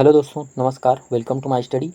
Hello दोस्तों, नमस्कार। Welcome to my study.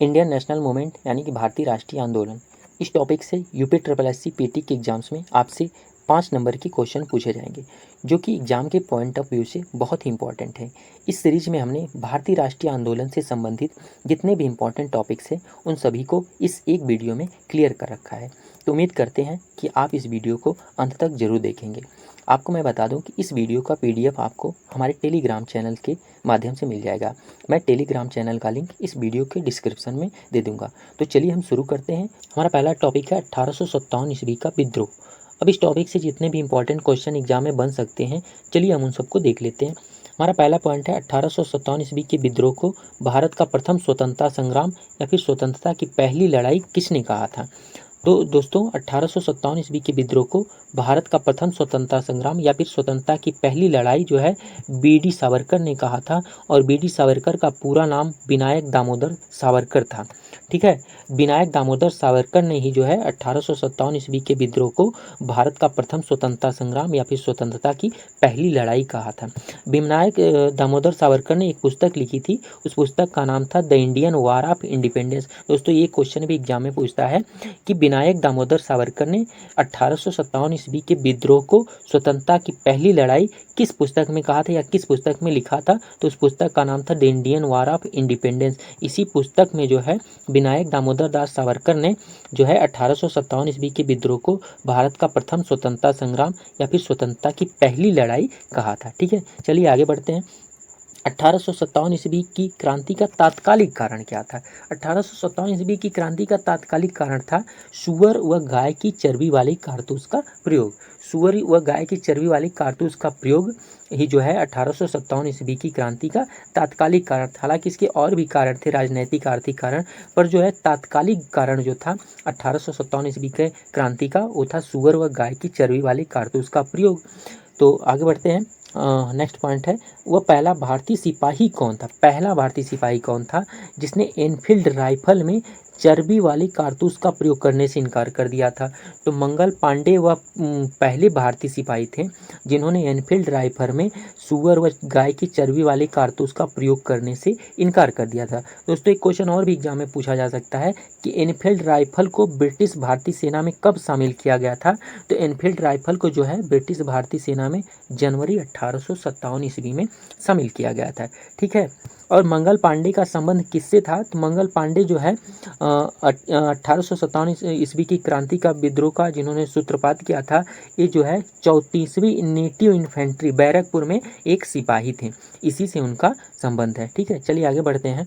Indian national movement यानी कि भारतीय राष्ट्रीय आंदोलन, इस टॉपिक से UP triple S C PT के एग्जाम्स में आपसे 5 नंबर के क्वेश्चन पूछे जाएंगे, जो कि एग्जाम के पॉइंट ऑफ व्यू से बहुत ही इंपॉर्टेंट है। इस सीरीज में हमने भारतीय राष्ट्रीय आंदोलन से संबंधित जितने भी इंपॉर्टेंट टॉपिक्स हैं उन सभी को इस एक वीडियो में क्लियर कर रखा है। तो उम्मीद करते हैं कि आप इस वीडियो को अंत तक जरूर देखेंगे। आपको मैं बता दूं कि इस वीडियो का पीडीएफ आपको हमारे टेलीग्राम चैनल के माध्यम से मिल जाएगा। मैं टेलीग्राम चैनल का लिंक इस वीडियो के डिस्क्रिप्शन में दे दूंगा। तो चलिए हम शुरू करते हैं। हमारा पहला टॉपिक है 1857 ईस्वी का विद्रोह। अब इस टॉपिक से जितने भी इंपॉर्टेंट क्वेश्चन एग्जाम में बन सकते हैं, चलिए हम उन सबको देख लेते हैं। हमारा पहला पॉइंट है 1857 ईस्वी के विद्रोह को भारत का प्रथम स्वतंत्रता संग्राम या फिर स्वतंत्रता की पहली लड़ाई किसने कहा था। तो दोस्तों, 1857 ईस्वी के विद्रोह को भारत का प्रथम स्वतंत्रता संग्राम या फिर स्वतंत्रता की पहली लड़ाई जो है बीडी सावरकर ने कहा था। और बीडी सावरकर का पूरा नाम विनायक दामोदर सावरकर था। ठीक है, विनायक दामोदर सावरकर ने ही जो है 1857 ईस्वी के विद्रोह को भारत का प्रथम स्वतंत्रता संग्राम या फिर स्वतंत्रता की पहली लड़ाई कहा था। विनायक दामोदर सावरकर ने एक पुस्तक लिखी थी, उस पुस्तक का नाम था the Indian war of independence. दोस्तों, ये क्वेश्चन भी एग्जाम में पूछता है कि विनायक दामोदर सावरकर ने 1857 ईस्वी के विद्रोह को स्वतंत्रता की पहली लड़ाई किस पुस्तक में कहा था या किस पुस्तक में लिखा था। तो उस पुस्तक का नाम था the Indian war of independence. इसी पुस्तक में जो है विनायक दामोदर दास सावरकर ने जो है 1857 ईस्वी के विद्रोह को भारत का प्रथम स्वतंत्रता संग्राम या फिर स्वतंत्रता की पहली लड़ाई कहा था। ठीक है, चलिए आगे बढ़ते हैं। 1857 ईस्वी की क्रांति का तात्कालिक कारण क्या था। 1857 ईस्वी की क्रांति का तात्कालिक कारण था सुअर व गाय की चर्बी वाली कारतूस का प्रयोग। सुअर व गाय की चर्बी वाली कारतूस का प्रयोग ही जो है 1857 ईस्वी की क्रांति का तात्कालिक कारण था। हालांकि इसके और भी कारण थे, राजनैतिक आर्थिक कारण, पर जो है तात्कालिक कारण जो था 1857 ईस्वी के क्रांति का, वो था सुअर व गाय की चर्बी वाली कारतूस का प्रयोग। तो आगे बढ़ते हैं। नेक्स्ट पॉइंट है, वह पहला भारतीय सिपाही कौन था। पहला भारतीय सिपाही कौन था जिसने एनफील्ड राइफल में चर्बी वाली कारतूस का प्रयोग करने से इनकार कर दिया था। तो मंगल पांडे वह पहले भारतीय सिपाही थे जिन्होंने एनफील्ड राइफल में सुअर व गाय की चर्बी वाली कारतूस का प्रयोग करने से इनकार कर दिया था। दोस्तों, एक क्वेश्चन और भी एग्जाम में पूछा जा सकता है कि एनफील्ड राइफल को ब्रिटिश भारतीय सेना में कब शामिल किया गया था। तो एनफील्ड राइफल को जो है ब्रिटिश भारतीय सेना में जनवरी 1857 ईस्वी में शामिल किया गया था। ठीक है, और मंगल पांडे का संबंध किससे था। तो मंगल पांडे जो है 1857 ईस्वी की क्रांति का विद्रोह का जिन्होंने सूत्रपात किया था, ये जो है 34वीं नेटिव इन्फेंट्री बैरकपुर में एक सिपाही थे, इसी से उनका संबंध है। ठीक है, चलिए आगे बढ़ते हैं।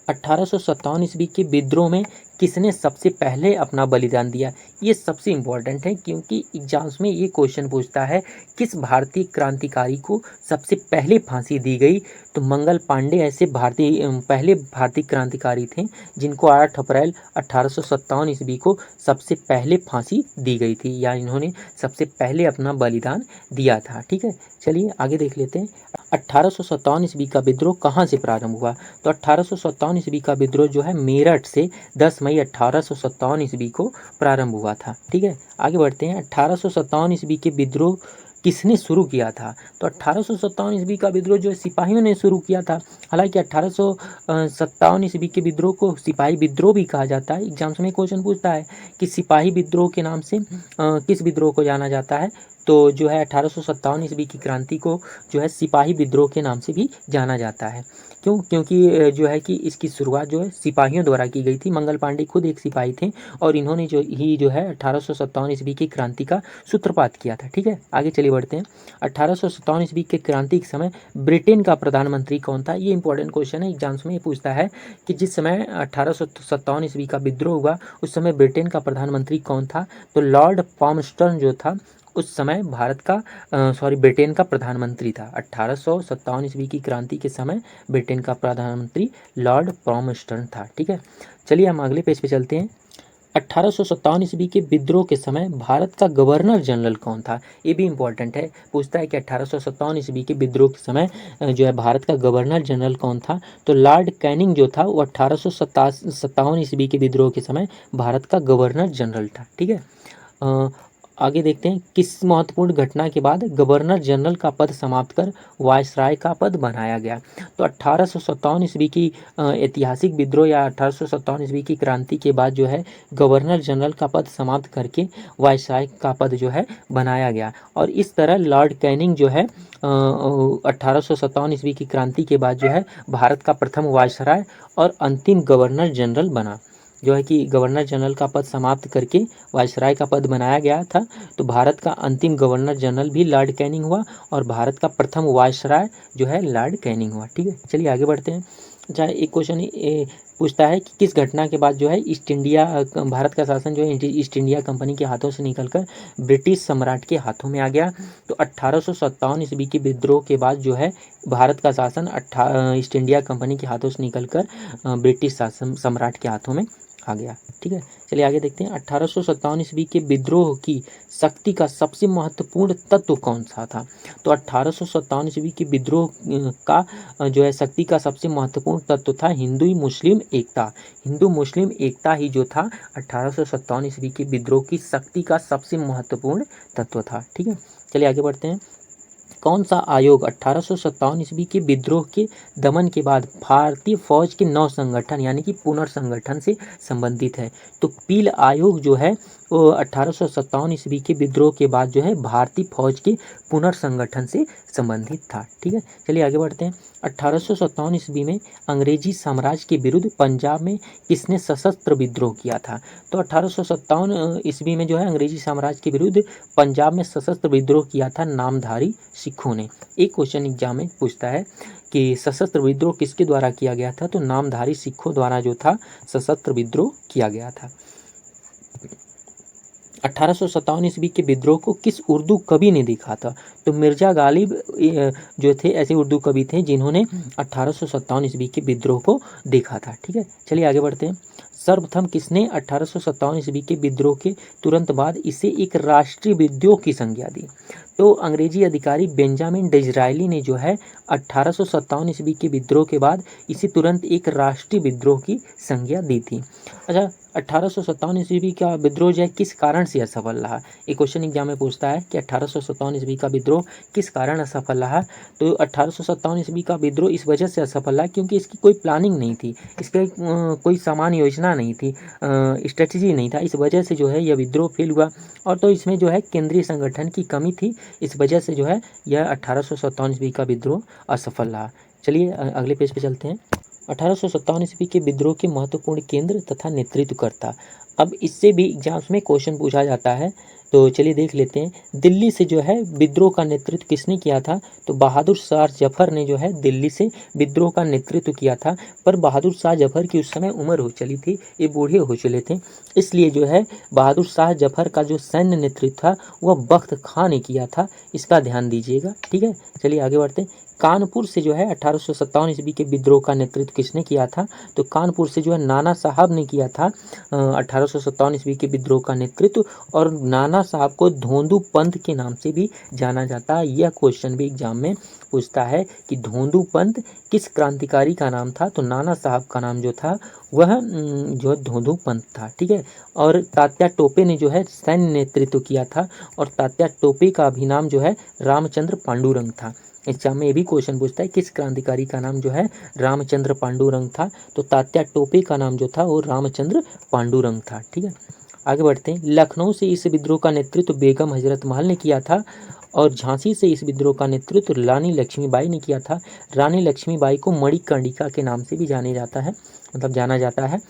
1857 ईस्वी के विद्रोह में किसने सबसे पहले अपना बलिदान दिया। ये सबसे इम्पोर्टेंट है क्योंकि एग्जाम्स में ये क्वेश्चन पूछता है किस भारतीय क्रांतिकारी को सबसे पहले फांसी दी गई। तो मंगल पांडे ऐसे पहले भारतीय क्रांतिकारी थे जिनको 8 अप्रैल 1857 ईस्वी को सबसे पहले फांसी दी गई थी, या इन्होंने सबसे पहले अपना बलिदान दिया था। ठीक है, चलिए आगे देख लेते हैं। 1857 ईस्वी का विद्रोह कहाँ से प्रारंभ हुआ। तो 1857 ईस्वी का विद्रोह जो है मेरठ से 10 मई 1857 ईस्वी को प्रारंभ हुआ था। ठीक है, आगे बढ़ते हैं। 1857 ईस्वी के विद्रोह किसने शुरू किया था। तो 1857 ईस्वी का विद्रोह जो है सिपाहियों ने शुरू किया था। हालांकि 1857 ईस्वी के विद्रोह को सिपाही विद्रोह भी कहा जाता है। एग्जाम्स में क्वेश्चन पूछता है कि सिपाही विद्रोह के नाम से किस विद्रोह को जाना जाता है। तो जो है 1857 ईस्वी की क्रांति को जो है सिपाही विद्रोह के नाम से भी जाना जाता है। क्यों, क्योंकि जो है कि इसकी शुरुआत जो है सिपाहियों द्वारा की गई थी। मंगल पांडे खुद एक सिपाही थे और इन्होंने जो है 1857 ईस्वी की क्रांति का सूत्रपात किया था। ठीक है, आगे चलिए बढ़ते हैं। 1857 ईस्वी के क्रांति के समय ब्रिटेन का प्रधानमंत्री कौन था। ये इंपॉर्टेंट क्वेश्चन है, एग्जाम्स में ये पूछता है कि जिस समय 1857 ईस्वी का विद्रोह हुआ उस समय ब्रिटेन का प्रधानमंत्री कौन था। तो लॉर्ड पामस्टर्न जो था उस समय ब्रिटेन का प्रधानमंत्री था। 1857 ईस्वी की क्रांति के समय ब्रिटेन का प्रधानमंत्री लॉर्ड पामस्टर्न था। ठीक है, चलिए हम अगले पेज पे चलते हैं। 1857 ईस्वी के विद्रोह के समय भारत का गवर्नर जनरल कौन था। ये भी इंपॉर्टेंट है, पूछता है कि 1857 ईस्वी के विद्रोह के समय जो है भारत का गवर्नर जनरल कौन था। तो लॉर्ड कैनिंग जो था वो 1857 ईस्वी के विद्रोह के समय भारत का गवर्नर जनरल था। ठीक है, आगे देखते हैं, किस महत्वपूर्ण घटना के बाद गवर्नर जनरल का पद समाप्त कर वायसराय का पद बनाया गया। तो 1857 ईस्वी की ऐतिहासिक विद्रोह या 1857 ईस्वी की क्रांति के बाद जो है गवर्नर जनरल का पद समाप्त करके वायसराय का पद जो है बनाया गया। और इस तरह लॉर्ड कैनिंग जो है 1857 ईस्वी की क्रांति के बाद जो है भारत का प्रथम वायसराय और अंतिम गवर्नर जनरल बना। जो है कि गवर्नर जनरल का पद समाप्त करके वायसराय का पद बनाया गया था। तो भारत का अंतिम गवर्नर जनरल भी लॉर्ड कैनिंग हुआ और भारत का प्रथम वायसराय जो है लॉर्ड कैनिंग हुआ। ठीक है, चलिए आगे बढ़ते हैं। अच्छा, एक क्वेश्चन पूछता है कि किस घटना के बाद जो है ईस्ट इंडिया भारत का शासन जो है ईस्ट इंडिया कंपनी के हाथों से निकलकर ब्रिटिश सम्राट के हाथों में आ गया। तो 1857 ईस्वी के विद्रोह के बाद जो है भारत का शासन ईस्ट इंडिया कंपनी के हाथों से निकलकर ब्रिटिश शासन सम्राट के हाथों में आ गया। ठीक है, चलिए आगे देखते हैं। 1857 ईस्वी के विद्रोह की शक्ति का सबसे महत्वपूर्ण तत्व कौन सा था। तो 1857 ईस्वी के विद्रोह का जो है शक्ति का सबसे महत्वपूर्ण तत्व था हिंदू मुस्लिम एकता। हिंदू मुस्लिम एकता ही जो था 1857 ईस्वी के विद्रोह की शक्ति का सबसे महत्वपूर्ण तत्व था। ठीक है, चलिए आगे बढ़ते हैं। कौन सा आयोग 1857 ईस्वी के विद्रोह के दमन के बाद भारतीय फौज के नव संगठन यानी कि पुनर्संगठन से संबंधित है। तो पील आयोग जो है वो 1857 ईस्वी के विद्रोह के बाद जो है भारतीय फौज के पुनर्संगठन से संबंधित था। ठीक है, चलिए आगे बढ़ते हैं। 1857 ईस्वी में अंग्रेजी साम्राज्य के विरुद्ध पंजाब में किसने सशस्त्र विद्रोह किया था। तो 1857 ईस्वी में जो है अंग्रेजी साम्राज्य के विरुद्ध पंजाब में सशस्त्र विद्रोह किया था नामधारी सिखों ने। एक क्वेश्चन एग्जाम में पूछता है कि सशस्त्र विद्रोह किसके द्वारा किया गया था। तो नामधारी सिखों द्वारा जो था सशस्त्र विद्रोह किया गया था। 1857 ईस्वी के विद्रोह को किस उर्दू कवि ने देखा था। तो मिर्जा गालिब जो थे ऐसे उर्दू कवि थे जिन्होंने 1857 ईस्वी के विद्रोह को देखा था। ठीक है, चलिए आगे बढ़ते हैं। सर्वप्रथम किसने 1857 ईस्वी के विद्रोह के तुरंत बाद इसे एक राष्ट्रीय विद्रोह की संज्ञा दी। तो अंग्रेजी अधिकारी बेंजामिन डिज़रायली ने जो है 1857 ईस्वी के विद्रोह के बाद इसे तुरंत एक राष्ट्रीय विद्रोह की संज्ञा दी थी। अच्छा, 1857 ईस्वी का विद्रोह जो है किस कारण से असफल रहा। एक क्वेश्चन एग्जाम में पूछता है कि 1857 ईस्वी का विद्रोह किस कारण असफल रहा। तो 1857 ईस्वी का विद्रोह इस वजह से असफल रहा क्योंकि इसकी कोई प्लानिंग नहीं थी, इसका कोई समान योजना नहीं थी, स्ट्रेटजी नहीं था। इस वजह से जो है यह विद्रोह फेल हुआ। और तो इसमें जो है केंद्रीय संगठन की कमी थी, इस वजह से जो है यह 1857 ईस्वी का विद्रोह असफल रहा। चलिए अगले पेज पे चलते हैं। 1857 ईस्वी के विद्रोह के महत्वपूर्ण केंद्र तथा नेतृत्वकर्ता। अब इससे भी एग्जाम्स में क्वेश्चन पूछा जाता है, तो चलिए देख लेते हैं। दिल्ली से जो है विद्रोह का नेतृत्व किसने किया था। तो बहादुर शाह जफर ने जो है दिल्ली से विद्रोह का नेतृत्व किया था। पर बहादुर शाह जफर की उस समय उम्र हो चली थी, ये बूढ़े हो चले थे, इसलिए जो है बहादुर शाह जफर का जो सैन्य नेतृत्व था वह बख्त खां ने किया था। इसका ध्यान दीजिएगा। ठीक है, चलिए आगे बढ़ते हैं। कानपुर से जो है 1857 ईस्वी के विद्रोह का नेतृत्व किसने किया था। तो कानपुर से जो है नाना साहब ने किया था 1857 ईस्वी के विद्रोह का नेतृत्व। और नाना साहब को धोंदू पंथ के नाम से भी जाना जाता है। यह क्वेश्चन भी एग्जाम में पूछता है कि धोंदू पंथ किस क्रांतिकारी का नाम था। तो नाना साहब का नाम जो था वह जो है धोंदू पंथ था। ठीक है, और तात्या टोपे ने जो है सैन्य नेतृत्व किया था और तात्या टोपे का अभिनाम जो है रामचंद्र पांडुरंग था। एग्जाम में ये भी क्वेश्चन पूछता है किस क्रांतिकारी का नाम जो है रामचंद्र पांडुरंग था। तो तात्या टोपे का नाम जो था वो रामचंद्र पांडुरंग था। ठीक है, आगे बढ़ते हैं। लखनऊ से इस विद्रोह का नेतृत्व बेगम हजरत महल ने किया था और झांसी से इस विद्रोह का नेतृत्व रानी लक्ष्मीबाई ने किया था। रानी लक्ष्मीबाई को मणिकर्णिका के नाम से भी जाने जाता है, मतलब जाना जाता है।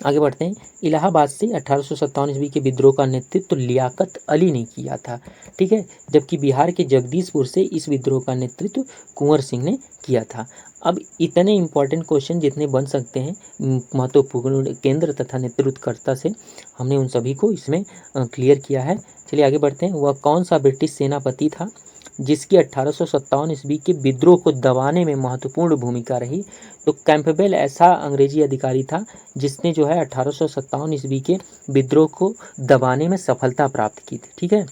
आगे बढ़ते हैं। इलाहाबाद से 1857 ईस्वी के विद्रोह का नेतृत्व लियाकत अली ने किया था। ठीक है, जबकि बिहार के जगदीशपुर से इस विद्रोह का नेतृत्व कुंवर सिंह ने किया था। अब इतने इंपॉर्टेंट क्वेश्चन जितने बन सकते हैं महत्वपूर्ण केंद्र तथा नेतृत्वकर्ता से, हमने उन सभी को इसमें क्लियर किया है। चलिए आगे बढ़ते हैं। वह कौन सा ब्रिटिश सेनापति था जिसकी 1857 ईस्वी के विद्रोह को दबाने में महत्वपूर्ण भूमिका रही। तो कैंपबेल ऐसा अंग्रेजी अधिकारी था जिसने जो है 1857 ईस्वी के विद्रोह को दबाने में सफलता प्राप्त की थी। ठीक है,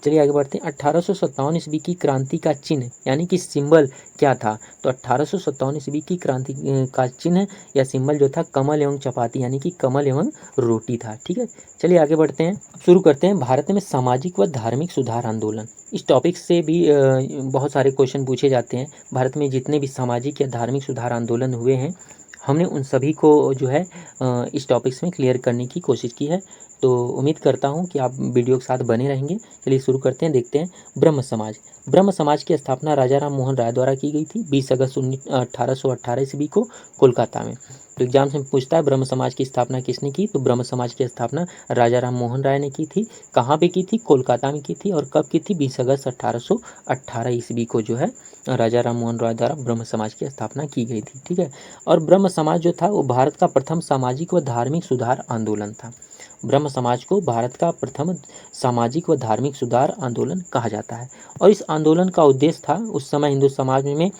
चलिए आगे बढ़ते हैं। 1857 ईस्वी की क्रांति का चिन्ह यानी कि सिंबल क्या था? तो 1857 ईस्वी की क्रांति का चिन्ह या सिंबल जो था कमल एवं चपाती यानी कि कमल एवं रोटी था। ठीक है, चलिए आगे बढ़ते हैं, शुरू करते हैं। भारत में सामाजिक व धार्मिक सुधार आंदोलन, इस टॉपिक से भी बहुत सारे क्वेश्चन पूछे जाते हैं। भारत में जितने भी सामाजिक या धार्मिक सुधार आंदोलन हुए हैं, हमने उन सभी को जो है इस टॉपिक्स में क्लियर करने की कोशिश की है। तो उम्मीद करता हूँ कि आप वीडियो के साथ बने रहेंगे। चलिए शुरू करते हैं, देखते हैं। ब्रह्म समाज, ब्रह्म समाज की स्थापना राजा राम मोहन राय द्वारा की गई थी 20 अगस्त 1818 ईस्वी को कोलकाता में। तो एग्जाम्स में पूछता है ब्रह्म समाज की स्थापना किसने की? तो ब्रह्म समाज की स्थापना राजा राम मोहन राय ने की थी। कहाँ पे की थी? कोलकाता में की थी। और कब की थी? 20 अगस्त 1818 ईस्वी को जो है राजा राम मोहन राय द्वारा ब्रह्म समाज की स्थापना की गई थी। ठीक है, और ब्रह्म समाज जो था वो भारत का प्रथम सामाजिक व धार्मिक सुधार आंदोलन था। ब्रह्म समाज को भारत का प्रथम सामाजिक व धार्मिक सुधार आंदोलन कहा जाता है। और इस आंदोलन का उद्देश्य था उस समय हिंदू समाज में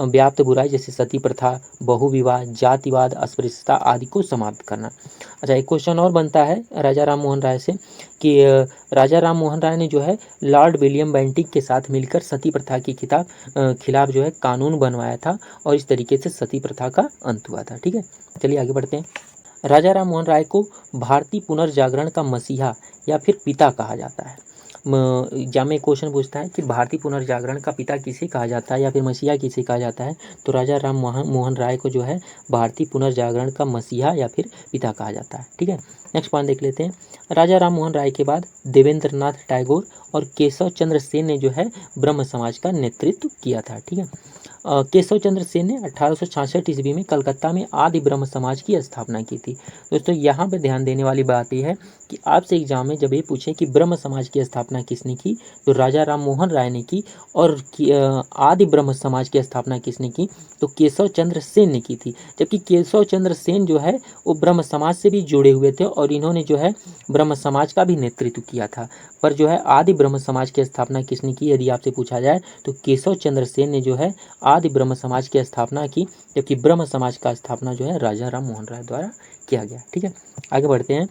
व्याप्त बुराई जैसे सती प्रथा, बहुविवाह, जातिवाद, अस्पृश्यता आदि को समाप्त करना। अच्छा, एक क्वेश्चन और बनता है राजा राम मोहन राय से कि राजा राम मोहन राय ने जो है लॉर्ड विलियम बेंटिक के साथ मिलकर सती प्रथा के खिलाफ जो है कानून बनवाया था और इस तरीके से सती प्रथा का अंत हुआ था। ठीक है, चलिए आगे बढ़ते हैं। राजा राम मोहन राय को भारतीय पुनर्जागरण का मसीहा या फिर पिता कहा जाता है। एग्जाम में क्वेश्चन पूछता है कि भारतीय पुनर्जागरण का पिता किसे कहा जाता है या फिर मसीहा किसे कहा जाता है? तो राजा राम मोहन राय को जो है भारतीय पुनर्जागरण का मसीहा या फिर पिता कहा जाता है। ठीक है, नेक्स्ट पॉइंट देख लेते हैं। राजा राम मोहन राय के बाद देवेंद्र नाथ टैगोर और केशव चंद्र सेन ने जो है ब्रह्म समाज का नेतृत्व किया था। ठीक है, केशव चंद्र सेन ने 1866 ईस्वी में कलकत्ता में आदि ब्रह्म समाज की स्थापना की थी। दोस्तों यहाँ पे ध्यान देने वाली बात यह है कि आपसे एग्जाम में जब ये पूछे कि ब्रह्म समाज की स्थापना किसने की, तो राजा राम मोहन राय ने की। और आदि ब्रह्म समाज की स्थापना किसने की? तो केशव चंद्र सेन ने की थी। जबकि केशव चंद्र सेन जो है वो ब्रह्म समाज से भी जुड़े हुए थे और इन्होंने जो है ब्रह्म समाज का भी नेतृत्व किया था। पर जो है आदि ब्रह्म समाज की स्थापना किसने की यदि आपसे पूछा जाए तो केशव चंद्र सेन ने जो है आदि ब्रह्म समाज की स्थापना की, जबकि ब्रह्म समाज का स्थापना जो है राजा राम मोहन राय द्वारा किया गया। ठीक है, आगे बढ़ते हैं।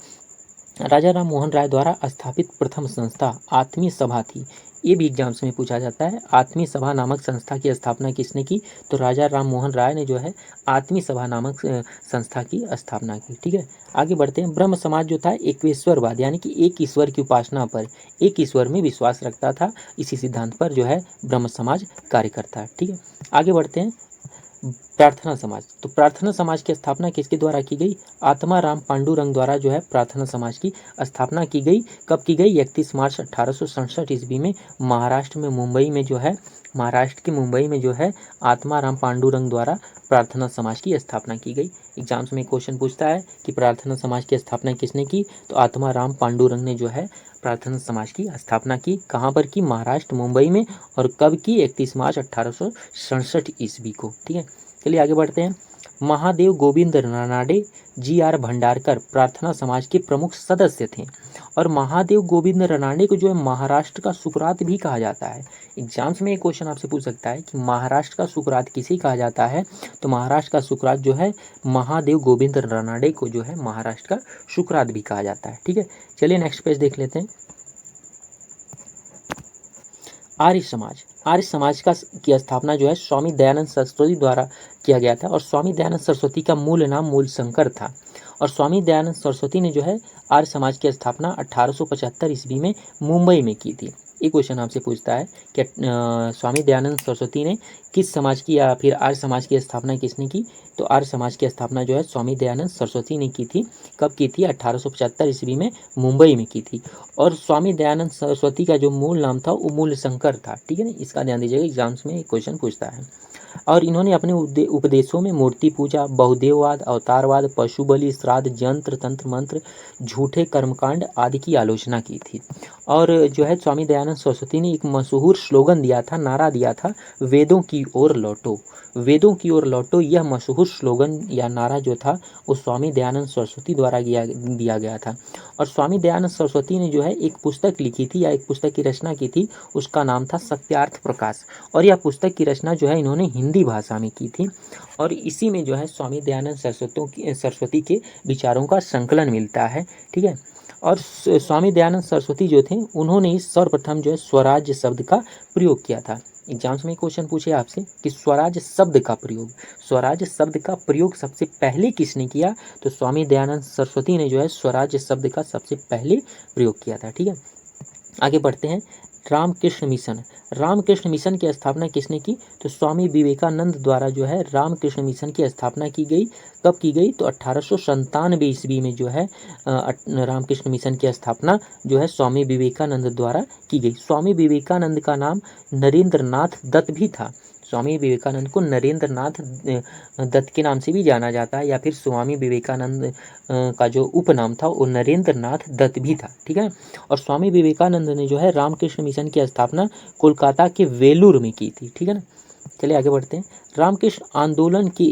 राजा राम मोहन राय द्वारा स्थापित प्रथम संस्था आत्मीय सभा थी। ये भी एग्जाम्स में पूछा जाता है, आत्मीय सभा नामक संस्था की स्थापना किसने की? तो राजा राम मोहन राय ने जो है आत्मीय सभा नामक संस्था की स्थापना की। ठीक है, आगे बढ़ते हैं। ब्रह्म समाज जो था एकेश्वरवाद यानी कि एक ईश्वर की उपासना पर, एक ईश्वर में विश्वास रखता था। इसी सिद्धांत पर जो है ब्रह्म समाज कार्य करता है। ठीक है, आगे बढ़ते हैं। प्रार्थना समाज, तो प्रार्थना समाज की स्थापना किसके द्वारा की गई? आत्मा राम पांडुरंग द्वारा जो है प्रार्थना समाज की स्थापना की गई। कब की गई? 31 मार्च 1867 ईस्वी में महाराष्ट्र में मुंबई में जो है महाराष्ट्र के मुंबई में जो है आत्मा राम पांडुरंग द्वारा प्रार्थना समाज की स्थापना की गई। एग्जाम्स में क्वेश्चन पूछता है कि प्रार्थना समाज की स्थापना किसने की? तो आत्मा राम पांडुरंग ने जो है प्रार्थना समाज की स्थापना की। कहाँ पर की? महाराष्ट्र मुंबई में। और कब की? 31 मार्च 1867 ईस्वी को। ठीक है, चलिए आगे बढ़ते हैं। महादेव गोविंद रानाडे, जी.आर. भंडारकर प्रार्थना समाज के प्रमुख सदस्य थे। और महादेव गोविंद रानाडे को जो है महाराष्ट्र का सुकरात भी कहा जाता है। एग्जाम्स में एक क्वेश्चन आपसे पूछ सकता है कि महाराष्ट्र का सुकरात किसे कहा जाता है? तो महाराष्ट्र का सुकरात जो है महादेव गोविंद रानाडे को जो है महाराष्ट्र का सुकरात भी कहा जाता है। ठीक है, चलिए नेक्स्ट पेज देख लेते हैं। आर्य समाज, आर्य समाज की स्थापना जो है स्वामी दयानंद सरस्वती द्वारा किया गया था। और स्वामी दयानंद सरस्वती का मूल नाम मूलशंकर था। और स्वामी दयानंद सरस्वती ने जो है आर्य समाज की स्थापना 1875 ईस्वी में मुंबई में की थी। एक क्वेश्चन आपसे पूछता है कि स्वामी दयानंद सरस्वती ने किस समाज की या फिर आर्य समाज की स्थापना किसने की? तो आर्य समाज की स्थापना जो है स्वामी दयानंद सरस्वती ने की थी। कब की थी? 1875 ईस्वी में मुंबई में की थी। और स्वामी दयानंद सरस्वती का जो मूल नाम था वो मूलशंकर था। ठीक है ना, इसका ध्यान दीजिएगा, एग्जाम्स में एक क्वेश्चन पूछता है। और इन्होंने अपने उपदेशों में मूर्ति पूजा, बहुदेववाद, अवतारवाद, पशु बलि, श्राद्ध, यंत्र तंत्र मंत्र, झूठे कर्मकांड आदि की आलोचना की थी। और जो है स्वामी दयानंद सरस्वती ने एक मशहूर स्लोगन दिया था, नारा दिया था, वेदों की ओर लौटो, वेदों की ओर लौटो। यह मशहूर स्लोगन या नारा जो था वो स्वामी दयानंद सरस्वती द्वारा दिया गया था। और स्वामी दयानंद सरस्वती ने जो है एक पुस्तक लिखी थी या एक पुस्तक की रचना की थी, उसका नाम था सत्यार्थ प्रकाश। और यह पुस्तक की रचना जो है इन्होंने हिंदी भाषा में की थी। और इसी में जो है स्वामी दयानंद सरस्वती के विचारों का संकलन मिलता है। ठीक है, और स्वामी दयानंद सरस्वती जो थे उन्होंने इस सर्वप्रथम जो है स्वराज्य शब्द का प्रयोग किया था। एग्जाम्स में क्वेश्चन पूछे आपसे कि स्वराज्य शब्द का प्रयोग सबसे पहले किसने किया, तो स्वामी दयानंद सरस्वती ने जो है स्वराज्य शब्द का सबसे पहले प्रयोग किया था। ठीक है, आगे बढ़ते हैं। रामकृष्ण मिशन की स्थापना किसने की, तो स्वामी विवेकानंद द्वारा जो है रामकृष्ण मिशन की स्थापना की गई। कब की गई, तो 1897 ईस्वी में जो है रामकृष्ण मिशन की स्थापना जो है स्वामी विवेकानंद द्वारा की गई। स्वामी विवेकानंद का नाम नरेंद्र नाथ दत्त भी था। स्वामी विवेकानंद को नरेंद्र नाथ दत्त के नाम से भी जाना जाता है, या फिर स्वामी विवेकानंद का जो उपनाम था वो नरेंद्र नाथ दत्त भी था। ठीक है, और स्वामी विवेकानंद ने जो है रामकृष्ण मिशन की स्थापना कोलकाता के वेलूर में की थी। ठीक है ना, चलिए आगे बढ़ते हैं। रामकृष्ण आंदोलन की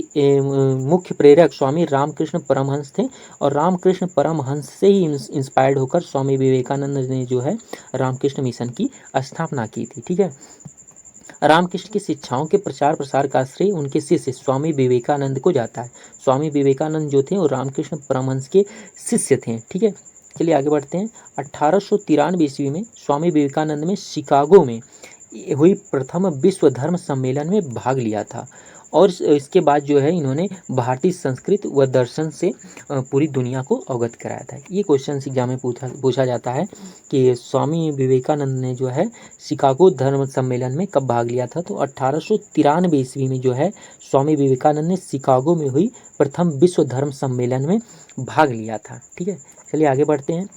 मुख्य प्रेरक स्वामी रामकृष्ण परमहंस थे, और रामकृष्ण परमहंस से ही इंस्पायर्ड होकर स्वामी विवेकानंद ने जो है रामकृष्ण मिशन की स्थापना की थी। ठीक है, रामकृष्ण की शिक्षाओं के प्रचार प्रसार का श्रेय उनके शिष्य स्वामी विवेकानंद को जाता है। स्वामी विवेकानंद जो थे वो रामकृष्ण परमहंस के शिष्य थे। ठीक है, चलिए आगे बढ़ते हैं। 1893 ईस्वी में स्वामी विवेकानंद में शिकागो में हुई प्रथम विश्व धर्म सम्मेलन में भाग लिया था, और इसके बाद जो है इन्होंने भारतीय संस्कृत व दर्शन से पूरी दुनिया को अवगत कराया था। ये क्वेश्चन एग्जाम में पूछा जाता है कि स्वामी विवेकानंद ने जो है शिकागो धर्म सम्मेलन में कब भाग लिया था, तो 1893 ईस्वी में जो है स्वामी विवेकानंद ने शिकागो में हुई प्रथम विश्व धर्म सम्मेलन में भाग लिया था। ठीक है, चलिए आगे बढ़ते हैं।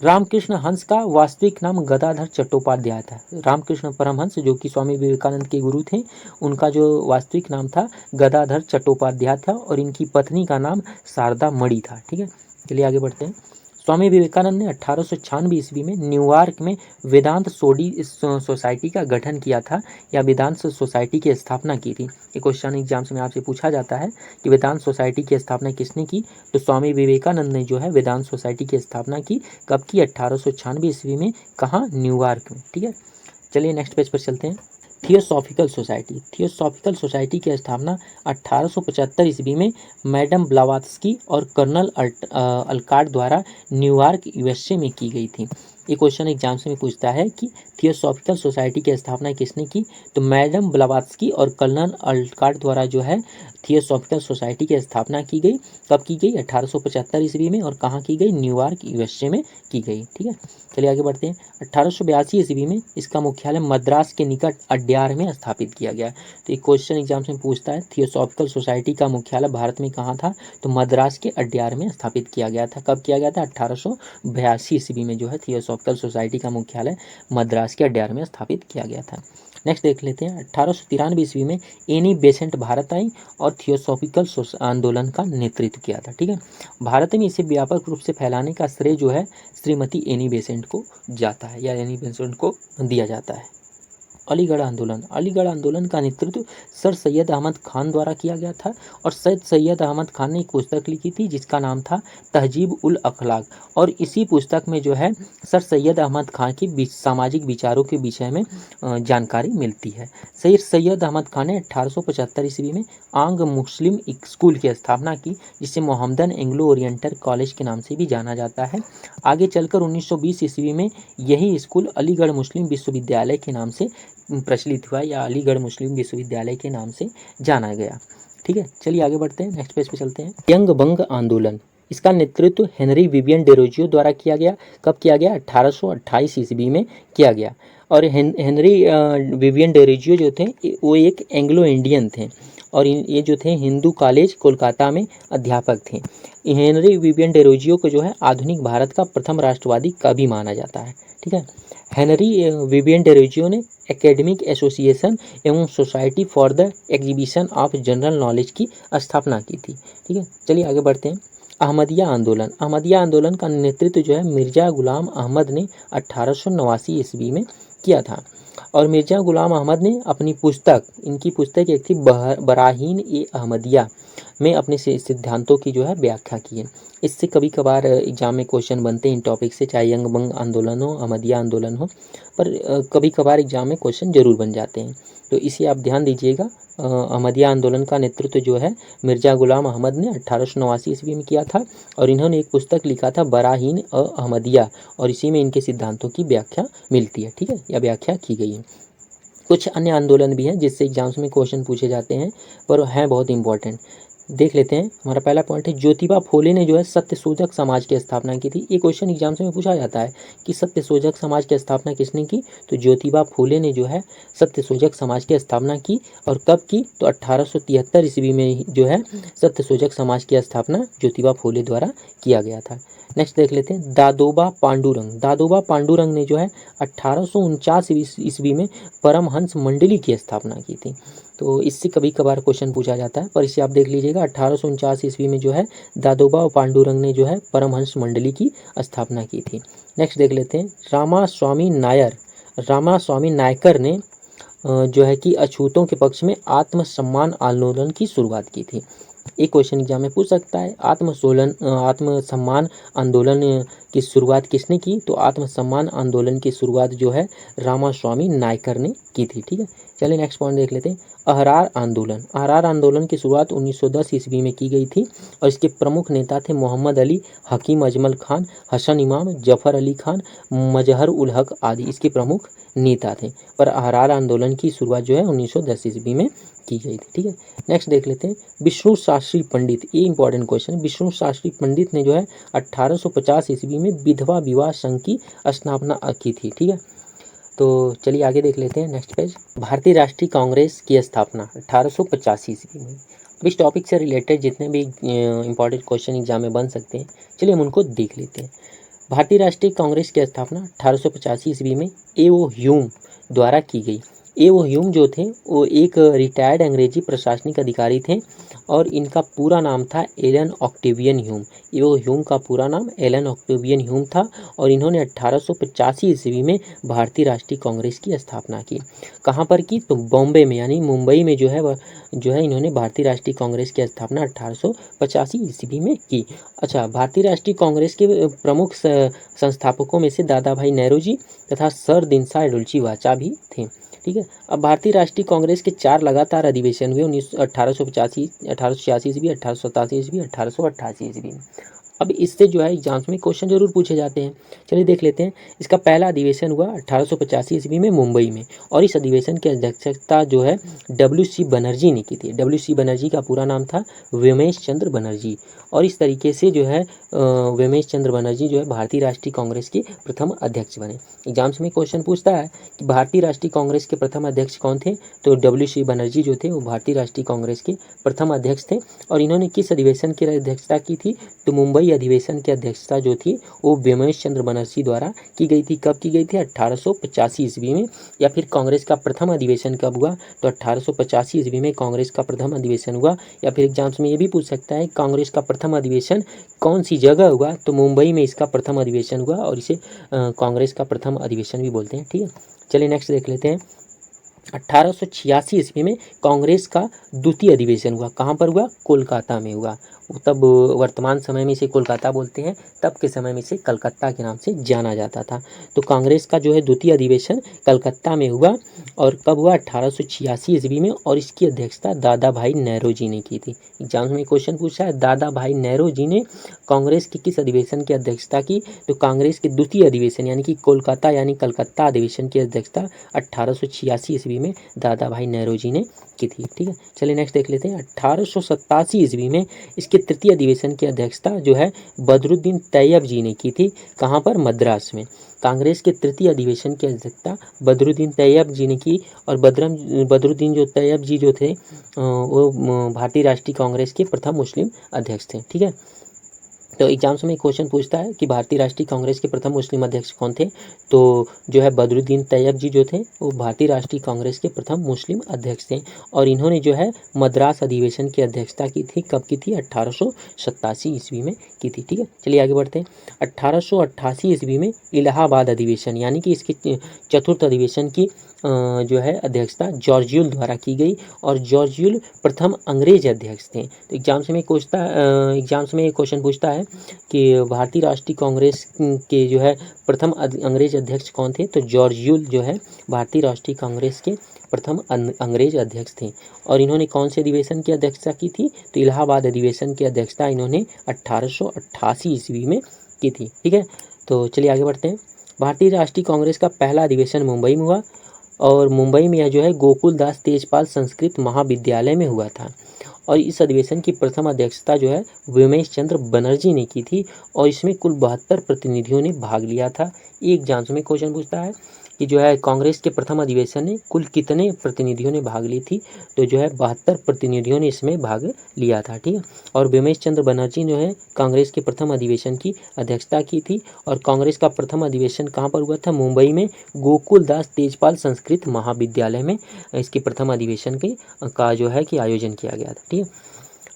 रामकृष्ण हंस का वास्तविक नाम गदाधर चट्टोपाध्याय था। रामकृष्ण परमहंस जो कि स्वामी विवेकानंद के गुरु थे, उनका जो वास्तविक नाम था गदाधर चट्टोपाध्याय था, और इनकी पत्नी का नाम शारदा मणि था। ठीक है, चलिए आगे बढ़ते हैं। स्वामी विवेकानंद ने 1896 ईस्वी में न्यूयॉर्क में वेदांत सोसाइटी का गठन किया था, या वेदांत सोसाइटी की स्थापना की थी। ये क्वेश्चन एग्जाम्स में आपसे पूछा जाता है कि वेदांत सोसाइटी की स्थापना किसने की, तो स्वामी विवेकानंद ने जो है वेदांत सोसाइटी की स्थापना की। कब की, 1896 ईस्वी में। कहाँ, न्यूयॉर्क में। ठीक है, चलिए नेक्स्ट पेज पर चलते हैं। थियोसॉफिकल सोसाइटी की स्थापना 1875 ईस्वी में मैडम ब्लावात्स्की और कर्नल अलकाट द्वारा न्यूयॉर्क यूएसए में की गई थी। ये क्वेश्चन एग्जाम्स में पूछता है कि थियोसॉफिकल सोसाइटी की स्थापना किसने की, तो मैडम ब्लावात्स्की और कर्नल अलकाट द्वारा जो है थियोसॉफिकल सोसाइटी की स्थापना की गई। कब की गई, 1875 ईस्वी में, और कहाँ की गई, न्यूयॉर्क यूएसए में की गई। ठीक है, चलिए आगे बढ़ते हैं। 1882 ईस्वी में इसका मुख्यालय मद्रास के निकट अड्यार में स्थापित किया गया। तो एक क्वेश्चन एग्जाम्स में पूछता है थियोसॉफिकल सोसाइटी का मुख्यालय भारत में कहाँ था, तो मद्रास के अड्यार में स्थापित किया गया था। कब किया गया था, 1882 ईस्वी में जो है थियोसॉफिकल सोसाइटी का मुख्यालय मद्रास के अड्यार में स्थापित किया गया था। नेक्स्ट देख लेते हैं। 1893 ईस्वी में एनी बेसेंट भारत आई और थियोसॉफिकल आंदोलन का नेतृत्व किया था। ठीक है, भारत में इसे व्यापक रूप से फैलाने का श्रेय जो है श्रीमती एनी बेसेंट को जाता है, या एनी बेसेंट को दिया जाता है। अलीगढ़ आंदोलन का नेतृत्व सर सैयद अहमद खान द्वारा किया गया था, और सैयद अहमद खान ने एक पुस्तक लिखी थी जिसका नाम था तहजीब उल अखलाक, और इसी पुस्तक में जो है सर सैयद अहमद खान की सामाजिक विचारों के विषय में जानकारी मिलती है। सर सैयद अहमद खान ने 1875 ईस्वी में आंग मुस्लिम स्कूल की स्थापना की, जिसे मोहम्मदन एंग्लो ओरिएंटल कॉलेज के नाम से भी जाना जाता है। आगे चलकर 1920 ईस्वी में यही स्कूल अलीगढ़ मुस्लिम विश्वविद्यालय के नाम से प्रचलित हुआ, या अलीगढ़ मुस्लिम विश्वविद्यालय के नाम से जाना गया। ठीक है, चलिए आगे बढ़ते हैं, नेक्स्ट पेज पे चलते हैं। यंग बंग आंदोलन, इसका नेतृत्व हेनरी विवियन डेरोजियो द्वारा किया गया। कब किया गया, 1828 ईस्वी में किया गया। और हेनरी विवियन डेरोजियो जो थे वो एक एंग्लो इंडियन थे, और ये जो थे हिंदू कॉलेज कोलकाता में अध्यापक थे। हेनरी विवियन डेरोजियो को जो है आधुनिक भारत का प्रथम राष्ट्रवादी कवि माना जाता है। ठीक है, हेनरी विवियन डेरोजियो ने एकेडमिक एसोसिएशन एवं society for the exhibition of general knowledge की स्थापना की थी। ठीक है, चलिए आगे बढ़ते हैं। अहमदिया आंदोलन का नेतृत्व जो है मिर्जा गुलाम अहमद ने 1889 ईस्वी में किया था, और मिर्जा गुलाम अहमद ने अपनी पुस्तक, इनकी पुस्तक एक थी बराहीन ए अहमदिया, में अपने सिद्धांतों की जो है व्याख्या की है। इससे कभी कभार एग्जाम में क्वेश्चन बनते हैं इन टॉपिक से, चाहे यंग बंग आंदोलन हो, अहमदिया आंदोलन हो, पर कभी कभार एग्जाम में क्वेश्चन जरूर बन जाते हैं, तो इसे आप ध्यान दीजिएगा। अहमदिया आंदोलन का नेतृत्व जो है मिर्ज़ा गुलाम अहमद ने 1889 ईस्वी में किया था, और इन्होंने एक पुस्तक लिखा था बराहीन अहमदिया, और इसी में इनके सिद्धांतों की व्याख्या मिलती है, ठीक है, या व्याख्या की गई है। कुछ अन्य आंदोलन भी हैं जिससे एग्जाम्स में क्वेश्चन पूछे जाते हैं, पर हैं बहुत इंपॉर्टेंट। देख लेते हैं। हमारा पहला पॉइंट है, ज्योतिबा फुले ने जो है सत्यशोधक समाज की स्थापना की थी। ये क्वेश्चन एग्जाम्स में पूछा जाता है कि सत्यशोधक समाज की स्थापना किसने की, तो ज्योतिबा फुले ने जो है सत्यशोधक समाज की स्थापना की। और कब की, तो 1873 ईस्वी में जो है सत्यशोधक समाज की स्थापना ज्योतिबा फुले द्वारा किया गया था। नेक्स्ट देख लेते हैं, दादोबा पांडुरंग। दादोबा पांडुरंग ने जो है 1849 ईस्वी में परमहंस मंडली की स्थापना की थी। तो इससे कभी कभार क्वेश्चन पूछा जाता है, पर इसे आप देख लीजिएगा। 1849 ईस्वी में जो है दादोबा पांडुरंग ने जो है परमहंस मंडली की स्थापना की थी। नेक्स्ट देख लेते हैं, रामास्वामी नायर। रामास्वामी नायकर ने जो है कि अछूतों के पक्ष में आत्मसम्मान आंदोलन की शुरुआत की थी। एक क्वेश्चन एग्जाम में पूछ सकता है, आत्मसम्मान आंदोलन की शुरुआत किसने की, तो आत्मसम्मान आंदोलन की शुरुआत जो है रामास्वामी नायकर ने की थी, ठीक है। चलिए नेक्स्ट पॉइंट देख लेते हैं, अहरार आंदोलन। अहरार आंदोलन की शुरुआत 1910 ईस्वी में की गई थी, और इसके प्रमुख नेता थे मोहम्मद अली, हकीम अजमल खान, हसन इमाम, जफर अली खान, मजहर उल हक आदि इसके प्रमुख नेता थे। पर अहरार आंदोलन की शुरुआत जो है 1910 ईस्वी में की गई थी, ठीक है। नेक्स्ट देख लेते हैं, विष्णु शास्त्री पंडित। ये इंपॉर्टेंट क्वेश्चन है। विष्णु शास्त्री पंडित ने जो है 1850 ईस्वी में विधवा विवाह संघ की स्थापना की थी, ठीक है। तो चलिए आगे देख लेते हैं, नेक्स्ट पेज। भारतीय राष्ट्रीय कांग्रेस की स्थापना 1885 ईस्वी में। अब इस टॉपिक से रिलेटेड जितने भी इंपॉर्टेंट क्वेश्चन एग्जाम में बन सकते हैं, चलिए हम उनको देख लेते हैं। भारतीय राष्ट्रीय कांग्रेस की स्थापना 1885 ईस्वी में ए.ओ. ह्यूम द्वारा की गई। ए.ओ. ह्यूम जो थे वो एक रिटायर्ड अंग्रेजी प्रशासनिक अधिकारी थे, और इनका पूरा नाम था Allan Octavian Hume. A O. Hume का पूरा नाम एलन ऑक्टेवियन ह्यूम था, और इन्होंने 1885 ईस्वी में भारतीय राष्ट्रीय कांग्रेस की स्थापना की। कहाँ पर की, तो बॉम्बे में, यानी मुंबई में जो है इन्होंने भारतीय राष्ट्रीय कांग्रेस की स्थापना 1885 ईस्वी में की। अच्छा, भारतीय राष्ट्रीय कांग्रेस के प्रमुख संस्थापकों में से दादा भाई नेहरू जी तथा सर दिनसाई रुलची वाचा भी थे, ठीक है। अब भारतीय राष्ट्रीय कांग्रेस के 4 लगातार अधिवेशन हुए, 1885, 1886 ईस्वी, 1887 ईस्वी, 1888 ईस्वी। अब इससे जो है एग्जाम्स में क्वेश्चन जरूर पूछे जाते हैं। चलिए देख लेते हैं। इसका पहला अधिवेशन हुआ 1885 ईस्वी में मुंबई में, और इस अधिवेशन की अध्यक्षता जो है डब्ल्यू.सी. बनर्जी ने की थी। डब्ल्यू.सी. बनर्जी का पूरा नाम था व्योमेश चंद्र बनर्जी, और इस तरीके से जो है व्योमेश चंद्र बनर्जी जो है भारतीय राष्ट्रीय कांग्रेस के प्रथम अध्यक्ष बने। एग्जाम्स में क्वेश्चन पूछता है कि भारतीय राष्ट्रीय कांग्रेस के प्रथम अध्यक्ष कौन थे, तो डब्ल्यू.सी. बनर्जी जो थे वो भारतीय राष्ट्रीय कांग्रेस के प्रथम अध्यक्ष थे। और इन्होंने किस अधिवेशन की अध्यक्षता की थी, तो मुंबई अधिवेशन की अध्यक्षता जो थी वो व्योमेश चंद्र बनर्जी द्वारा की गई थी। कब की गई थी, 1885 ईस्वी में। या फिर कांग्रेस का प्रथम अधिवेशन कब हुआ, तो 1885 ईस्वी में कांग्रेस का प्रथम अधिवेशन हुआ। या फिर एग्जाम्स में ये भी पूछ सकता है कांग्रेस का प्रथम अधिवेशन कौन सी जगह हुआ, तो मुंबई में इसका प्रथम अधिवेशन हुआ, और इसे कांग्रेस का प्रथम अधिवेशन भी बोलते हैं, ठीक है। चलिए नेक्स्ट देख लेते हैं। 1886 ईस्वी में कांग्रेस का द्वितीय अधिवेशन हुआ। कहाँ पर हुआ, कोलकाता में हुआ। तब वर्तमान समय में इसे कोलकाता बोलते हैं, तब के समय में इसे कलकत्ता के नाम से जाना जाता था। तो कांग्रेस का जो है द्वितीय अधिवेशन कलकत्ता में हुआ, और कब हुआ, 1886 ईस्वी में, और इसकी अध्यक्षता दादा भाई नेहरू जी ने की थी। एग्जाम में क्वेश्चन पूछा है, दादा भाई नेहरू जी ने कांग्रेस के किस अधिवेशन की अध्यक्षता की, तो कांग्रेस के द्वितीय अधिवेशन यानी कि कोलकाता यानी कलकत्ता अधिवेशन की अध्यक्षता 1886 ईस्वी में दादा भाई नेहरू जी ने की थी, ठीक है। चलिए नेक्स्ट देख लेते हैं। 1887 ईस्वी में इसके तृतीय अधिवेशन की अध्यक्षता जो है बदरुद्दीन तैयब जी ने की थी। कहाँ पर, मद्रास में। कांग्रेस के तृतीय अधिवेशन की अध्यक्षता बदरुद्दीन तैयब जी ने की, और बदरुद्दीन जो तैयब जी जो थे वो भारतीय राष्ट्रीय कांग्रेस के प्रथम मुस्लिम अध्यक्ष थे, ठीक है। तो एग्जाम्स में क्वेश्चन पूछता है कि भारतीय राष्ट्रीय कांग्रेस के प्रथम मुस्लिम अध्यक्ष कौन थे, तो जो है बदरुद्दीन तैयब जी जो थे वो भारतीय राष्ट्रीय कांग्रेस के प्रथम मुस्लिम अध्यक्ष थे, और इन्होंने जो है मद्रास अधिवेशन की अध्यक्षता की थी। कब की थी, 1887 ईस्वी में की थी, ठीक है। चलिए आगे बढ़ते हैं। 1888 ईस्वी में इलाहाबाद अधिवेशन यानी कि इसके चतुर्थ अधिवेशन की जो है अध्यक्षता जॉर्जियुल द्वारा की गई और जॉर्जियुल प्रथम अंग्रेज अध्यक्ष थे। तो एग्जाम्स में ये क्वेश्चन पूछता है कि भारतीय राष्ट्रीय कांग्रेस के जो है प्रथम अंग्रेज अध्यक्ष कौन थे, तो जॉर्जियुल जो है भारतीय राष्ट्रीय कांग्रेस के प्रथम अंग्रेज अध्यक्ष थे। और इन्होंने कौन से अधिवेशन की अध्यक्षता की थी, तो इलाहाबाद अधिवेशन की अध्यक्षता इन्होंने 1888 ईस्वी में की थी। ठीक है, तो चलिए आगे बढ़ते हैं। भारतीय राष्ट्रीय कांग्रेस का पहला अधिवेशन मुंबई में हुआ और मुंबई में यह जो है गोकुलदास तेजपाल संस्कृत महाविद्यालय में हुआ था। और इस अधिवेशन की प्रथम अध्यक्षता जो है व्योमेश चंद्र बनर्जी ने की थी और इसमें कुल 72 प्रतिनिधियों ने भाग लिया था। ये एग्जाम्स में क्वेश्चन पूछता है कि जो है कांग्रेस के प्रथम अधिवेशन में कुल कितने प्रतिनिधियों ने भाग ली थी, तो जो है 72 प्रतिनिधियों ने इसमें भाग लिया था। ठीक है, और व्योमेश चंद्र बनर्जी जो है कांग्रेस के प्रथम अधिवेशन की अध्यक्षता की थी और कांग्रेस का प्रथम अधिवेशन कहाँ पर हुआ था, मुंबई में गोकुलदास तेजपाल संस्कृत महाविद्यालय में इसके प्रथम अधिवेशन का जो है कि आयोजन किया गया था। ठीक है,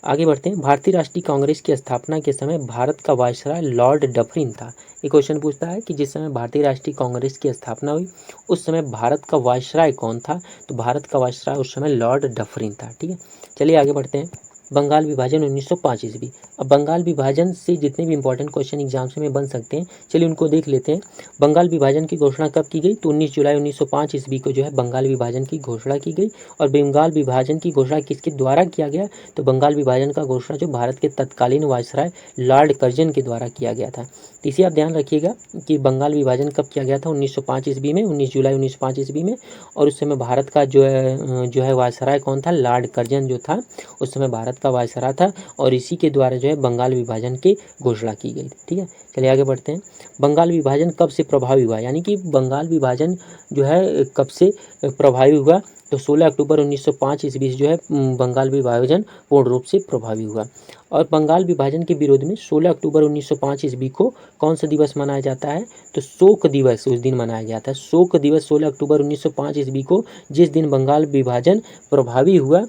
आगे बढ़ते हैं। भारतीय राष्ट्रीय कांग्रेस की स्थापना के समय भारत का वायसराय लॉर्ड डफरिन था। ये क्वेश्चन पूछता है कि जिस समय भारतीय राष्ट्रीय कांग्रेस की स्थापना हुई उस समय भारत का वायसराय कौन था, तो भारत का वायसराय उस समय लॉर्ड डफरिन था। ठीक है, चलिए आगे बढ़ते हैं। बंगाल विभाजन 1905 ईस्वी। अब बंगाल विभाजन से जितने भी इंपॉर्टेंट क्वेश्चन एग्जाम्स में बन सकते हैं, चलिए उनको देख लेते हैं। बंगाल विभाजन की घोषणा कब की गई, तो 19 जुलाई 1905 ईस्वी को जो है बंगाल विभाजन की घोषणा की गई। और बंगाल विभाजन की घोषणा किसके द्वारा किया गया, तो बंगाल विभाजन का घोषणा जो भारत के तत्कालीन वायसराय लॉर्ड कर्जन के द्वारा किया गया था। तो इसे आप ध्यान रखिएगा कि बंगाल विभाजन कब किया गया था, 1905 ईस्वी में, 19 जुलाई 1905 ईस्वी में। और उस समय भारत का जो है वायसराय कौन था, लॉर्ड कर्जन जो था उस समय भारत का वायसराय था और इसी के द्वारा जो है बंगाल विभाजन की घोषणा की गई थी। ठीक है, चलिए आगे बढ़ते हैं। बंगाल विभाजन कब से प्रभावी हुआ, यानी कि बंगाल विभाजन जो है कब से प्रभावी हुआ, तो 16 अक्टूबर 1905 ईस्वी से जो है बंगाल विभाजन पूर्ण रूप से प्रभावी हुआ। और बंगाल विभाजन के विरोध में 16 अक्टूबर 1905 ईस्वी को कौन सा दिवस मनाया जाता है, तो शोक दिवस उस दिन मनाया जाता है। शोक दिवस 16 अक्टूबर 1905 ईस्वी को, जिस दिन बंगाल विभाजन प्रभावी हुआ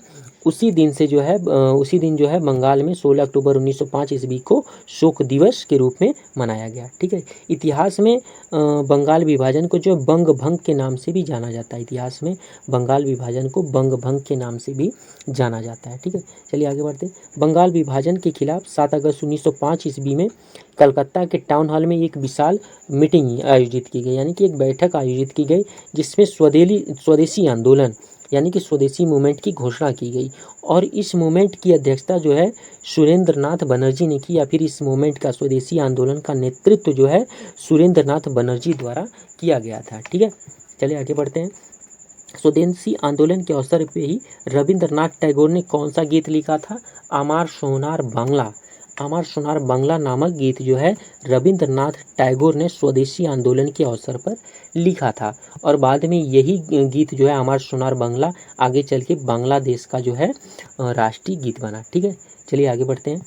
उसी दिन जो है बंगाल में 16 अक्टूबर 1905 ईस्वी को शोक दिवस के रूप में मनाया गया। ठीक है, इतिहास में बंगाल विभाजन को जो बंग भंग के नाम से भी जाना जाता है। इतिहास में बंगाल विभाजन को बंग भंग के नाम से भी जाना जाता है। ठीक है, चलिए आगे बढ़ते हैं। बंगाल विभाजन के खिलाफ 7 अगस्त 1905 ईस्वी में कलकत्ता के टाउन हॉल में एक विशाल मीटिंग आयोजित की गई, यानी कि एक बैठक आयोजित की गई जिसमें स्वदेशी आंदोलन यानी कि स्वदेशी मूवमेंट की घोषणा की गई। और इस मूवमेंट की अध्यक्षता जो है सुरेंद्र नाथ बनर्जी ने की, या फिर इस मूवमेंट का स्वदेशी आंदोलन का नेतृत्व जो है सुरेंद्र नाथ बनर्जी द्वारा किया गया था। ठीक है, चलिए आगे बढ़ते हैं। स्वदेशी आंदोलन के अवसर पे ही रविंद्रनाथ टैगोर ने कौन सा गीत लिखा था, अमार सोनार बांग्ला। अमर सोनार बांग्ला नामक गीत जो है रविंद्रनाथ टैगोर ने स्वदेशी आंदोलन के अवसर पर लिखा था। और बाद में यही गीत जो है अमर सोनार बांग्ला आगे चल के बांग्लादेश का जो है राष्ट्रीय गीत बना। ठीक है, चलिए आगे बढ़ते हैं।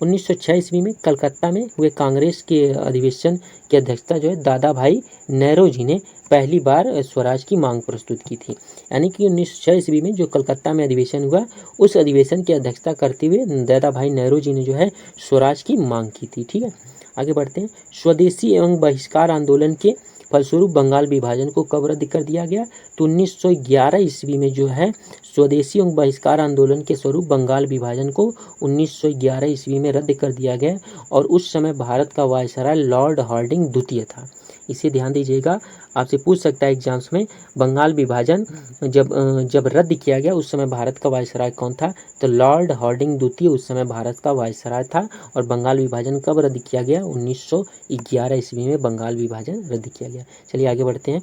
1906 ईस्वी में कलकत्ता में हुए कांग्रेस के अधिवेशन की अध्यक्षता जो है दादा भाई नेहरू ने पहली बार स्वराज की मांग प्रस्तुत की थी। यानी कि 1906 ईस्वी में जो कलकत्ता में अधिवेशन हुआ उस अधिवेशन की अध्यक्षता करते हुए दादा भाई नेहरू ने जो है स्वराज की मांग की थी। ठीक है, आगे बढ़ते हैं। स्वदेशी एवं बहिष्कार आंदोलन के फलस्वरूप बंगाल विभाजन को कब रद्द कर दिया गया, तो 1911 ईस्वी में जो है स्वदेशी एवं बहिष्कार आंदोलन के स्वरूप बंगाल विभाजन को 1911 ईस्वी में रद्द कर दिया गया और उस समय भारत का वायसराय लॉर्ड हार्डिंग द्वितीय था। इसे ध्यान दीजिएगा, आपसे पूछ सकता है एग्जाम्स में, बंगाल विभाजन जब रद्द किया गया उस समय भारत का वायसराय कौन था, तो लॉर्ड हार्डिंग द्वितीय उस समय भारत का वायसराय था। और बंगाल विभाजन कब रद्द किया गया, 1911 ईस्वी में बंगाल विभाजन रद्द किया गया। चलिए आगे बढ़ते हैं।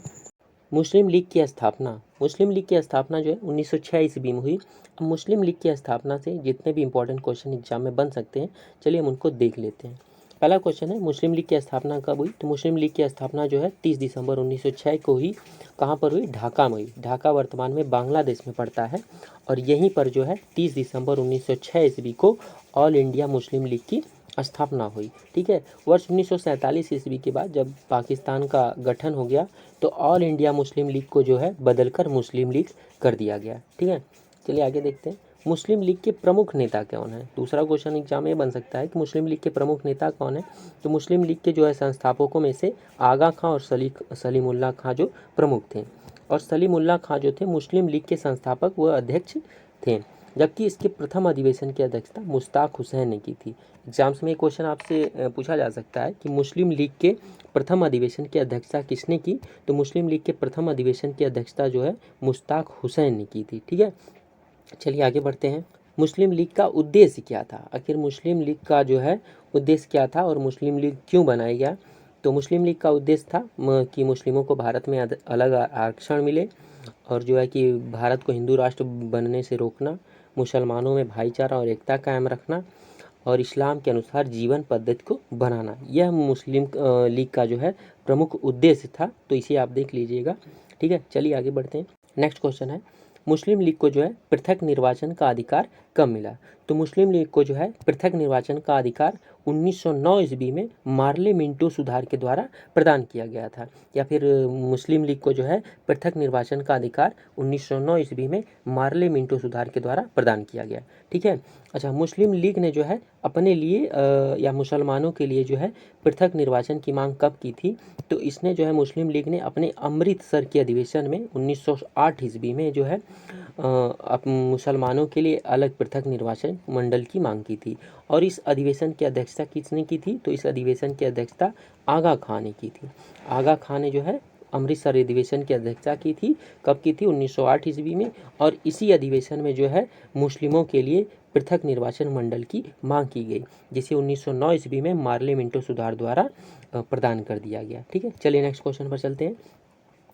मुस्लिम लीग की स्थापना जो है 1906 ईस्वी में हुई। अब मुस्लिम लीग की स्थापना से जितने भी इंपॉर्टेंट क्वेश्चन एग्जाम में बन सकते हैं, चलिए हम उनको देख लेते हैं। पहला क्वेश्चन है मुस्लिम लीग की स्थापना कब हुई, तो मुस्लिम लीग की स्थापना जो है 30 दिसंबर 1906 को हुई। कहाँ पर हुई, ढाका में हुई। ढाका वर्तमान में बांग्लादेश में पड़ता है और यहीं पर जो है 30 दिसंबर 1906 ईस्वी को ऑल इंडिया मुस्लिम लीग की स्थापना हुई। ठीक है, वर्ष 1947 ईस्वी के बाद जब पाकिस्तान का गठन हो गया तो ऑल इंडिया मुस्लिम लीग को जो है बदलकर मुस्लिम लीग कर दिया गया। ठीक है, चलिए आगे देखते हैं। मुस्लिम लीग के प्रमुख नेता कौन है, दूसरा क्वेश्चन एग्जाम में बन सकता है कि मुस्लिम लीग के प्रमुख नेता कौन है, तो मुस्लिम लीग के जो है संस्थापकों में से आगा खां और सलीमुल्लाह खां जो प्रमुख थे। और सलीमुल्लाह खां जो थे मुस्लिम लीग के संस्थापक व अध्यक्ष थे, जबकि इसके प्रथम अधिवेशन की अध्यक्षता मुश्ताक हुसैन ने की थी। एग्जाम्स में क्वेश्चन आपसे पूछा जा सकता है कि मुस्लिम लीग के प्रथम अधिवेशन की अध्यक्षता किसने की, तो मुस्लिम लीग के प्रथम अधिवेशन की अध्यक्षता जो है मुश्ताक हुसैन ने की थी। ठीक है, चलिए आगे बढ़ते हैं। मुस्लिम लीग का उद्देश्य क्या था, आखिर मुस्लिम लीग का जो है उद्देश्य क्या था और मुस्लिम लीग क्यों बनाया गया। तो मुस्लिम लीग का उद्देश्य था कि मुस्लिमों को भारत में अलग आरक्षण मिले और जो है कि भारत को हिंदू राष्ट्र बनने से रोकना, मुसलमानों में भाईचारा और एकता कायम रखना और इस्लाम के अनुसार जीवन पद्धति को बनाना, यह मुस्लिम लीग का जो है प्रमुख उद्देश्य था। तो इसे आप देख लीजिएगा। ठीक है, चलिए आगे बढ़ते हैं। नेक्स्ट क्वेश्चन है, मुस्लिम लीग को जो है पृथक निर्वाचन का अधिकार कब मिला। तो मुस्लिम लीग को जो है पृथक निर्वाचन का अधिकार 1909 ईस्वी में मार्ले मिंटो सुधार के द्वारा प्रदान किया गया था, या फिर मुस्लिम लीग को जो है पृथक निर्वाचन का अधिकार 1909 ईस्वी में मार्ले मिंटो सुधार के द्वारा प्रदान किया गया। ठीक है, अच्छा, मुस्लिम लीग ने जो है अपने लिए या मुसलमानों के लिए जो है पृथक निर्वाचन की मांग कब की थी, तो इसने जो है मुस्लिम लीग ने अपने अमृतसर के अधिवेशन में 1908 ईस्वी में जो है मुसलमानों के लिए अलग पृथक निर्वाचन मंडल की मांग की थी। और इस अधिवेशन की अध्यक्षता किसने की थी, तो इस अधिवेशन की अध्यक्षता आगा खां ने की थी। आगा खां ने जो है अमृतसर अधिवेशन की अध्यक्षता की थी। कब की थी, 1908 ईस्वी में। और इसी अधिवेशन में जो है मुस्लिमों के लिए पृथक निर्वाचन मंडल की मांग की गई, जिसे 1909 ईस्वी में मार्ले मिंटो सुधार द्वारा प्रदान कर दिया गया। ठीक है, चलिए नेक्स्ट क्वेश्चन पर चलते हैं।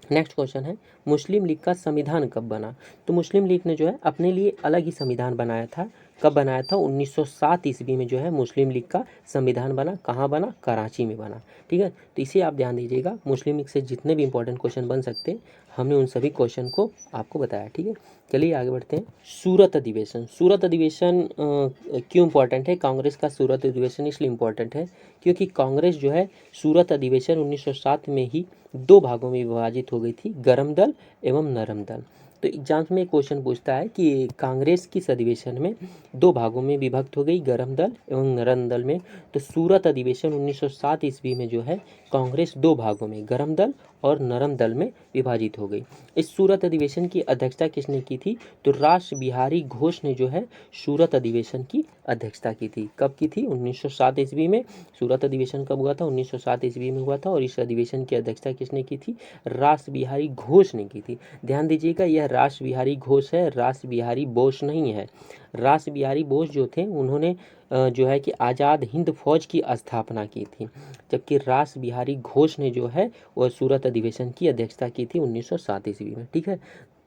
नेक्स्ट क्वेश्चन है, मुस्लिम लीग का संविधान कब बना। तो मुस्लिम लीग ने जो है अपने लिए अलग ही संविधान बनाया था। कब बनाया था, 1907 ईस्वी में जो है मुस्लिम लीग का संविधान बना। कहाँ बना, कराची में बना। ठीक है, तो इसे आप ध्यान दीजिएगा। मुस्लिम लीग से जितने भी इंपॉर्टेंट क्वेश्चन बन सकते हैं हमने उन सभी क्वेश्चन को आपको बताया। ठीक है, चलिए आगे बढ़ते हैं। सूरत अधिवेशन। सूरत अधिवेशन क्यों इंपॉर्टेंट है, कांग्रेस का सूरत अधिवेशन इसलिए इंपॉर्टेंट है क्योंकि कांग्रेस जो है सूरत अधिवेशन 1907 में ही दो भागों में विभाजित हो गई थी, गरम दल एवं नरम दल। तो एग्जाम्स में क्वेश्चन पूछता है कि कांग्रेस किस अधिवेशन में दो भागों में विभक्त हो गई, गरम दल एवं नरम दल में। तो सूरत अधिवेशन 1907 ईस्वी में जो है कांग्रेस दो भागों में, गरम दल और नरम दल में विभाजित हो गई। इस सूरत अधिवेशन की अध्यक्षता किसने की थी, तो रास बिहारी घोष ने जो है सूरत अधिवेशन की अध्यक्षता की थी। कब की थी, 1907 ईस्वी में। सूरत अधिवेशन कब हुआ था, 1907 ईस्वी में हुआ था। और इस अधिवेशन की अध्यक्षता किसने की थी, रास बिहारी घोष ने की थी। ध्यान दीजिएगा, यह रास बिहारी घोष है, रास बिहारी बोस नहीं है। रास बिहारी बोस जो थे उन्होंने जो है कि आज़ाद हिंद फौज की स्थापना की थी, जबकि रास बिहारी घोष ने जो है वह सूरत अधिवेशन की अध्यक्षता की थी 1907 ईस्वी में। ठीक है,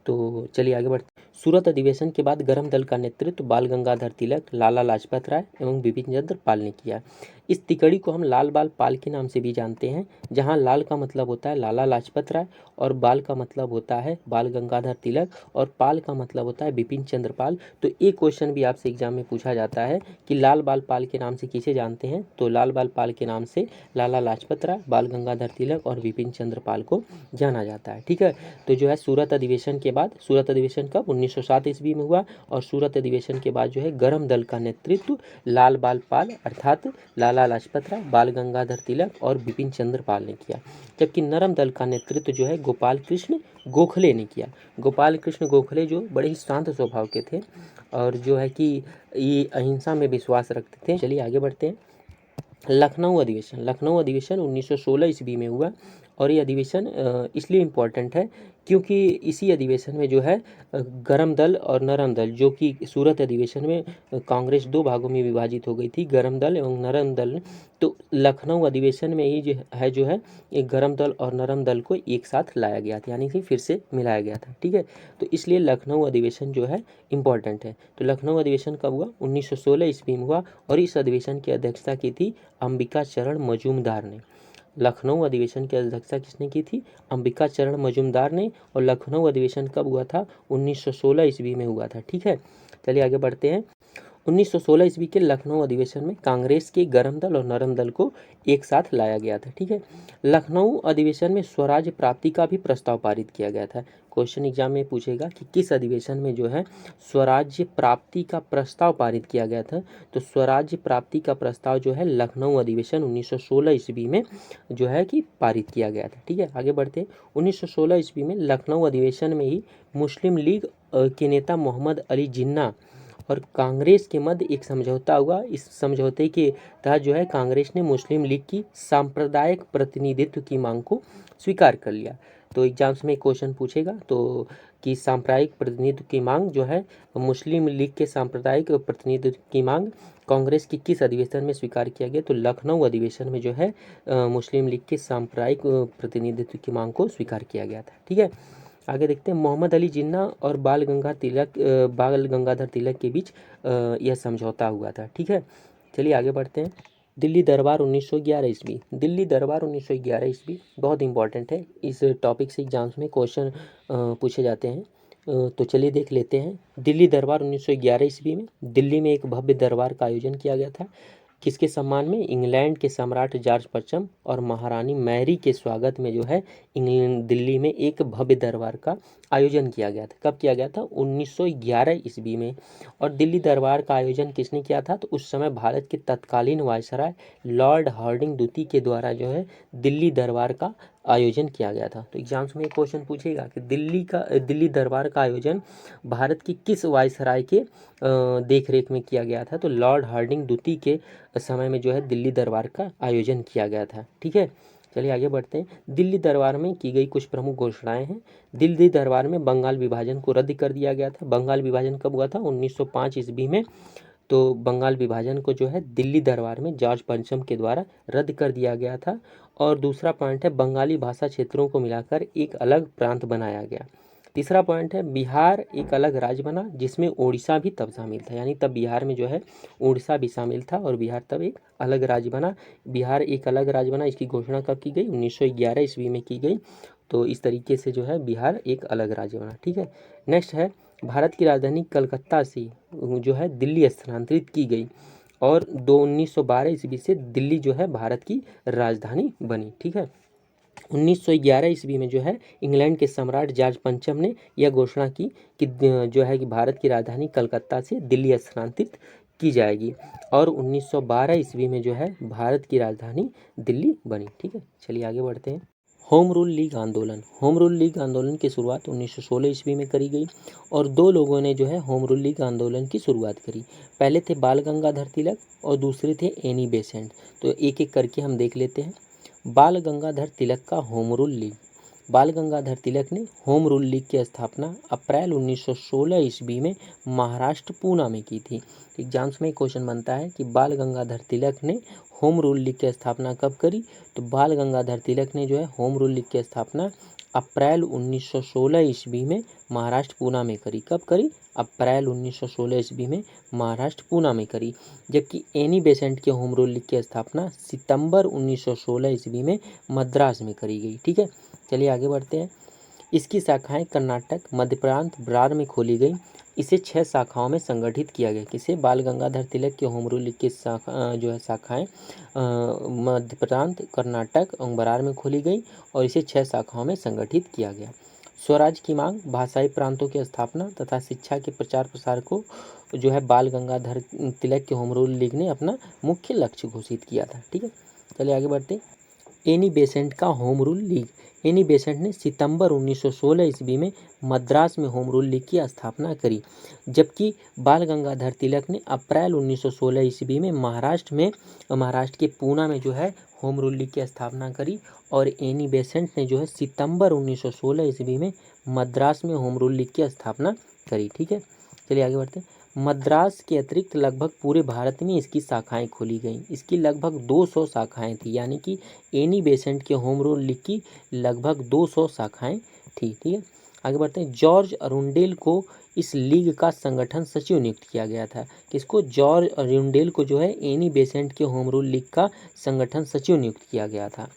तो चलिए आगे बढ़ते। सूरत अधिवेशन के बाद गरम दल का नेतृत्व बाल गंगाधर तिलक, लाला लाजपत राय एवं बिपिन चंद्र पाल ने किया। इस तिकड़ी को हम लाल बाल पाल के नाम से भी जानते हैं, जहां लाल का मतलब होता है लाला लाजपत राय और बाल का मतलब होता है बाल गंगाधर तिलक और पाल का मतलब होता है बिपिन चंद्र पाल। तो एक क्वेश्चन भी आपसे एग्जाम में पूछा जाता है कि लाल बाल पाल के नाम से किसे जानते हैं, तो लाल बाल पाल के नाम से लाला लाजपत राय, बाल गंगाधर तिलक और बिपिन चंद्र पाल को जाना जाता है। ठीक है, तो जो है सूरत अधिवेशन के बाद, सूरत अधिवेशन कब, 1907 ईस्वी में हुआ। और सूरत अधिवेशन के बाद जो है गरम दल का नेतृत्व लाल बाल पाल अर्थात लाला लाजपत राय, बाल गंगाधर तिलक और बिपिन चंद्र पाल ने किया, जबकि नरम दल का नेतृत्व जो है गोपाल कृष्ण गोखले ने किया। गोपाल कृष्ण गोखले जो बड़े ही शांत स्वभाव के थे और जो है कि ये अहिंसा में विश्वास रखते थे। चलिए आगे बढ़ते हैं। लखनऊ अधिवेशन। लखनऊ अधिवेशन 1916 ईस्वी में हुआ और ये अधिवेशन इसलिए इम्पोर्टेंट है क्योंकि इसी अधिवेशन में जो है गरम दल और नरम दल, जो कि सूरत अधिवेशन में कांग्रेस दो भागों में विभाजित हो गई थी, गरम दल एवं नरम दल। तो लखनऊ अधिवेशन में ही जो है एक गरम दल और नरम दल को एक साथ लाया गया था, यानी कि फिर से मिलाया गया था। ठीक है, तो इसलिए लखनऊ अधिवेशन जो है इम्पॉर्टेंट है। तो लखनऊ अधिवेशन कब हुआ, 1916 ईस्वी में हुआ और इस अधिवेशन की अध्यक्षता की थी अंबिका चरण मजूमदार ने। लखनऊ अधिवेशन की अध्यक्षता किसने की थी, अंबिका चरण मजूमदार ने। और लखनऊ अधिवेशन कब हुआ था, 1916 ईस्वी में हुआ था। ठीक है, चलिए आगे बढ़ते हैं। 1916 ईस्वी के लखनऊ अधिवेशन में कांग्रेस के गरम दल और नरम दल को एक साथ लाया गया था। ठीक है, लखनऊ अधिवेशन में स्वराज प्राप्ति का भी प्रस्ताव पारित किया गया था। क्वेश्चन एग्जाम में पूछेगा कि किस अधिवेशन में जो है स्वराज्य प्राप्ति का प्रस्ताव पारित किया गया था। तो स्वराज्य प्राप्ति का प्रस्ताव जो है लखनऊ अधिवेशन 1916 ईस्वी में जो है कि पारित किया गया था। ठीक है, आगे बढ़ते हैं। 1916 ईस्वी में लखनऊ अधिवेशन में ही मुस्लिम लीग के नेता मोहम्मद अली जिन्ना और कांग्रेस के मध्य एक समझौता हुआ। इस समझौते के तहत जो है कांग्रेस ने मुस्लिम लीग की सांप्रदायिक प्रतिनिधित्व की मांग को स्वीकार कर लिया। तो एग्जाम्स में क्वेश्चन पूछेगा तो कि सांप्रदायिक प्रतिनिधित्व की मांग जो है मुस्लिम लीग के सांप्रदायिक प्रतिनिधित्व की मांग कांग्रेस की किस अधिवेशन में स्वीकार किया गया। तो लखनऊ अधिवेशन में जो है मुस्लिम लीग के सांप्रदायिक प्रतिनिधित्व की मांग को स्वीकार किया गया था। ठीक है, आगे देखते हैं। मोहम्मद अली जिन्ना और बाल गंगाधर तिलक के बीच यह समझौता हुआ था। ठीक है, चलिए आगे बढ़ते हैं। दिल्ली दरबार 1911 ईस्वी। दिल्ली दरबार 1911 ईस्वी बहुत इंपॉर्टेंट है। इस टॉपिक से एग्जाम्स में क्वेश्चन पूछे जाते हैं। तो चलिए देख लेते हैं। दिल्ली दरबार 1911 ईस्वी में दिल्ली में एक भव्य दरबार का आयोजन किया गया था। किसके सम्मान में? इंग्लैंड के सम्राट जॉर्ज पंचम और महारानी मैरी के स्वागत में जो है इंग्लैंड दिल्ली में एक भव्य दरबार का आयोजन किया गया था। कब किया गया था? 1911 ईस्वी में। और दिल्ली दरबार का आयोजन किसने किया था? तो उस समय भारत के तत्कालीन वायसराय लॉर्ड हार्डिंग द्वितीय के द्वारा जो है दिल्ली दरबार का आयोजन किया गया था। तो एग्जाम्स में एक क्वेश्चन पूछेगा कि दिल्ली दरबार का आयोजन भारत की किस वायसराय के देख रेख में किया गया था? तो लॉर्ड हार्डिंग द्वितीय के समय में जो है दिल्ली दरबार का आयोजन किया गया था। ठीक है, चलिए आगे बढ़ते हैं। दिल्ली दरबार में की गई कुछ प्रमुख घोषणाएं हैं। दिल्ली दरबार में बंगाल विभाजन को रद्द कर दिया गया था। बंगाल विभाजन कब हुआ था? 1905 ईस्वी में। तो बंगाल विभाजन को जो है दिल्ली दरबार में जॉर्ज पंचम के द्वारा रद्द कर दिया गया था। और दूसरा पॉइंट है बंगाली भाषा क्षेत्रों को मिलाकर एक अलग प्रांत बनाया गया। तीसरा पॉइंट है बिहार एक अलग राज्य बना जिसमें उड़ीसा भी तब शामिल था। यानी तब बिहार में जो है उड़ीसा भी शामिल था और बिहार तब एक अलग राज्य बना। बिहार एक अलग राज्य बना, इसकी घोषणा कब की गई? 1911 ईस्वी में की गई। तो इस तरीके से जो है बिहार एक अलग राज्य बना। ठीक है, नेक्स्ट है भारत की राजधानी कलकत्ता से जो है दिल्ली स्थानांतरित की गई और 1912 ईस्वी से दिल्ली जो है भारत की राजधानी बनी। ठीक है, 1911 ईस्वी में जो है इंग्लैंड के सम्राट जॉर्ज पंचम ने यह घोषणा की कि जो है कि भारत की राजधानी कलकत्ता से दिल्ली स्थानांतरित की जाएगी और 1912 ईस्वी में जो है भारत की राजधानी दिल्ली बनी। ठीक है, चलिए आगे बढ़ते हैं। होम रूल लीग आंदोलन। होम रूल लीग आंदोलन की शुरुआत 1916 ईस्वी में करी गई और दो लोगों ने जो है होम रूल लीग आंदोलन की शुरुआत करी। पहले थे बाल गंगाधर तिलक और दूसरे थे एनी बेसेंट। तो एक एक करके हम देख लेते हैं। बाल गंगाधर तिलक का होम रूल लीग। बाल गंगाधर तिलक ने होम रूल लीग की स्थापना अप्रैल 1916 ईस्वी में महाराष्ट्र पूना में की थी। एग्जाम्स में क्वेश्चन बनता है कि बाल गंगाधर तिलक ने होम रूल लीग की स्थापना कब करी? तो बाल गंगाधर तिलक ने जो है होम रूल लीग की स्थापना अप्रैल 1916 ईस्वी में महाराष्ट्र पूना में करी। कब करी? अप्रैल 1916 ईस्वी में महाराष्ट्र पूना में करी। जबकि एनी बेसेंट के होम रूल लीग की स्थापना सितंबर 1916 ईस्वी में मद्रास में करी गई। ठीक है, चलिए आगे बढ़ते हैं। इसकी शाखाएं कर्नाटक, मध्य प्रांत, बिहार में खोली गई। इसे 6 शाखाओं में संगठित किया गया। किसे? बाल गंगाधर तिलक के होम रूल लीग की शाखाएं मध्य प्रांत, कर्नाटक और बिहार में खोली गई और इसे 6 शाखाओं में संगठित किया गया। स्वराज की मांग, भाषाई प्रांतों की स्थापना तथा शिक्षा के प्रचार प्रसार को जो है बाल गंगाधर तिलक के होम रूल लीग ने अपना मुख्य लक्ष्य घोषित किया था। ठीक है, चलिए आगे बढ़ते। एनी बेसेंट का home rule league. Annie Besant ने सितंबर 1916 ईस्वी में मद्रास में होम रूल लीग की स्थापना करी। जबकि बाल गंगाधर तिलक ने अप्रैल 1916 ईस्वी में महाराष्ट्र के पूना में जो है होम रूल लीग की स्थापना करी और एनी बेसेंट ने जो है सितंबर 1916 ईस्वी में मद्रास में होम रूल लीग की स्थापना करी। ठीक है, चलिए आगे बढ़ते हैं। मद्रास के अतिरिक्त लगभग पूरे भारत में इसकी शाखाएं खोली गईं। इसकी लगभग 200 शाखाएं थी। यानी कि एनी बेसेंट के होम रूल लीग की लगभग 200 शाखाएं थी। ठीक है, आगे बढ़ते हैं। जॉर्ज अरुंडेल को इस लीग का संगठन सचिव नियुक्त किया गया था। किसको? जॉर्ज अरुंडेल को जो है एनी बेसेंट के होम रूल लीग का संगठन सचिव नियुक्त किया गया था।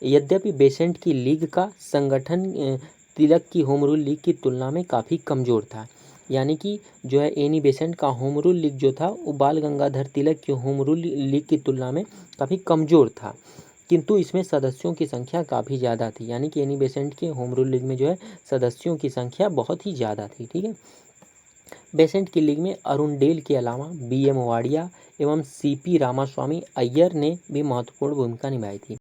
यद्यपि बेसेंट की लीग का संगठन तिलक की होम रूल लीग की तुलना में काफ़ी कमज़ोर था। यानी कि जो है एनी बेसेंट का होम रूल लीग जो था वो बाल गंगाधर तिलक के होम रूल लीग की तुलना में काफ़ी कमज़ोर था, किंतु इसमें सदस्यों की संख्या काफ़ी ज़्यादा थी। यानी कि एनी बेसेंट के होम रूल लीग में जो है सदस्यों की संख्या बहुत ही ज़्यादा थी। ठीक है, बेसेंट की लीग में अरुणडेल के अलावा BM वाडिया एवं CP रामास्वामी अय्यर ने भी महत्वपूर्ण भूमिका निभाई थी।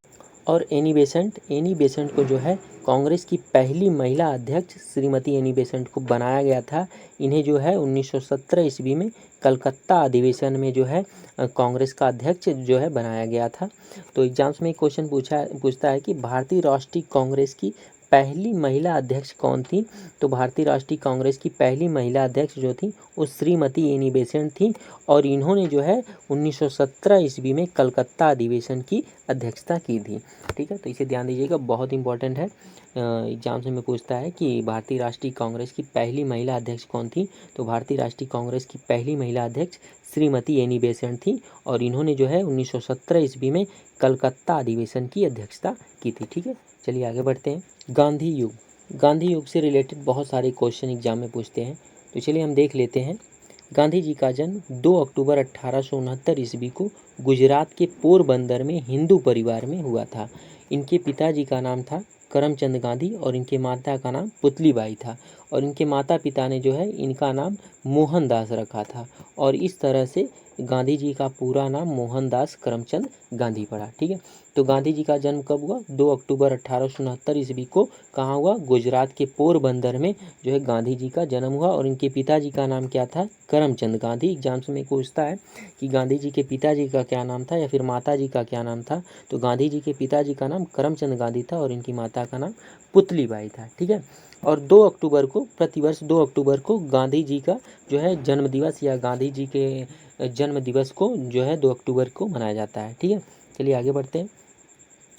और एनी बेसेंट को जो है कांग्रेस की पहली महिला अध्यक्ष श्रीमती एनी बेसेंट को बनाया गया था। इन्हें जो है 1917 ईस्वी में कलकत्ता अधिवेशन में जो है कांग्रेस का अध्यक्ष जो है बनाया गया था। तो एग्जाम्स में क्वेश्चन पूछता है कि भारतीय राष्ट्रीय कांग्रेस की पहली महिला अध्यक्ष कौन थी। तो भारतीय राष्ट्रीय कांग्रेस की पहली महिला अध्यक्ष जो थी वो श्रीमती एनी बेसेंट थी, और इन्होंने जो है 1917 ईस्वी में कलकत्ता अधिवेशन की अध्यक्षता की थी। ठीक है, तो इसे ध्यान दीजिएगा, बहुत इंपॉर्टेंट है। एग्जाम से में पूछता है कि भारतीय राष्ट्रीय कांग्रेस की पहली महिला अध्यक्ष कौन थी। तो भारतीय राष्ट्रीय कांग्रेस की पहली महिला अध्यक्ष श्रीमती एनी बेसेंट थी, और इन्होंने जो है 1917 ईस्वी में कलकत्ता अधिवेशन की अध्यक्षता की थी। ठीक है, चलिए आगे बढ़ते हैं। गांधी युग से रिलेटेड बहुत सारे क्वेश्चन एग्जाम में पूछते हैं, तो चलिए हम देख लेते हैं। गांधी जी का जन्म 2 अक्टूबर 1869 ईस्वी को गुजरात के पोरबंदर में हिंदू परिवार में हुआ था। इनके पिताजी का नाम था करमचंद गांधी और इनके माता का नाम पुतलीबाई था, और इनके माता पिता ने जो है इनका नाम मोहनदास रखा था, और इस तरह से गांधी जी का पूरा नाम मोहनदास करमचंद गांधी पड़ा। ठीक है, तो गांधी जी का जन्म कब हुआ? 2 अक्टूबर 1869 ईस्वी को कहाँ हुआ? गुजरात के पोरबंदर में जो है गांधी जी का जन्म हुआ, और इनके पिताजी का नाम क्या था? करमचंद गांधी। एग्जाम्स में पूछता है कि गांधी जी के पिताजी का क्या नाम था या फिर माता जी का क्या नाम था। तो गांधी जी के पिताजी का नाम करमचंद गांधी था और इनकी माता का नाम पुतलीबाई था। ठीक है, और 2 अक्टूबर को, प्रतिवर्ष 2 अक्टूबर को गांधी जी का जो है जन्म दिवस या गांधी जी के जन्म दिवस को जो है 2 अक्टूबर को मनाया जाता है। ठीक है, चलिए आगे बढ़ते हैं।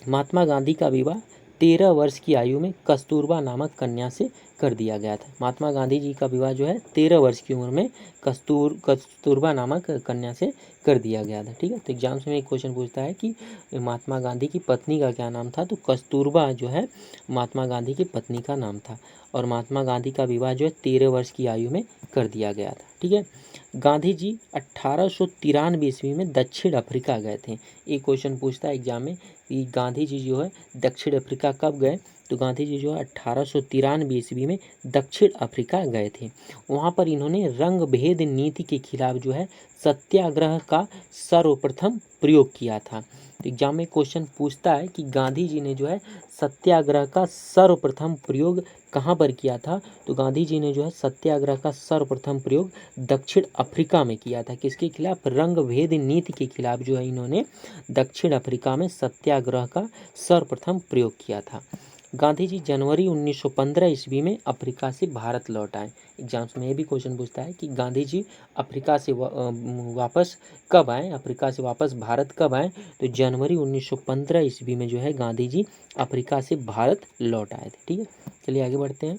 महात्मा गांधी का विवाह 13 वर्ष की आयु में कस्तूरबा नामक कन्या से कर दिया गया था। महात्मा गांधी जी का विवाह जो है 13 वर्ष की उम्र में कस्तूरबा नामक कन्या से कर दिया गया था। ठीक है, तो एग्जाम्स में एक क्वेश्चन पूछता है कि महात्मा गांधी की पत्नी का क्या नाम था। तो कस्तूरबा जो है महात्मा गांधी की पत्नी का नाम था, और महात्मा गांधी का विवाह जो है 13 वर्ष की आयु में कर दिया गया था। ठीक है, गांधी जी 1893 ईस्वी में दक्षिण अफ्रीका गए थे। एक क्वेश्चन पूछता है एग्जाम में कि गांधी जी जो है दक्षिण अफ्रीका कब गए। तो गांधी जी जो है 1893 ईस्वी में दक्षिण अफ्रीका गए थे। वहाँ पर इन्होंने रंग भेद नीति के खिलाफ जो है सत्याग्रह का सर्वप्रथम प्रयोग किया था। तो एग्जाम में क्वेश्चन पूछता है कि गांधी जी ने जो है सत्याग्रह का सर्वप्रथम प्रयोग कहाँ पर किया था। तो गांधी जी ने जो है सत्याग्रह का सर्वप्रथम प्रयोग दक्षिण अफ्रीका में किया था। किसके खिलाफ? रंग भेद नीति के खिलाफ जो है इन्होंने दक्षिण अफ्रीका में सत्याग्रह का सर्वप्रथम प्रयोग किया था। गांधी जी जनवरी 1915 ईस्वी में अफ्रीका से भारत लौट आए। एग्जाम्स में ये भी क्वेश्चन पूछता है कि गांधी जी अफ्रीका से वापस कब आए, अफ्रीका से वापस भारत कब आए। तो जनवरी 1915 ईस्वी में जो है गांधी जी अफ्रीका से भारत लौट आए थे। ठीक है, चलिए आगे बढ़ते हैं।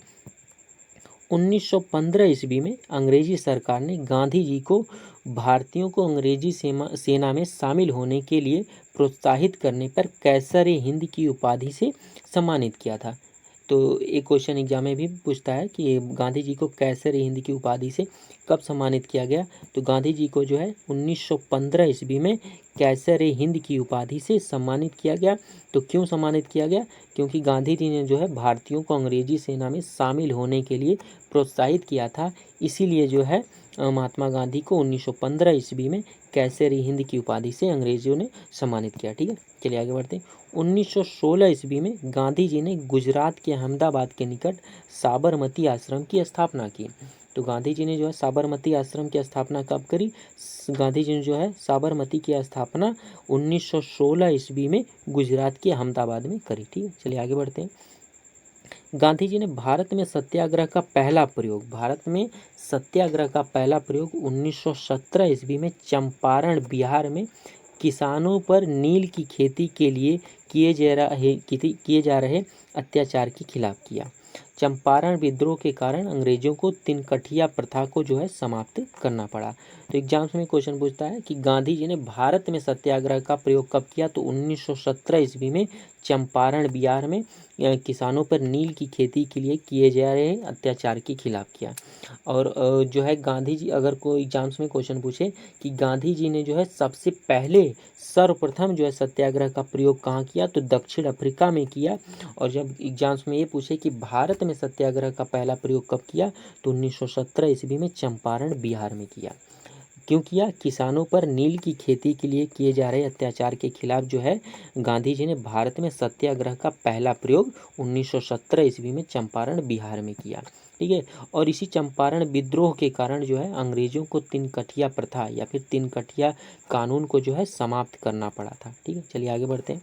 1915 ईस्वी में अंग्रेजी सरकार ने गांधी जी को भारतीयों को अंग्रेजी सेना में शामिल होने के लिए प्रोत्साहित करने पर कैसर ए हिंद की उपाधि से सम्मानित किया था। तो एक क्वेश्चन एग्जाम में भी पूछता है कि गांधी जी को कैसर ए हिंद की उपाधि से कब सम्मानित किया गया। तो गांधी जी को जो है 1915 ईस्वी में कैसर ए हिंद की उपाधि से सम्मानित किया गया। तो क्यों सम्मानित किया गया? क्योंकि गांधी जी ने जो है भारतीयों को अंग्रेजी सेना में शामिल होने के लिए प्रोत्साहित किया था, इसीलिए जो है महात्मा गांधी को 1915 ईस्वी में कैसर ए हिंद की उपाधि से अंग्रेजियों ने सम्मानित किया। ठीक है, चलिए आगे बढ़ते हैं। 1916 ईस्वी में गांधी जी ने गुजरात के अहमदाबाद के निकट साबरमती आश्रम की स्थापना की। तो गांधी जी ने जो है साबरमती आश्रम की स्थापना कब करी? गांधी जी ने जो है साबरमती की स्थापना 1916 ईस्वी में गुजरात के अहमदाबाद में करी। ठीक है, चलिए आगे बढ़ते हैं। गांधी जी ने भारत में सत्याग्रह का पहला प्रयोग 1917 ईस्वी में चंपारण बिहार में किसानों पर नील की खेती के लिए किए जा रहे अत्याचार के खिलाफ किया। चंपारण विद्रोह के कारण अंग्रेजों को तिनकठिया प्रथा को जो है समाप्त करना पड़ा। तो एग्जाम्स में क्वेश्चन पूछता है कि गांधी जी ने भारत में सत्याग्रह का प्रयोग कब किया, तो 1917 ईस्वी में चंपारण बिहार में किसानों पर नील की खेती के लिए किए जा रहे अत्याचार के खिलाफ किया। और जो है गांधी जी, अगर कोई एग्जाम्स में क्वेश्चन पूछे कि गांधी जी ने जो है सबसे पहले सर्वप्रथम जो है सत्याग्रह का प्रयोग कहाँ किया, तो दक्षिण अफ्रीका में किया। और जब एग्जाम्स में ये पूछे कि भारत में सत्याग्रह का पहला प्रयोग कब किया, तो 1917 ईस्वी में चंपारण बिहार में किया। क्यों किया? किसानों पर नील की खेती के लिए किए जा रहे अत्याचार के खिलाफ जो है गांधी जी ने भारत में सत्याग्रह का पहला प्रयोग 1917 ईस्वी में चंपारण बिहार में किया। ठीक है। और इसी चंपारण विद्रोह के कारण जो है अंग्रेजों को तिनकठिया प्रथा या फिर तिनकठिया कानून को जो है समाप्त करना पड़ा था। ठीक है, चलिए आगे बढ़ते हैं।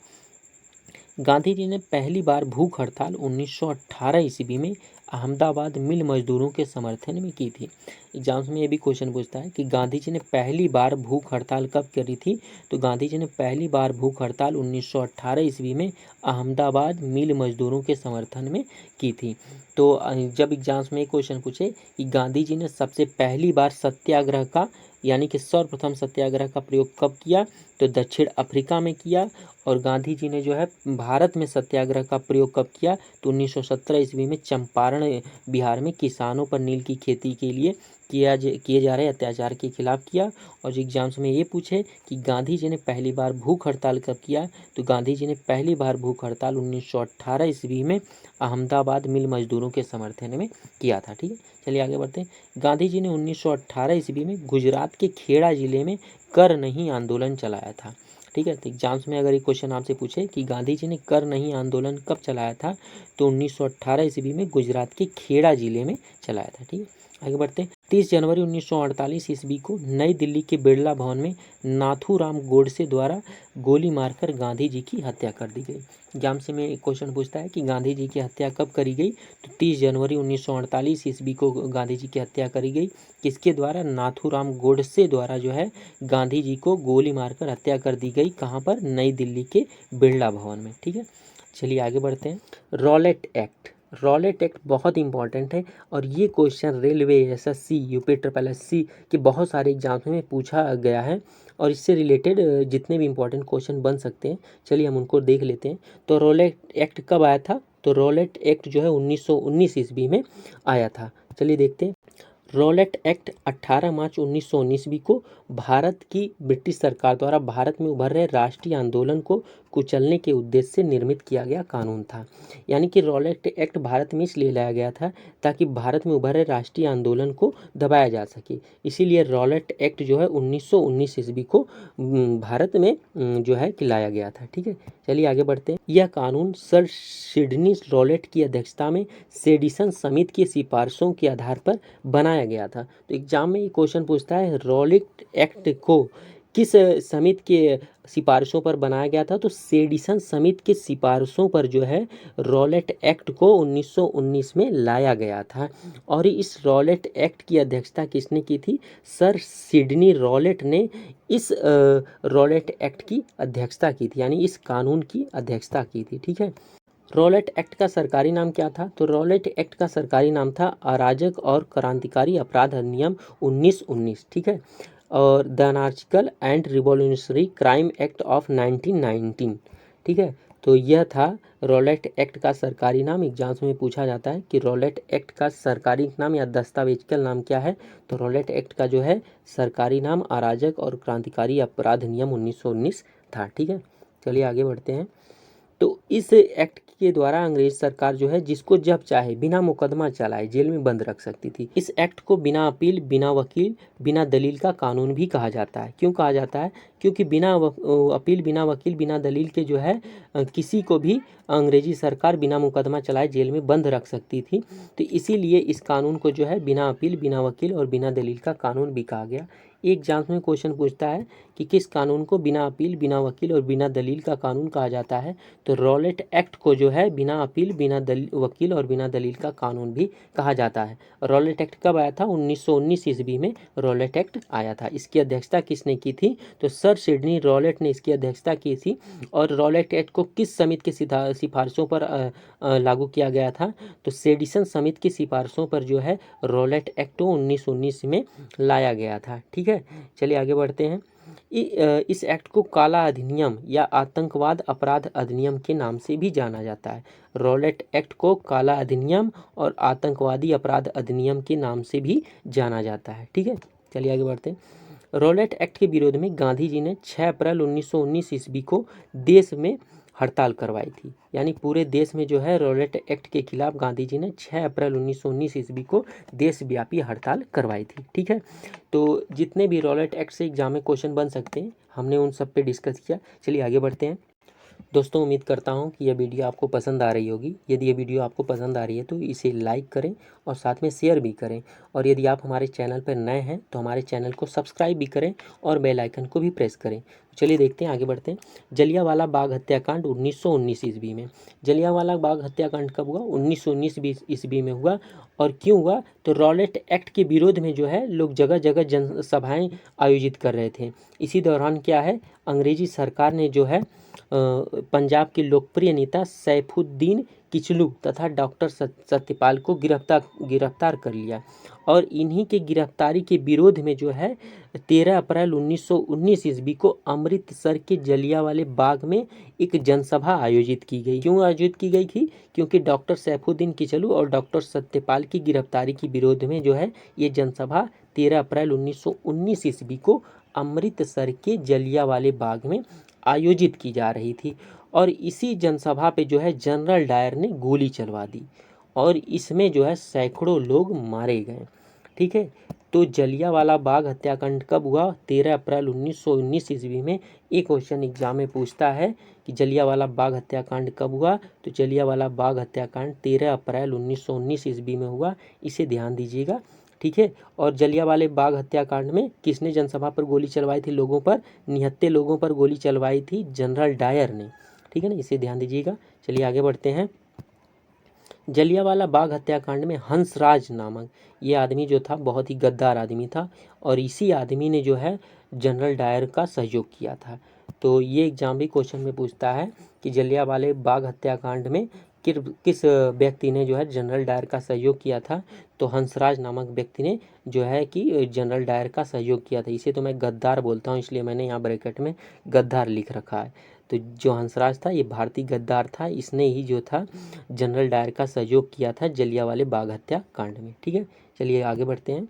गांधी जी ने पहली बार भूख हड़ताल 1918 ईस्वी में अहमदाबाद मिल मजदूरों के समर्थन में की थी। एग्जाम्स में ये भी क्वेश्चन पूछता है कि गांधी जी ने पहली बार भूख हड़ताल कब करी थी, तो गांधी जी ने पहली बार भूख हड़ताल 1918 ईस्वी में अहमदाबाद मिल मजदूरों के समर्थन में की थी। तो जब एग्जाम्स में क्वेश्चन पूछे कि गांधी जी ने सबसे पहली बार सत्याग्रह का यानी कि सर्वप्रथम सत्याग्रह का प्रयोग कब किया, तो दक्षिण अफ्रीका में किया। और गांधी जी ने जो है भारत में सत्याग्रह का प्रयोग कब किया, तो 1917 ईस्वी में चंपारण बिहार में किसानों पर नील की खेती के लिए किए जा रहे अत्याचार के खिलाफ किया। और एग्जाम्स में ये पूछे कि गांधी जी ने पहली बार भूख हड़ताल कब किया, तो गांधी जी ने पहली बार भूख हड़ताल 1918 ईस्वी में अहमदाबाद मिल मजदूरों के समर्थन में किया था। ठीक है, चलिए आगे बढ़ते हैं। गांधी जी ने 1918 ईस्वी में गुजरात के खेड़ा जिले में कर नहीं आंदोलन चलाया था। ठीक है, तो एग्जाम्स में अगर ये क्वेश्चन आपसे पूछे कि गांधी जी ने कर नहीं आंदोलन कब चलाया था, तो 1918 ईस्वी में गुजरात के खेड़ा जिले में चलाया था। ठीक है, आगे बढ़ते हैं। 30 जनवरी 1948 ईस्वी को नई दिल्ली के बिरला भवन में नाथूराम गोडसे द्वारा गोली मारकर गांधी जी की हत्या कर दी गई। एग्जाम से में एक क्वेश्चन पूछता है कि गांधी जी की हत्या कब करी गई, तो 30 जनवरी 1948 ईस्वी को गांधी जी की हत्या करी गई। किसके द्वारा? नाथूराम गोडसे द्वारा जो है गांधी जी को गोली मारकर हत्या कर दी गई। कहाँ पर? नई दिल्ली के बिरला भवन में। ठीक है, चलिए आगे बढ़ते हैं। रॉलेट एक्ट, रॉलेट एक्ट बहुत इंपॉर्टेंट है और ये question railway, SSC, UP triple SC के बहुत सारे एग्जाम्स में पूछा गया है और इससे रिलेटेड जितने भी इंपॉर्टेंट क्वेश्चन बन सकते हैं, चलिए हम उनको देख लेते हैं। तो रॉलेट एक्ट कब आया था, तो रॉलेट एक्ट जो है 1919 ईस्वी में आया था। चलिए देखते हैं। रॉलेट एक्ट 18 मार्च 1919 ईस्वी को भारत की ब्रिटिश सरकार द्वारा भारत में उभर रहे राष्ट्रीय आंदोलन को कुचलने के उद्देश्य से निर्मित किया गया कानून था। यानी कि रॉलेट एक्ट भारत में इसलिए लाया गया था ताकि भारत में उभर रहे राष्ट्रीय आंदोलन को दबाया जा सके। इसीलिए रॉलेट एक्ट जो है 1919 ईस्वी को भारत में जो है कि लाया गया था। ठीक है, चलिए आगे बढ़ते हैं। यह कानून सर सिडनी रॉलेट की अध्यक्षता में सेडिसन समिति की सिफारिशों के आधार पर बनाया गया था। तो एग्जाम में ये क्वेश्चन पूछता है रॉलेट एक्ट को किस समिति के सिफारिशों पर बनाया गया था, तो सेडिसन समिति के सिफारिशों पर जो है रॉलेट एक्ट को 1919 में लाया गया था। और इस रॉलेट एक्ट की अध्यक्षता किसने की थी? सर सिडनी रॉलेट ने इस रॉलेट एक्ट की अध्यक्षता की थी, यानी इस कानून की अध्यक्षता की थी। ठीक है, रॉलेट एक्ट का सरकारी नाम क्या था, तो रॉलेट एक्ट का सरकारी नाम था अराजक और क्रांतिकारी अपराध अधिनियम 1919। ठीक है, और the anarchical and revolutionary crime act of 1919। ठीक है, तो यह था रॉलेट एक्ट का सरकारी नाम। एग्जाम्स में पूछा जाता है कि रॉलेट एक्ट का सरकारी नाम या दस्तावेजिकल नाम क्या है, तो रॉलेट एक्ट का जो है सरकारी नाम अराजक और क्रांतिकारी अपराध अधिनियम 1919 था। ठीक है, चलिए आगे बढ़ते हैं। तो इस एक्ट के द्वारा अंग्रेज सरकार जो है जिसको जब चाहे बिना मुकदमा चलाए जेल में बंद रख सकती थी। इस एक्ट को बिना अपील, बिना वकील, बिना दलील का कानून भी कहा जाता है। क्यों कहा जाता है? क्योंकि बिना अपील, बिना वकील, बिना दलील के जो है किसी को भी अंग्रेजी सरकार बिना मुकदमा चलाए जेल में बंद रख सकती थी। तो इसीलिए इस कानून को जो है बिना अपील, बिना वकील और बिना दलील का कानून भी कहा गया। एक एग्जाम में क्वेश्चन पूछता है कि किस कानून को बिना अपील, बिना वकील और बिना दलील का कानून कहा जाता है, तो रॉलेट एक्ट को जो है बिना अपील, बिना वकील और बिना दलील का कानून भी कहा जाता है। रॉलेट एक्ट कब आया था? 1919 ईस्वी में रॉलेट एक्ट आया था। इसकी अध्यक्षता किसने की थी? तो सर सिडनी रॉलेट ने इसकी अध्यक्षता की थी। और रॉलेट एक्ट को किस समिति की सिफारिशों पर लागू किया गया था? तो सेडिसन समिति की सिफारिशों पर जो है रॉलेट एक्ट 1919 में लाया गया था। ठीक है, चलिए आगे बढ़ते हैं। इस एक्ट को काला अधिनियम या आतंकवाद अपराध अधिनियम के नाम से भी जाना जाता है। रॉलेट एक्ट को काला अधिनियम और आतंकवादी अपराध अधिनियम के नाम से भी जाना जाता है। ठीक है, चलिए आगे बढ़ते हैं। रॉलेट एक्ट के विरोध में गांधी जी ने 6 अप्रैल 1919 ईस्वी को देश में हड़ताल करवाई थी। यानी पूरे देश में जो है रॉलेट एक्ट के खिलाफ गांधी जी ने 6 अप्रैल 1919 ईस्वी को देशव्यापी हड़ताल करवाई थी। ठीक है, तो जितने भी रॉलेट एक्ट से एग्जाम में क्वेश्चन बन सकते हैं हमने उन सब पे डिस्कस किया। चलिए आगे बढ़ते हैं। दोस्तों उम्मीद करता हूँ कि यह वीडियो आपको पसंद आ रही होगी। यदि ये वीडियो आपको पसंद आ रही है तो इसे लाइक करें और साथ में शेयर भी करें। और यदि आप हमारे चैनल पर नए हैं तो हमारे चैनल को सब्सक्राइब भी करें और बेल आइकन को भी प्रेस करें। चलिए देखते हैं, आगे बढ़ते हैं। जलियांवाला बाग हत्याकांड 1919 ईस्वी में। जलियांवाला बाग हत्याकांड कब हुआ? 1919 ईस्वी में हुआ। और क्यों हुआ? तो रॉलेट एक्ट के विरोध में जो है लोग जगह जगह जनसभाएं आयोजित कर रहे थे। इसी दौरान क्या है, अंग्रेजी सरकार ने जो है पंजाब के लोकप्रिय नेता सैफुद्दीन किचलू तथा डॉक्टर सत्यपाल को गिरफ्तार कर लिया। और इन्हीं के गिरफ्तारी के विरोध में जो है 13 अप्रैल 1919 ईस्वी को अमृतसर के जलियांवाले बाग में एक जनसभा आयोजित की गई। क्यों आयोजित की गई थी? क्योंकि डॉक्टर सैफुद्दीन किचलू और डॉक्टर सत्यपाल की गिरफ्तारी के विरोध में जो है ये जनसभा 13 अप्रैल 1919 ईस्वी को अमृतसर के जलियांवाले बाग में आयोजित की जा रही थी। और इसी जनसभा पे जो है जनरल डायर ने गोली चलवा दी और इसमें जो है सैकड़ों लोग मारे गए। ठीक है, तो जलियांवाला बाग हत्याकांड कब हुआ? 13 अप्रैल 1919 ईस्वी में। एक क्वेश्चन एग्जाम में पूछता है कि जलियांवाला बाग हत्याकांड कब हुआ? तो जलियांवाला बाग हत्याकांड 13 अप्रैल 1919 ईस्वी में हुआ। इसे ध्यान दीजिएगा। ठीक है, और जलियांवाले बाग हत्याकांड में किसने जनसभा पर गोली चलवाई थी? लोगों पर, निहत्थे लोगों पर गोली चलवाई थी जनरल डायर ने। ठीक है ना, इसे ध्यान दीजिएगा। चलिए आगे बढ़ते हैं। जलियांवाला बाग हत्याकांड में हंसराज नामक ये आदमी जो था बहुत ही गद्दार आदमी था और इसी आदमी ने जो है जनरल डायर का सहयोग किया था। तो ये एग्जाम भी क्वेश्चन में पूछता है कि जलियांवाले बाग हत्याकांड में किस व्यक्ति ने जो है जनरल डायर का सहयोग किया था? तो हंसराज नामक व्यक्ति ने जो है कि जनरल डायर का सहयोग किया था। इसे तो मैं गद्दार बोलता हूँ, इसलिए मैंने यहाँ ब्रैकेट में गद्दार लिख रखा है। तो जो हंसराज था ये भारतीय गद्दार था, इसने ही जो था जनरल डायर का सहयोग किया था जलियांवाले बाग हत्याकांड में। ठीक है, चलिए आगे बढ़ते हैं।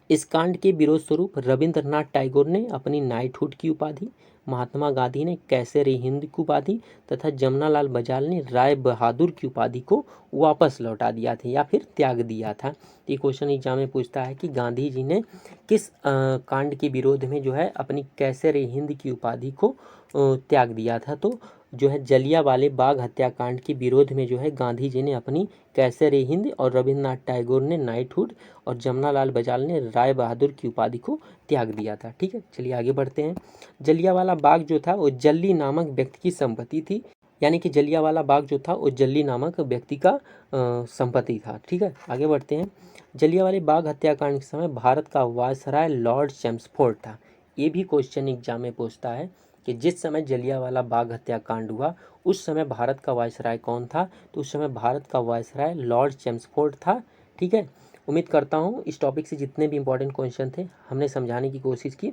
इस कांड के विरोध स्वरूप रविंद्रनाथ टैगोर ने अपनी नाइटहुड की उपाधि, महात्मा गांधी ने कैसर-ए-हिंद की उपाधि तथा जमनालाल बजाज ने राय बहादुर की उपाधि को वापस लौटा दिया था या फिर त्याग दिया था। ये क्वेश्चन एग्जाम में पूछता है कि गांधी जी ने किस कांड के विरोध में जो है अपनी कैसर-ए-हिंद की उपाधि को त्याग दिया था? तो जो है जलियांवाले बाग हत्याकांड के विरोध में जो है गांधी जी ने अपनी कैसर-ए-हिंद और रविंद्रनाथ टैगोर ने नाइटहुड और जमनालाल बजाज ने राय बहादुर की उपाधि को त्याग दिया था। ठीक है, चलिए आगे बढ़ते हैं। जलियांवाला बाग जो था वो जल्ली नामक व्यक्ति की संपत्ति थी। यानी कि जलियांवाला बाग जो था वो जल्ली नामक व्यक्ति का संपत्ति था। ठीक है, आगे बढ़ते हैं। जलियांवाले बाग हत्याकांड के समय भारत का वायसराय लॉर्ड चैम्सफोर्ड था। ये भी क्वेश्चन एग्जाम में पूछता है कि जिस समय जलियांवाला बाग हत्याकांड हुआ उस समय भारत का वायसराय कौन था? तो उस समय भारत का वायसराय लॉर्ड चैम्सफोर्ड था। ठीक है, उम्मीद करता हूँ इस टॉपिक से जितने भी इंपॉर्टेंट क्वेश्चन थे हमने समझाने की कोशिश की।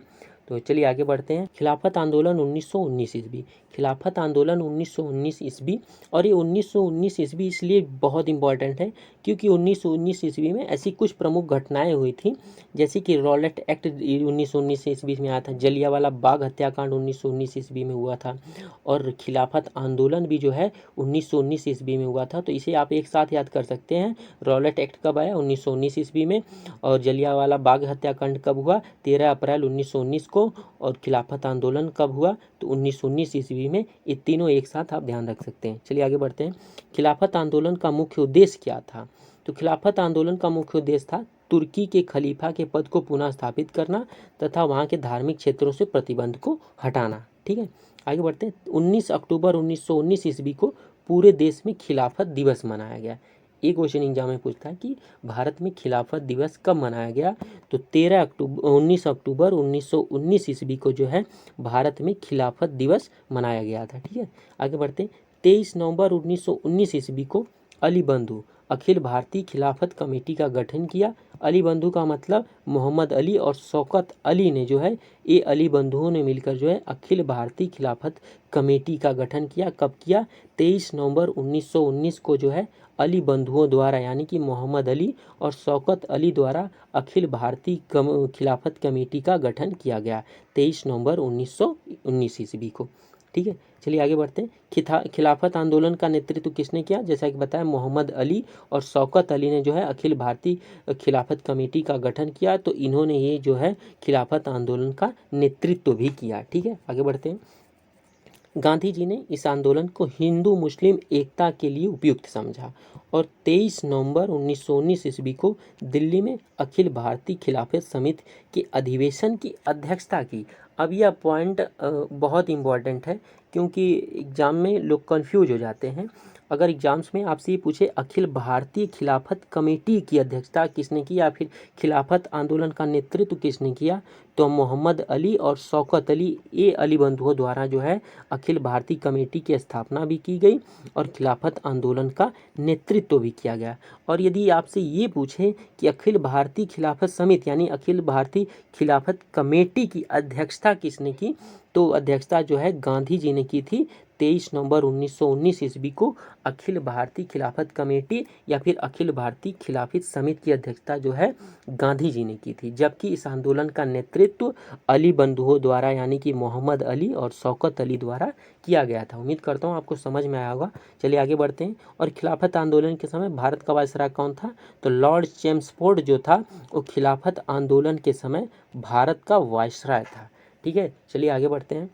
तो चलिए आगे बढ़ते हैं। खिलाफत आंदोलन 1919 ईस्वी। खिलाफत आंदोलन 1919 ईस्वी, और ये 1919 ईस्वी इसलिए बहुत इंपॉर्टेंट है क्योंकि 1919 ईस्वी में ऐसी कुछ प्रमुख घटनाएं हुई थी, जैसे कि रॉलेट एक्ट 1919 ईस्वी में आया था, जलियांवाला बाग हत्याकांड 1919 ईस्वी में हुआ था और खिलाफत आंदोलन भी जो है 1919 ईस्वी में हुआ था। तो इसे आप एक साथ याद कर सकते हैं। रॉलेट एक्ट कब आया? 1919 ईस्वी में। और जलियांवाला बाग हत्याकांड कब हुआ? 13 अप्रैल 1919 को। और खिलाफत आंदोलन कब हुआ? तो 1919 ईस्वी में। ये तीनों एक साथ आप ध्यान रख सकते हैं। चलिए आगे बढ़ते हैं। खिलाफत आंदोलन का मुख्य उद्देश्य क्या था? तो खिलाफत आंदोलन का मुख्य उद्देश्य था तुर्की के खलीफा के पद को पुनः स्थापित करना तथा वहाँ के धार्मिक क्षेत्रों से प्रतिबंध को हटाना। ठीक है, आगे बढ़ते हैं। 19 अक्टूबर 1919 ईस्वी को पूरे देश में खिलाफत दिवस मनाया गया। एक क्वेश्चन एग्जाम में पूछता है कि भारत में खिलाफत दिवस कब मनाया गया, तो 19 अक्टूबर 1919 ईस्वी को जो है भारत में खिलाफत दिवस मनाया गया था। ठीक है, आगे बढ़ते हैं। 23 नवंबर 1919 ईस्वी को अली बंधु अखिल भारतीय खिलाफत कमेटी का गठन किया। अली बंधु का मतलब मोहम्मद अली और शौकत अली ने जो है, ये अली बंधुओं ने मिलकर जो है अखिल भारतीय खिलाफत कमेटी का गठन किया। कब किया? 23 नवंबर 1919 को जो है अली बंधुओं द्वारा, यानी कि मोहम्मद अली और शौकत अली द्वारा अखिल भारतीय खिलाफत कमेटी का गठन किया गया 23 नवंबर 1919 ईस्वी को। ठीक है, चलिए आगे बढ़ते हैं। खिलाफत आंदोलन का नेतृत्व किसने किया? जैसा कि बताया, मोहम्मद अली और शौकत अली ने जो है अखिल भारतीय खिलाफत कमेटी का गठन किया, तो इन्होंने ये जो है खिलाफत आंदोलन का नेतृत्व भी किया। ठीक है, आगे बढ़ते हैं। गांधी जी ने इस आंदोलन को हिंदू मुस्लिम एकता के लिए उपयुक्त समझा और 23 नवंबर 1919 ईस्वी को दिल्ली में अखिल भारतीय खिलाफत समिति के अधिवेशन की अध्यक्षता की। अब यह पॉइंट बहुत इम्पॉर्टेंट है, क्योंकि एग्जाम में लोग कंफ्यूज हो जाते हैं। अगर एग्जाम्स में आपसे ये पूछे अखिल भारतीय खिलाफत कमेटी की अध्यक्षता किसने की या फिर खिलाफत आंदोलन का नेतृत्व किसने किया, तो मोहम्मद अली और शौकत अली, ये अली बंधुओं द्वारा जो है अखिल भारतीय कमेटी की स्थापना भी की गई और खिलाफत आंदोलन का नेतृत्व भी किया गया। और यदि आपसे ये पूछे कि अखिल भारतीय खिलाफत समिति यानी अखिल भारतीय खिलाफत कमेटी की अध्यक्षता किसने की, तो अध्यक्षता जो है गांधी जी ने की थी 23 नवंबर 1919 ईस्वी को। अखिल भारतीय खिलाफत कमेटी या फिर अखिल भारतीय खिलाफत समिति की अध्यक्षता जो है गांधी जी ने की थी, जबकि इस आंदोलन का नेतृत्व अली बंधुओं द्वारा यानी कि मोहम्मद अली और शौकत अली द्वारा किया गया था। उम्मीद करता हूँ आपको समझ में आया होगा। चलिए आगे बढ़ते हैं। और खिलाफत आंदोलन के समय भारत का वायसराय कौन था, तो लॉर्ड चेम्सफोर्ड जो था वो खिलाफत आंदोलन के समय भारत का वायसराय था। ठीक है, चलिए आगे बढ़ते हैं।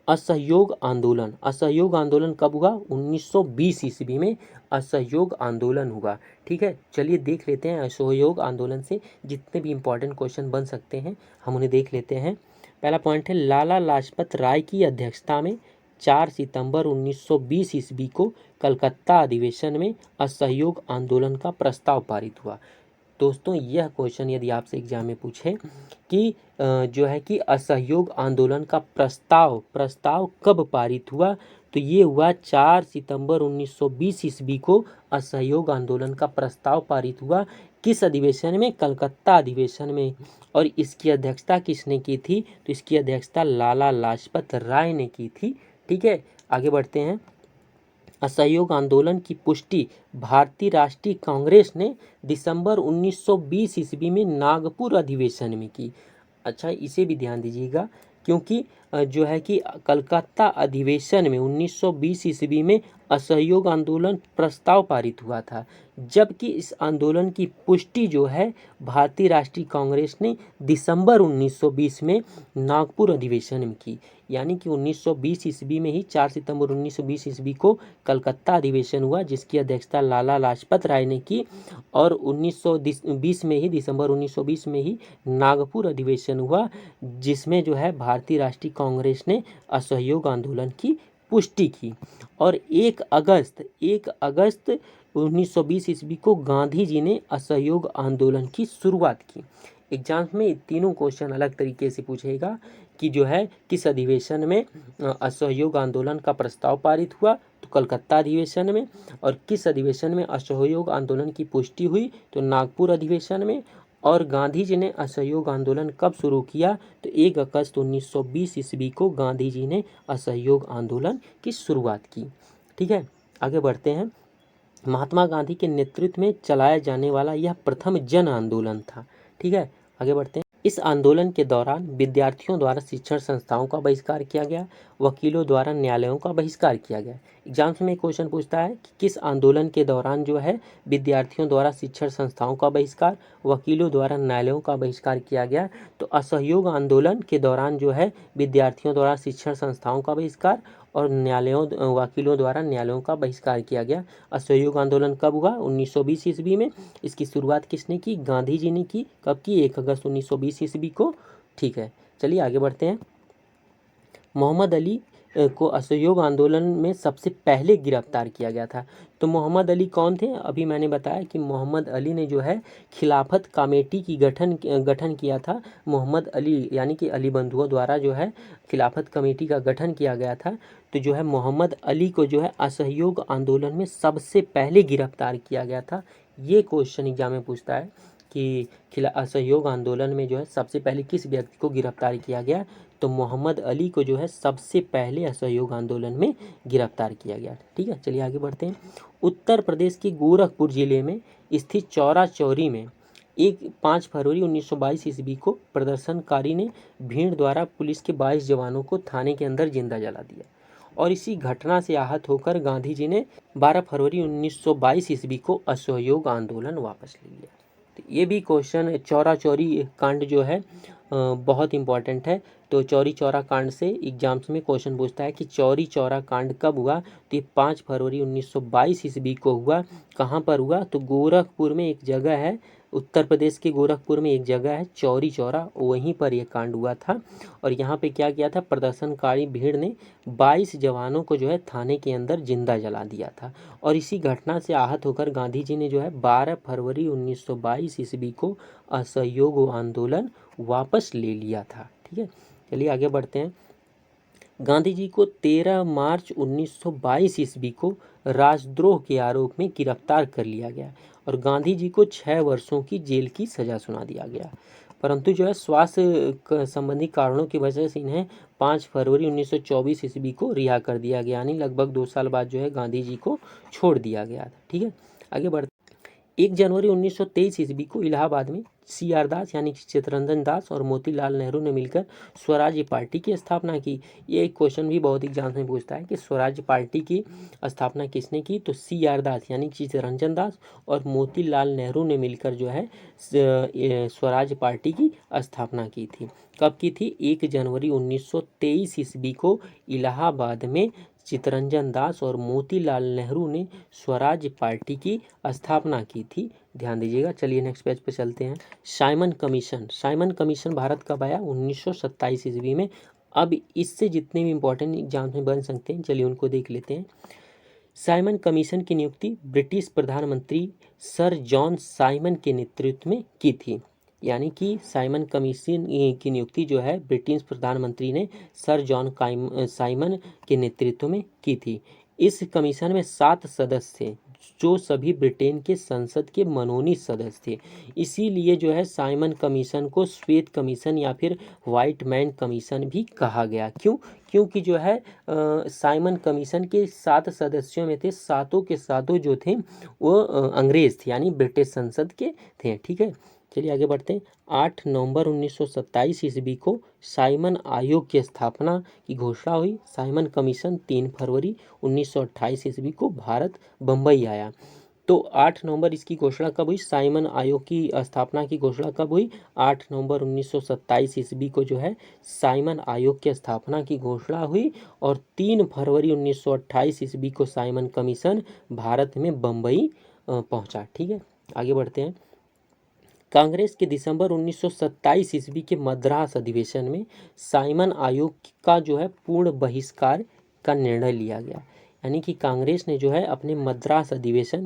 असहयोग आंदोलन। असहयोग आंदोलन कब हुआ? 1920 ईस्वी में असहयोग आंदोलन हुआ। ठीक है, चलिए देख लेते हैं असहयोग आंदोलन से जितने भी इम्पोर्टेंट क्वेश्चन बन सकते हैं हम उन्हें देख लेते हैं। पहला पॉइंट है, लाला लाजपत राय की अध्यक्षता में 4 सितंबर 1920 ईस्वी को कलकत्ता अधिवेशन में असहयोग आंदोलन का प्रस्ताव पारित हुआ। दोस्तों, यह क्वेश्चन यदि आपसे एग्जाम में पूछे कि जो है कि असहयोग आंदोलन का प्रस्ताव कब पारित हुआ, तो ये हुआ 4 सितंबर 1920 ईस्वी को असहयोग आंदोलन का प्रस्ताव पारित हुआ। किस अधिवेशन में? कलकत्ता अधिवेशन में। और इसकी अध्यक्षता किसने की थी, तो इसकी अध्यक्षता लाला लाजपत राय ने की थी। ठीक है, आगे बढ़ते हैं। असहयोग आंदोलन की पुष्टि भारतीय राष्ट्रीय कांग्रेस ने दिसंबर 1920 ईस्वी में नागपुर अधिवेशन में की। अच्छा, इसे भी ध्यान दीजिएगा, क्योंकि जो है कि कलकत्ता अधिवेशन में 1920 ईस्वी में असहयोग आंदोलन प्रस्ताव पारित हुआ था, जबकि इस आंदोलन की पुष्टि जो है भारतीय राष्ट्रीय कांग्रेस ने दिसंबर 1920 में नागपुर अधिवेशन में की। यानी कि 1920 ईस्वी में ही 4 सितंबर 1920 ईस्वी को कलकत्ता अधिवेशन हुआ, जिसकी अध्यक्षता लाला लाजपत राय ने की, और 1920 में ही, दिसंबर 1920 में ही नागपुर अधिवेशन हुआ, जिसमें जो है भारतीय राष्ट्रीय कांग्रेस ने असहयोग आंदोलन की पुष्टि की। और 1 अगस्त 1920 ईस्वी को गांधी जी ने असहयोग आंदोलन की शुरुआत की। एग्जाम्स में तीनों क्वेश्चन अलग तरीके से पूछेगा कि जो है किस अधिवेशन में असहयोग आंदोलन का प्रस्ताव पारित हुआ, तो कलकत्ता अधिवेशन में। और किस अधिवेशन में असहयोग आंदोलन की पुष्टि हुई, तो नागपुर अधिवेशन में। और गांधी जी ने असहयोग आंदोलन कब शुरू किया, तो 1 अगस्त 1920 ईस्वी को गांधी जी ने असहयोग आंदोलन की शुरुआत की। ठीक है, आगे बढ़ते हैं। महात्मा गांधी के नेतृत्व में चलाया जाने वाला यह प्रथम जन आंदोलन था। ठीक है, आगे बढ़ते हैं। इस आंदोलन के दौरान विद्यार्थियों द्वारा शिक्षण संस्थाओं का बहिष्कार किया गया, वकीलों द्वारा न्यायालयों का बहिष्कार किया गया। एग्जाम्स में क्वेश्चन पूछता है कि किस आंदोलन के दौरान जो है विद्यार्थियों द्वारा शिक्षण संस्थाओं का बहिष्कार, वकीलों द्वारा न्यायालयों का बहिष्कार किया गया, तो असहयोग आंदोलन के दौरान जो है विद्यार्थियों द्वारा शिक्षण संस्थाओं का बहिष्कार और वकीलों द्वारा न्यायालयों का बहिष्कार किया गया। असहयोग आंदोलन कब हुआ? 1920 ईस्वी में। इसकी शुरुआत किसने की? गांधी जी ने की। कब की? 1 अगस्त 1920 ईस्वी को। ठीक है, चलिए आगे बढ़ते हैं। मोहम्मद अली को असहयोग आंदोलन में सबसे पहले गिरफ्तार किया गया था। तो मोहम्मद अली कौन थे? अभी मैंने बताया कि मोहम्मद अली ने जो है खिलाफत कमेटी की गठन किया था। मोहम्मद अली यानी कि अली बंधुओं द्वारा जो है खिलाफत कमेटी का गठन किया गया था। तो जो है मोहम्मद अली को जो है असहयोग आंदोलन में सबसे पहले गिरफ्तार किया गया था। ये क्वेश्चन एग्जाम में पूछता है कि असहयोग आंदोलन में जो है सबसे पहले किस व्यक्ति को गिरफ्तार किया गया? तो मोहम्मद अली को जो है सबसे पहले असहयोग आंदोलन में गिरफ्तार किया गया। ठीक है, चलिए आगे बढ़ते हैं। उत्तर प्रदेश के गोरखपुर जिले में स्थित चौरा चौरी में 5 फरवरी 1922 ईस्वी को प्रदर्शनकारी ने भीड़ द्वारा पुलिस के 22 जवानों को थाने के अंदर जिंदा जला दिया और इसी घटना से आहत होकर गांधी जी ने 12 फरवरी 1922 ईस्वी को असहयोग आंदोलन वापस ले लिया। तो ये भी क्वेश्चन चौरा चौरी कांड जो है बहुत इंपॉर्टेंट है। तो चौरी चौरा कांड से एग्जाम्स में क्वेश्चन पूछता है कि चौरी चौरा कांड कब हुआ? तो ये 5 फरवरी 1922 ईस्वी को हुआ। कहाँ पर हुआ? तो गोरखपुर में एक जगह है, उत्तर प्रदेश के गोरखपुर में एक जगह है चौरी चौरा, वहीं पर यह कांड हुआ था। और यहाँ पे क्या किया था? प्रदर्शनकारी भीड़ ने 22 जवानों को जो है थाने के अंदर जिंदा जला दिया था और इसी घटना से आहत होकर गांधी जी ने जो है 12 फरवरी 1922 ईस्वी को असहयोग आंदोलन वापस ले लिया था। ठीक है, चलिए आगे बढ़ते हैं। गांधी जी को 13 मार्च 1922 ईस्वी को राजद्रोह के आरोप में गिरफ्तार कर लिया गया और गांधी जी को 6 वर्षों की जेल की सजा सुना दिया गया, परंतु जो है स्वास्थ्य संबंधी कारणों की वजह से इन्हें 5 फरवरी 1924 ईस्वी को रिहा कर दिया गया, यानी लगभग 2 साल बाद जो है गांधी जी को छोड़ दिया गया था। ठीक है, आगे बढ़ते। 1 जनवरी 1923 ईस्वी को इलाहाबाद में CR दास यानी कि चित्तरंजन दास और मोतीलाल नेहरू ने मिलकर स्वराज्य पार्टी की स्थापना की। ये एक क्वेश्चन भी बहुत एग्जाम में पूछता है कि स्वराज्य पार्टी की स्थापना किसने की? तो CR दास यानी चित्तरंजन दास और मोतीलाल नेहरू ने मिलकर जो है स्वराज्य पार्टी की स्थापना की थी। कब की थी? 1 जनवरी 1923 ईस्वी को इलाहाबाद में चित्तरंजन दास और मोतीलाल नेहरू ने स्वराज्य पार्टी की स्थापना की थी, ध्यान दीजिएगा। चलिए नेक्स्ट पेज पे चलते हैं। साइमन कमीशन भारत कब आया? 1927 ईस्वी में। अब इससे जितने भी इंपॉर्टेंट एग्जाम्स में बन सकते हैं, चलिए उनको देख लेते हैं। साइमन कमीशन की नियुक्ति ब्रिटिश प्रधानमंत्री सर जॉन साइमन के नेतृत्व में की थी, यानी कि साइमन कमीशन की नियुक्ति जो है ब्रिटिश प्रधानमंत्री ने सर जॉन साइमन के नेतृत्व में की थी। इस कमीशन में 7 सदस्य थे जो सभी ब्रिटेन के संसद के मनोनीत सदस्य थे। इसीलिए जो है साइमन कमीशन को श्वेत कमीशन या फिर व्हाइट मैन कमीशन भी कहा गया। क्यों? क्योंकि जो है साइमन कमीशन के 7 सदस्यों में थे, सातों के सातों जो थे वो अंग्रेज थे, यानी ब्रिटिश संसद के थे। ठीक है, चलिए आगे बढ़ते हैं। 8 नवंबर 1927 ईस्वी को साइमन आयोग की स्थापना की घोषणा हुई। साइमन कमीशन 3 फरवरी 1928 ईस्वी को भारत बम्बई आया। तो 8 नवंबर इसकी घोषणा कब हुई? साइमन आयोग की स्थापना की घोषणा कब हुई? 8 नवंबर 1927 ईस्वी को जो है साइमन आयोग की स्थापना की घोषणा हुई और 3 फरवरी 1928 ईस्वी को साइमन कमीशन भारत में बम्बई पहुंचा। ठीक है, आगे बढ़ते हैं। कांग्रेस के दिसंबर 1927 ईस्वी के मद्रास अधिवेशन में साइमन आयोग का जो है पूर्ण बहिष्कार का निर्णय लिया गया, यानी कि कांग्रेस ने जो है अपने मद्रास अधिवेशन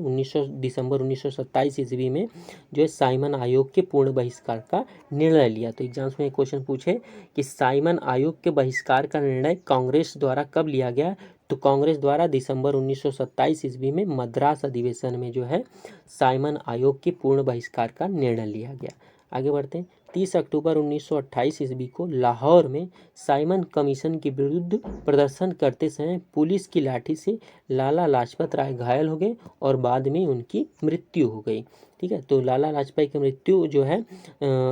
दिसंबर 1927 ईस्वी में जो है साइमन आयोग के पूर्ण बहिष्कार का निर्णय लिया। तो एग्जाम्स में एक क्वेश्चन पूछे कि साइमन आयोग के बहिष्कार का निर्णय कांग्रेस द्वारा कब लिया गया? तो कांग्रेस द्वारा दिसंबर 1927 ईस्वी में मद्रास अधिवेशन में जो है साइमन आयोग के पूर्ण बहिष्कार का निर्णय लिया गया। आगे बढ़ते हैं। 30 अक्टूबर 1928 ईस्वी को लाहौर में साइमन कमीशन के विरुद्ध प्रदर्शन करते समय पुलिस की लाठी से लाला लाजपत राय घायल हो गए और बाद में उनकी मृत्यु हो गई। ठीक है, तो लाला लाजपत की मृत्यु जो है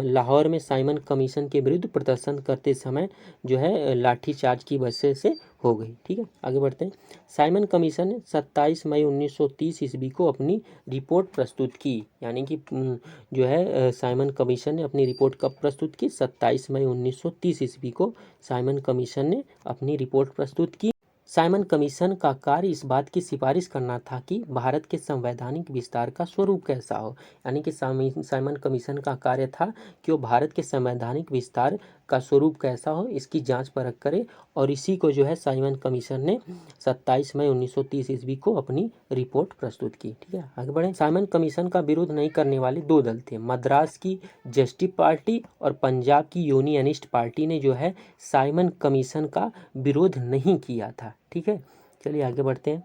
लाहौर में साइमन कमीशन के विरुद्ध प्रदर्शन करते समय जो है लाठीचार्ज की वजह से हो गई। ठीक है, आगे बढ़ते हैं। साइमन कमीशन ने 27 मई 1930 ईस्वी को अपनी रिपोर्ट प्रस्तुत की, यानी कि जो है साइमन कमीशन ने अपनी रिपोर्ट कब प्रस्तुत की? 27 मई 1930 ईस्वी को साइमन कमीशन ने अपनी रिपोर्ट प्रस्तुत की। साइमन कमीशन का कार्य इस बात की सिफारिश करना था कि भारत के संवैधानिक विस्तार का स्वरूप कैसा हो। यानी कि साइमन कमीशन का कार्य था कि वो भारत के संवैधानिक विस्तार का स्वरूप कैसा हो इसकी जांच परख करे, और इसी को जो है साइमन कमीशन ने 27 मई 1930 ईस्वी को अपनी रिपोर्ट प्रस्तुत की। ठीक है, आगे बढ़े। साइमन कमीशन का विरोध नहीं करने वाले दो दल थे, मद्रास की जस्टिस पार्टी और पंजाब की यूनियनिस्ट पार्टी ने जो है साइमन कमीशन का विरोध नहीं किया था। ठीक है, चलिए आगे बढ़ते हैं।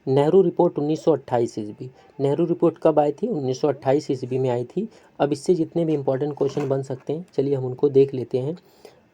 नेहरू रिपोर्ट 1928 ईस्वी। नेहरू रिपोर्ट कब आई थी? 1928 ईस्वी में आई थी। अब इससे जितने भी इंपॉर्टेंट क्वेश्चन बन सकते हैं, चलिए हम उनको देख लेते हैं।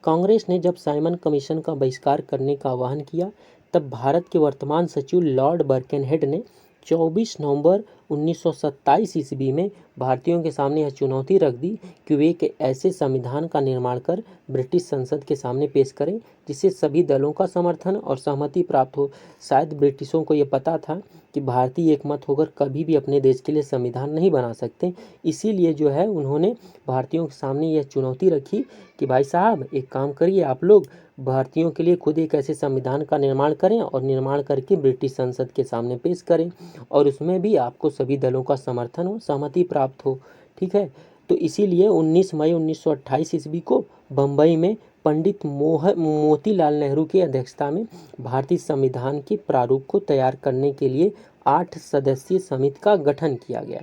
कांग्रेस ने जब साइमन कमीशन का बहिष्कार करने का आह्वान किया, तब भारत के वर्तमान सचिव लॉर्ड बर्केनहेड ने 24 नवंबर 1927 ईस्वी में भारतीयों के सामने यह चुनौती रख दी कि वे एक ऐसे संविधान का निर्माण कर ब्रिटिश संसद के सामने पेश करें जिससे सभी दलों का समर्थन और सहमति प्राप्त हो। शायद ब्रिटिशों को ये पता था कि भारतीय एकमत होकर कभी भी अपने देश के लिए संविधान नहीं बना सकते, इसीलिए जो है उन्होंने भारतीयों के सामने यह चुनौती रखी कि भाई साहब एक काम करिए, आप लोग भारतीयों के लिए खुद एक ऐसे संविधान का निर्माण करें और निर्माण करके ब्रिटिश संसद के सामने पेश करें, और उसमें भी आपको सभी दलों का समर्थन हो, सहमति प्राप्त हो। ठीक है, तो इसीलिए 19 मई 1928 ईस्वी को बम्बई में पंडित मोतीलाल नेहरू की अध्यक्षता में भारतीय संविधान के प्रारूप को तैयार करने के लिए 8 सदस्यीय समिति का गठन किया गया।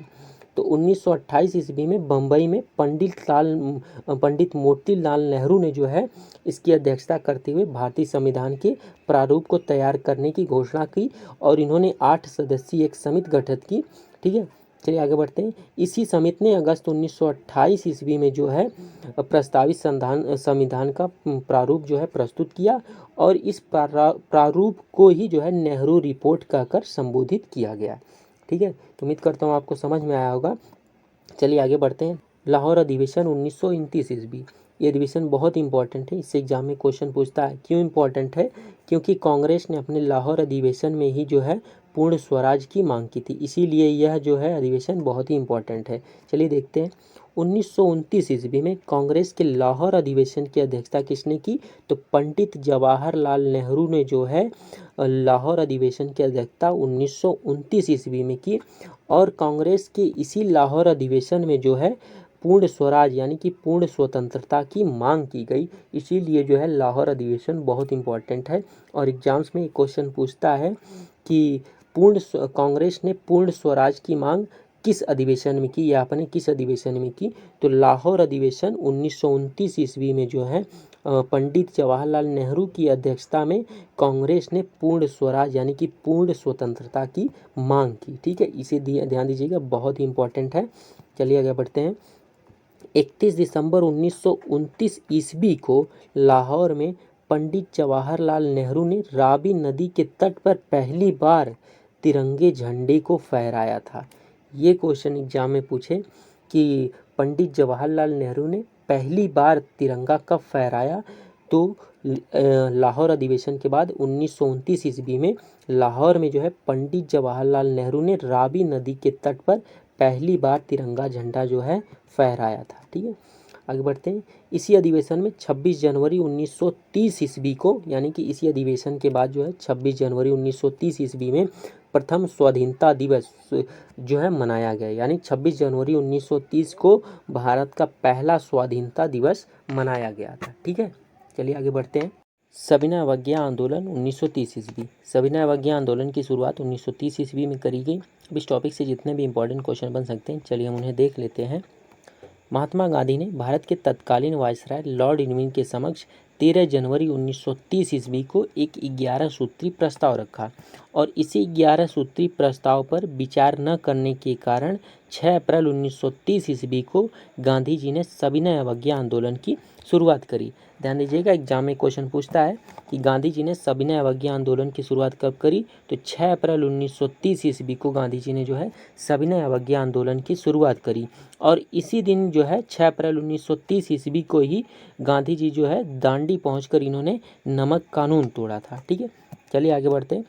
तो 1928 ईस्वी में बम्बई में पंडित मोतीलाल नेहरू ने जो है इसकी अध्यक्षता करते हुए भारतीय संविधान के प्रारूप को तैयार करने की घोषणा की, और इन्होंने 8 सदस्यीय एक समिति गठित की। ठीक है, चलिए आगे बढ़ते हैं। इसी समिति ने अगस्त 1928 ईस्वी में जो है प्रस्तावित संविधान का प्रारूप जो है प्रस्तुत किया, और इस प्रारूप को ही जो है नेहरू रिपोर्ट कहकर संबोधित किया गया। ठीक है, तो उम्मीद करता हूँ आपको समझ में आया होगा। चलिए आगे बढ़ते हैं। लाहौर अधिवेशन 1929 ईस्वी। ये अधिवेशन बहुत इंपॉर्टेंट है, इससे एग्जाम में क्वेश्चन पूछता है। क्यों इंपॉर्टेंट है? क्योंकि कांग्रेस ने अपने लाहौर अधिवेशन में ही जो है पूर्ण स्वराज की मांग की थी, इसीलिए यह जो है अधिवेशन बहुत ही इंपॉर्टेंट है। चलिए देखते हैं। 1929 ईस्वी में कांग्रेस के लाहौर अधिवेशन की अध्यक्षता किसने की? तो पंडित जवाहरलाल नेहरू ने जो है लाहौर अधिवेशन की अध्यक्षता 1929 ईस्वी में की, और कांग्रेस के इसी लाहौर अधिवेशन में जो है पूर्ण स्वराज यानी कि पूर्ण स्वतंत्रता की मांग की गई, इसीलिए जो है लाहौर अधिवेशन बहुत इंपॉर्टेंट है। और एग्जाम्स में क्वेश्चन पूछता है कि कांग्रेस ने पूर्ण स्वराज की मांग किस अधिवेशन में की, या आपने किस अधिवेशन में की? तो लाहौर अधिवेशन 1929 ईस्वी में जो है पंडित जवाहरलाल नेहरू की अध्यक्षता में कांग्रेस ने पूर्ण स्वराज यानी कि पूर्ण स्वतंत्रता की मांग की। ठीक है, इसे ध्यान दीजिएगा, बहुत ही इंपॉर्टेंट है। चलिए आगे बढ़ते हैं। 31 दिसंबर 1929 ईस्वी को लाहौर में पंडित जवाहरलाल नेहरू ने रावी नदी के तट पर पहली बार तिरंगे झंडे को फहराया था। ये क्वेश्चन एग्जाम में पूछे कि पंडित जवाहरलाल नेहरू ने पहली बार तिरंगा कब फहराया, तो लाहौर अधिवेशन के बाद 1929 ईस्वी में लाहौर में जो है पंडित जवाहरलाल नेहरू ने रावी नदी के तट पर पहली बार तिरंगा झंडा जो है फहराया था। ठीक है, आगे बढ़ते हैं। इसी अधिवेशन में 26 जनवरी 1930 ईस्वी को, यानी कि इसी अधिवेशन के बाद जो है 26 जनवरी 1930 ईस्वी में प्रथम स्वाधीनता दिवस जो है मनाया गया, यानी 26 जनवरी 1930 को भारत का पहला स्वाधीनता दिवस मनाया गया था। ठीक है, चलिए आगे बढ़ते हैं। सविनय अवज्ञा आंदोलन 1930 ईस्वी। सविनय अवज्ञा आंदोलन की शुरुआत 1930 ईस्वी में करी गई। अब इस टॉपिक से जितने भी इंपॉर्टेंट क्वेश्चन बन सकते हैं, चलिए हम उन्हें देख लेते हैं। महात्मा गांधी ने भारत के तत्कालीन वायसराय लॉर्ड इरविन के समक्ष 13 जनवरी 1930 ईस्वी को एक 11 सूत्री प्रस्ताव रखा, और इसी 11 सूत्री प्रस्ताव पर विचार न करने के कारण 6 अप्रैल 1930 ईस्वी को गांधी जी ने सविनय अवज्ञा आंदोलन की शुरुआत करी। ध्यान दीजिएगा, एग्जाम में क्वेश्चन पूछता है कि गांधी जी ने सविनय अवज्ञा आंदोलन की शुरुआत कब करी, तो 6 अप्रैल 1930 ईस्वी को गांधी जी ने जो है सविनय अवज्ञा आंदोलन की शुरुआत करी, और इसी दिन जो है 6 अप्रैल 1930 ईस्वी को ही गांधी जी जो है दांडी पहुंचकर इन्होंने नमक कानून तोड़ा था। ठीक है, चलिए आगे बढ़ते हैं।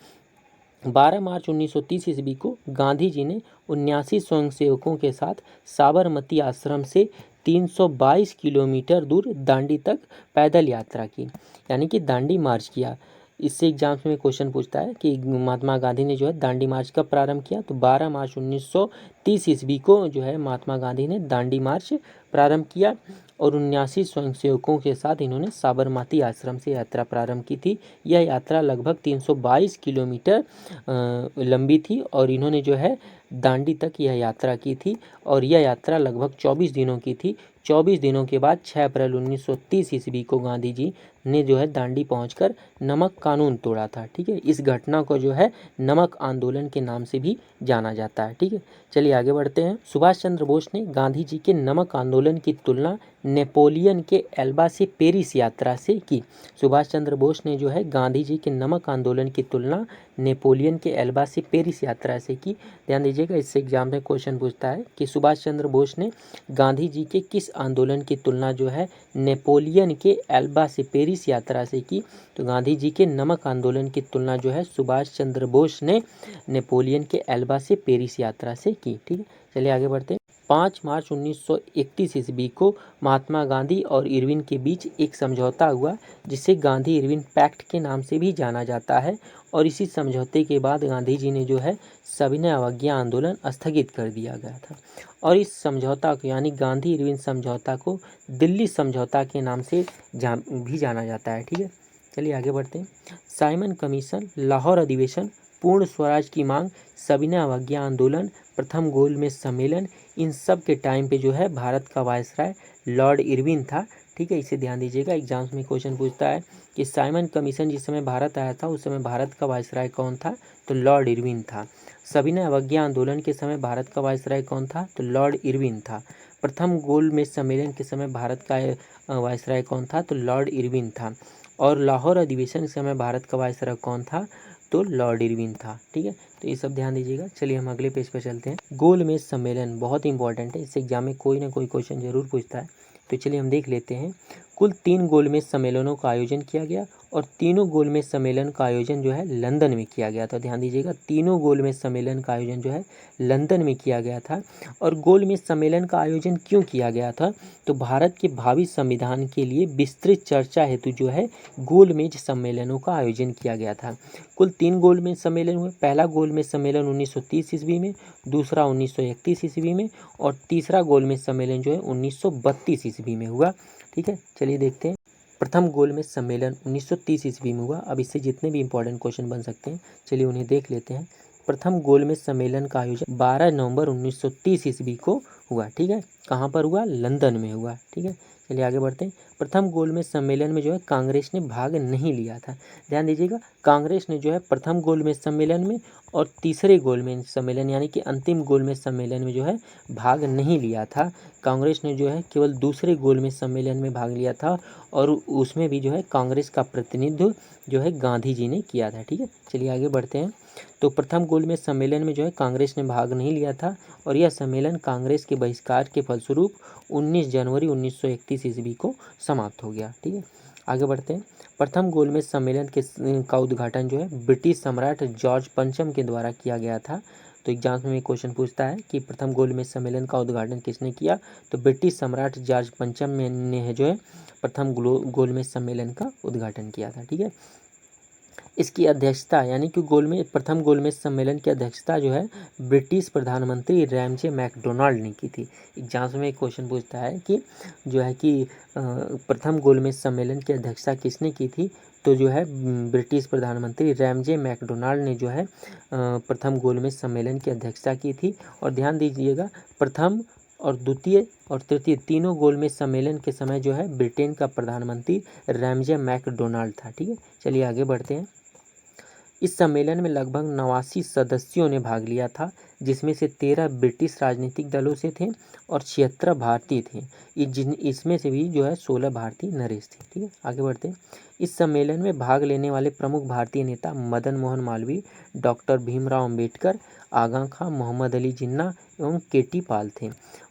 12 मार्च 1930 ईस्वी को गांधी जी ने 79 स्वयंसेवकों के साथ साबरमती आश्रम से 322 किलोमीटर दूर दांडी तक पैदल यात्रा की, यानी कि दांडी मार्च किया। इससे एग्जाम्स में क्वेश्चन पूछता है कि महात्मा गांधी ने जो है दांडी मार्च कब प्रारंभ किया, तो 12 मार्च 1930 ईस्वी को जो है महात्मा गांधी ने दांडी मार्च प्रारंभ किया और 79 स्वयंसेवकों के साथ इन्होंने साबरमती आश्रम से यात्रा प्रारंभ की थी। यह यात्रा लगभग 322 किलोमीटर लंबी थी और इन्होंने जो है दांडी तक यह यात्रा की थी और यह यात्रा लगभग 24 दिनों की थी। 24 दिनों के बाद 6 अप्रैल 1930 ईस्वी को गांधी जी ने जो है दांडी पहुंचकर नमक कानून तोड़ा था। ठीक है, इस घटना को जो है नमक आंदोलन के नाम से भी जाना जाता है। ठीक है, चलिए आगे बढ़ते हैं। सुभाष चंद्र बोस ने गांधी जी के नमक आंदोलन की तुलना नेपोलियन के एल्बा से पेरिस यात्रा से की। सुभाष चंद्र बोस ने जो है गांधी जी के नमक आंदोलन की तुलना नेपोलियन के एल्बा से पेरिस यात्रा से की। ध्यान दीजिएगा, इससे एग्जाम में क्वेश्चन पूछता है कि सुभाष चंद्र बोस ने गांधी जी के किस आंदोलन की तुलना जो है नेपोलियन के एल्बा से पेरिस यात्रा से की। तो गांधी जी के नमक आंदोलन की तुलना जो है सुभाष चंद्र बोस ने नेपोलियन के एल्बा से पेरिस यात्रा से की। ठीक है, चलिए आगे बढ़ते हैं। 5 मार्च 1931 ईस्वी को महात्मा गांधी और इरविन के बीच एक समझौता हुआ जिसे गांधी इरविन पैक्ट के नाम से भी जाना जाता है और इसी समझौते के बाद गांधी जी ने जो है सविनय अवज्ञा आंदोलन स्थगित कर दिया गया था और इस समझौता को यानी गांधी इरविन समझौता को दिल्ली समझौता के नाम से भी जाना जाता है। ठीक है, चलिए आगे बढ़ते हैं। साइमन कमीशन, लाहौर अधिवेशन, पूर्ण स्वराज की मांग, सविनय अवज्ञा आंदोलन, प्रथम गोलमेज सम्मेलन, इन सब के टाइम पे जो है भारत का वायसराय लॉर्ड इरविन था। ठीक है, इसे ध्यान दीजिएगा, एग्जाम्स में क्वेश्चन पूछता है कि साइमन कमीशन जिस समय भारत आया था उस समय भारत का वायसराय कौन था, तो लॉर्ड इरविन था। सविनय अवज्ञा आंदोलन के समय भारत का वायसराय कौन था, तो लॉर्ड इरविन था। प्रथम गोलमेज सम्मेलन के समय भारत का वायसराय कौन था, तो लॉर्ड इरविन था। और लाहौर अधिवेशन के समय भारत का वायसराय कौन था, तो लॉर्ड इरविन था। ठीक है, तो ये सब ध्यान दीजिएगा। चलिए हम अगले पेज पर चलते हैं। गोलमेज सम्मेलन बहुत इंपॉर्टेंट है, इससे एग्जाम में कोई ना कोई क्वेश्चन जरूर पूछता है, तो चलिए हम देख लेते हैं। कुल 3 गोलमेज सम्मेलनों का आयोजन किया गया और तीनों गोलमेज सम्मेलन का आयोजन जो है लंदन में किया गया था। ध्यान दीजिएगा, तीनों गोलमेज सम्मेलन का आयोजन जो है लंदन में किया गया था। और गोलमेज सम्मेलन का आयोजन क्यों किया गया था, तो भारत के भावी संविधान के लिए विस्तृत चर्चा हेतु जो है गोलमेज सम्मेलनों का आयोजन किया गया था। कुल 3 गोलमेज सम्मेलन हुए। पहला गोलमेज सम्मेलन 1930 ईस्वी में, दूसरा 1931 ईस्वी में और तीसरा गोलमेज सम्मेलन जो है 1932 ईस्वी में हुआ। ठीक है, चलिए देखते हैं। प्रथम गोलमेज सम्मेलन 1930 ईस्वी में हुआ। अब इससे जितने भी इंपॉर्टेंट क्वेश्चन बन सकते हैं चलिए उन्हें देख लेते हैं। प्रथम गोलमेज सम्मेलन का आयोजन 12 नवंबर 1930 ईस्वी को हुआ। ठीक है, कहाँ पर हुआ, लंदन में हुआ। ठीक है, चलिए आगे बढ़ते हैं। प्रथम गोलमेज सम्मेलन में जो है कांग्रेस ने भाग नहीं लिया था। ध्यान दीजिएगा, कांग्रेस ने जो है प्रथम गोलमेज सम्मेलन में और तीसरे गोलमेज सम्मेलन यानी कि अंतिम गोलमेज सम्मेलन में जो है भाग नहीं लिया था। कांग्रेस ने जो है केवल दूसरे गोलमेज सम्मेलन में भाग लिया था और उसमें भी जो है कांग्रेस का प्रतिनिधित्व जो है गांधी जी ने किया था। ठीक है, चलिए आगे बढ़ते हैं। तो प्रथम गोलमेज सम्मेलन में जो है कांग्रेस ने भाग नहीं लिया था और यह सम्मेलन कांग्रेस के बहिष्कार के फलस्वरूप 19 जनवरी 1931 ईस्वी को समाप्त हो गया। ठीक है, आगे बढ़ते हैं। प्रथम गोलमेज सम्मेलन का उद्घाटन जो है ब्रिटिश सम्राट जॉर्ज पंचम के द्वारा किया गया था। तो एग्जाम्स में क्वेश्चन पूछता है कि प्रथम गोलमेज सम्मेलन का उद्घाटन किसने किया, तो ब्रिटिश सम्राट जॉर्ज पंचम ने जो है प्रथम गोलमेज सम्मेलन का उद्घाटन किया था। ठीक है, इसकी अध्यक्षता यानी कि प्रथम गोलमेज सम्मेलन की अध्यक्षता जो है ब्रिटिश प्रधानमंत्री रैमजे मैकडोनाल्ड ने की थी। एग्जाम्स में एक क्वेश्चन पूछता है कि जो है कि प्रथम गोलमेज सम्मेलन की अध्यक्षता किसने की थी, तो जो है ब्रिटिश प्रधानमंत्री रैमजे मैकडोनाल्ड ने जो है प्रथम गोलमेज सम्मेलन की अध्यक्षता की थी। और ध्यान दीजिएगा, प्रथम और द्वितीय और तृतीय तीनों गोलमेज सम्मेलन के समय जो है ब्रिटेन का प्रधानमंत्री रैमजे मैकडोनाल्ड था। ठीक है, चलिए आगे बढ़ते हैं। इस सम्मेलन में लगभग 89 सदस्यों ने भाग लिया था, जिसमें से 13 ब्रिटिश राजनीतिक दलों से थे और 76 भारतीय थे। इसमें से भी जो है 16 भारतीय नरेश थे। ठीक है, आगे बढ़ते हैं। इस सम्मेलन में भाग लेने वाले प्रमुख भारतीय नेता मदन मोहन मालवीय, डॉक्टर भीमराव अंबेडकर, आगा खां, मोहम्मद अली जिन्ना एवं केटी पाल थे।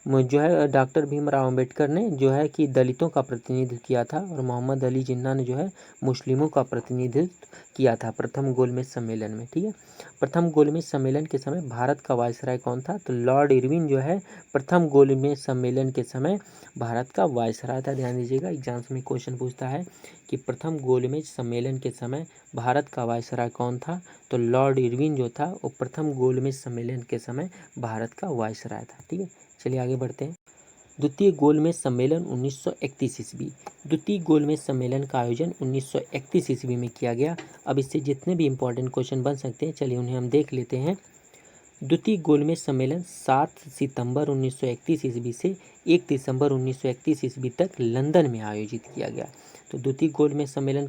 जो है डॉक्टर भीमराव अंबेडकर ने जो है कि दलितों का प्रतिनिधित्व किया था और मोहम्मद अली जिन्ना ने जो है मुस्लिमों का प्रतिनिधित्व किया था प्रथम गोलमेज सम्मेलन में। ठीक है, प्रथम गोलमेज सम्मेलन के समय भारत का वायसराय कौन था, तो लॉर्ड इरविन जो है प्रथम गोलमेज सम्मेलन के समय भारत का वायसराय था। ध्यान दीजिएगा, एग्जाम्स में क्वेश्चन पूछता है कि प्रथम गोलमेज सम्मेलन के समय भारत का वायसराय कौन था? तो लॉर्ड इरविन जो था वो प्रथम गोलमेज सम्मेलन के समय भारत का वायसराय था। ठीक है, चलिए आगे बढ़ते हैं। द्वितीय गोलमेज सम्मेलन 1931 ईस्वी। द्वितीय गोलमेज सम्मेलन का आयोजन 1931 ईस्वी में किया गया। अब इससे जितने भी इंपॉर्टेंट क्वेश्चन बन सकते हैं, चलिए उन्हें हम देख लेते हैं। द्वितीय गोलमेज सम्मेलन 7 सितंबर 1931 ईस्वी से 1 दिसंबर 1931 ईस्वी तक लंदन में आयोजित किया गया। तो द्वितीय गोलमेज सम्मेलन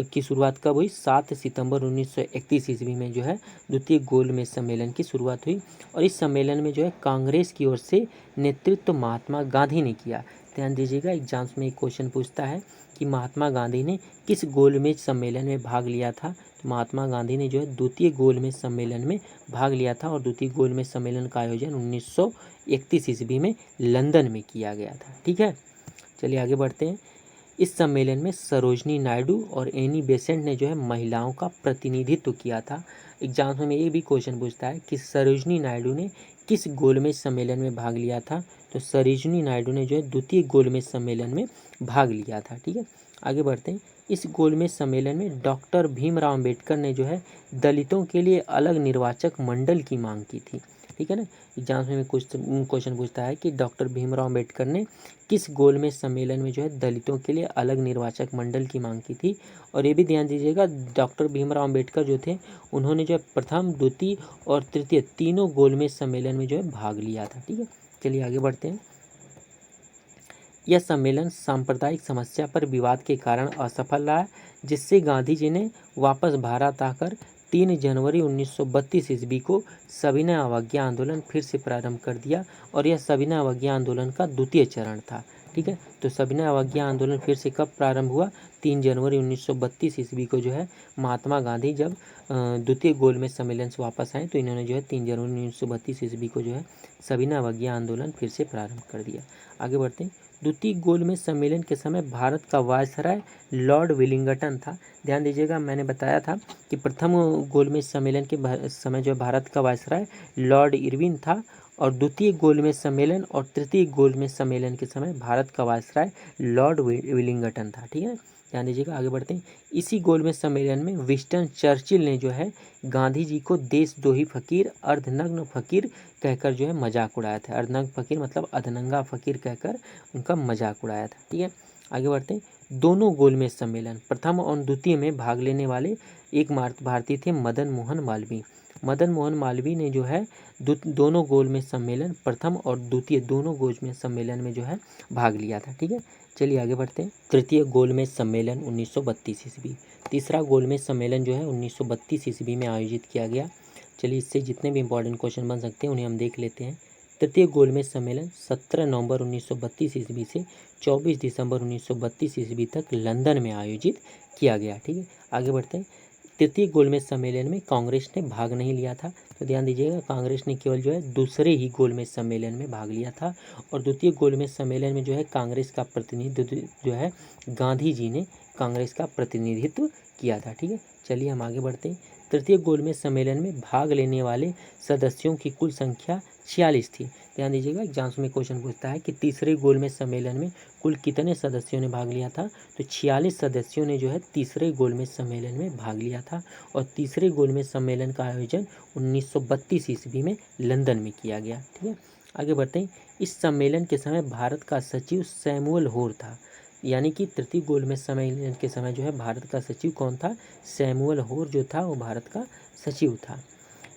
की शुरुआत कब हुई? 7 सितंबर 1931 ईस्वी में जो है द्वितीय गोलमेज सम्मेलन की शुरुआत हुई। और इस सम्मेलन में जो है कांग्रेस की ओर से नेतृत्व महात्मा गांधी ने किया। ध्यान दीजिएगा, एग्जाम्स में एक क्वेश्चन पूछता है कि महात्मा गांधी ने किस गोलमेज सम्मेलन में भाग लिया था? तो महात्मा गांधी ने जो है द्वितीय गोलमेज सम्मेलन में भाग लिया था और द्वितीय गोलमेज सम्मेलन का आयोजन 1931 ईस्वी में लंदन में किया गया था। ठीक है, चलिए आगे बढ़ते हैं। इस सम्मेलन में सरोजनी नायडू और एनी बेसेंट ने जो है महिलाओं का प्रतिनिधित्व किया था। एग्जाम्स में ये भी क्वेश्चन पूछता है कि सरोजनी नायडू ने किस गोलमेज सम्मेलन में भाग लिया था? तो सरोजनी नायडू ने जो है द्वितीय गोलमेज सम्मेलन में भाग लिया था। ठीक है, आगे बढ़ते हैं। इस गोलमेज सम्मेलन में डॉक्टर भीमराव अंबेडकर ने जो है दलितों के लिए अलग निर्वाचक मंडल की मांग की थी। ठीक है ना, एग्जाम्स में कुछ क्वेश्चन पूछता है कि डॉक्टर भीमराव अंबेडकर ने किस गोलमेज सम्मेलन में जो है दलितों के लिए अलग निर्वाचक मंडल की मांग की थी। और ये भी ध्यान दीजिएगा, डॉक्टर भीमराव अंबेडकर जो थे उन्होंने जो है प्रथम, द्वितीय और तृतीय तीनों गोलमेज सम्मेलन में जो है भाग लिया था। ठीक है, चलिए आगे बढ़ते हैं। यह सम्मेलन सांप्रदायिक समस्या पर विवाद के कारण असफल रहा, जिससे गांधी जी ने वापस भारत आकर 3 जनवरी 1932 ईस्वी को सविनय अवज्ञा आंदोलन फिर से प्रारंभ कर दिया। और यह सविनय अवज्ञा आंदोलन का द्वितीय चरण था। ठीक है, तो सविनय अवज्ञा आंदोलन फिर से कब प्रारंभ हुआ? 3 जनवरी 1932 ईस्वी को जो है महात्मा गांधी जब द्वितीय गोलमेज सम्मेलन से वापस आए तो इन्होंने जो है 3 जनवरी 1932 ईस्वी को जो है सविनय अवज्ञा आंदोलन फिर से प्रारंभ कर दिया। आगे बढ़ते हैं। द्वितीय गोलमेज सम्मेलन के समय भारत का वायसराय लॉर्ड विलिंगटन था। ध्यान दीजिएगा, मैंने बताया था कि प्रथम गोलमेज सम्मेलन के समय जो भारत का वायसराय लॉर्ड इरविन था और द्वितीय गोलमेज सम्मेलन और तृतीय गोलमेज सम्मेलन के समय भारत का वायसराय लॉर्ड विलिंगटन था। ठीक है, ध्यान दीजिएगा, आगे बढ़ते हैं। इसी गोलमेज सम्मेलन में विंस्टन चर्चिल ने जो है गांधी जी को देशद्रोही फकीर, अर्धनग्न फकीर कहकर जो है मजाक उड़ाया था। अर्धनग्न फकीर मतलब अधनंगा फकीर कहकर उनका मजाक उड़ाया था। ठीक है, आगे बढ़ते हैं। दोनों गोलमेज सम्मेलन प्रथम और द्वितीय में भाग लेने वाले एक भारतीय थे, मदन मोहन मालवीय। मदन मोहन मालवीय ने जो है दोनों गोलमेज सम्मेलन प्रथम और द्वितीय दोनों गोलमेज सम्मेलन में जो है भाग लिया था। ठीक है, चलिए आगे बढ़ते हैं। तृतीय गोलमेज सम्मेलन 1932 ईस्वी। तीसरा गोलमेज सम्मेलन जो है 1932 ईस्वी में आयोजित किया गया। चलिए इससे जितने भी इंपॉर्टेंट क्वेश्चन बन सकते हैं उन्हें हम देख लेते हैं। तृतीय गोलमेज सम्मेलन 17 नवंबर 1932 ईस्वी से 24 दिसंबर 1932 ईस्वी तक लंदन में आयोजित किया गया। ठीक है, आगे बढ़ते हैं। तृतीय गोलमेज सम्मेलन में कांग्रेस ने भाग नहीं लिया था। तो ध्यान दीजिएगा, कांग्रेस ने केवल जो है दूसरे ही गोलमेज सम्मेलन में भाग लिया था। और द्वितीय गोलमेज सम्मेलन में जो है कांग्रेस का प्रतिनिधित्व जो है गांधी जी ने कांग्रेस का प्रतिनिधित्व किया था। ठीक है, चलिए हम आगे बढ़ते हैं। तृतीय गोलमेज सम्मेलन में भाग लेने वाले सदस्यों की कुल संख्या 46 थी। ध्यान दीजिएगा, एग्जाम्स में क्वेश्चन पूछता है कि तीसरे गोलमेज सम्मेलन में कुल कितने सदस्यों ने भाग लिया था? तो 46 सदस्यों ने जो है तीसरे गोलमेज सम्मेलन में भाग लिया था। और तीसरे गोलमेज सम्मेलन का आयोजन 1932 ईस्वी में लंदन में किया गया। ठीक है, आगे बढ़ते हैं। इस सम्मेलन के समय भारत का सचिव सैमुअल होर था। यानी कि तृतीय गोलमेज सम्मेलन के समय जो है भारत का सचिव कौन था? सैमुअल होर जो था वो भारत का सचिव था।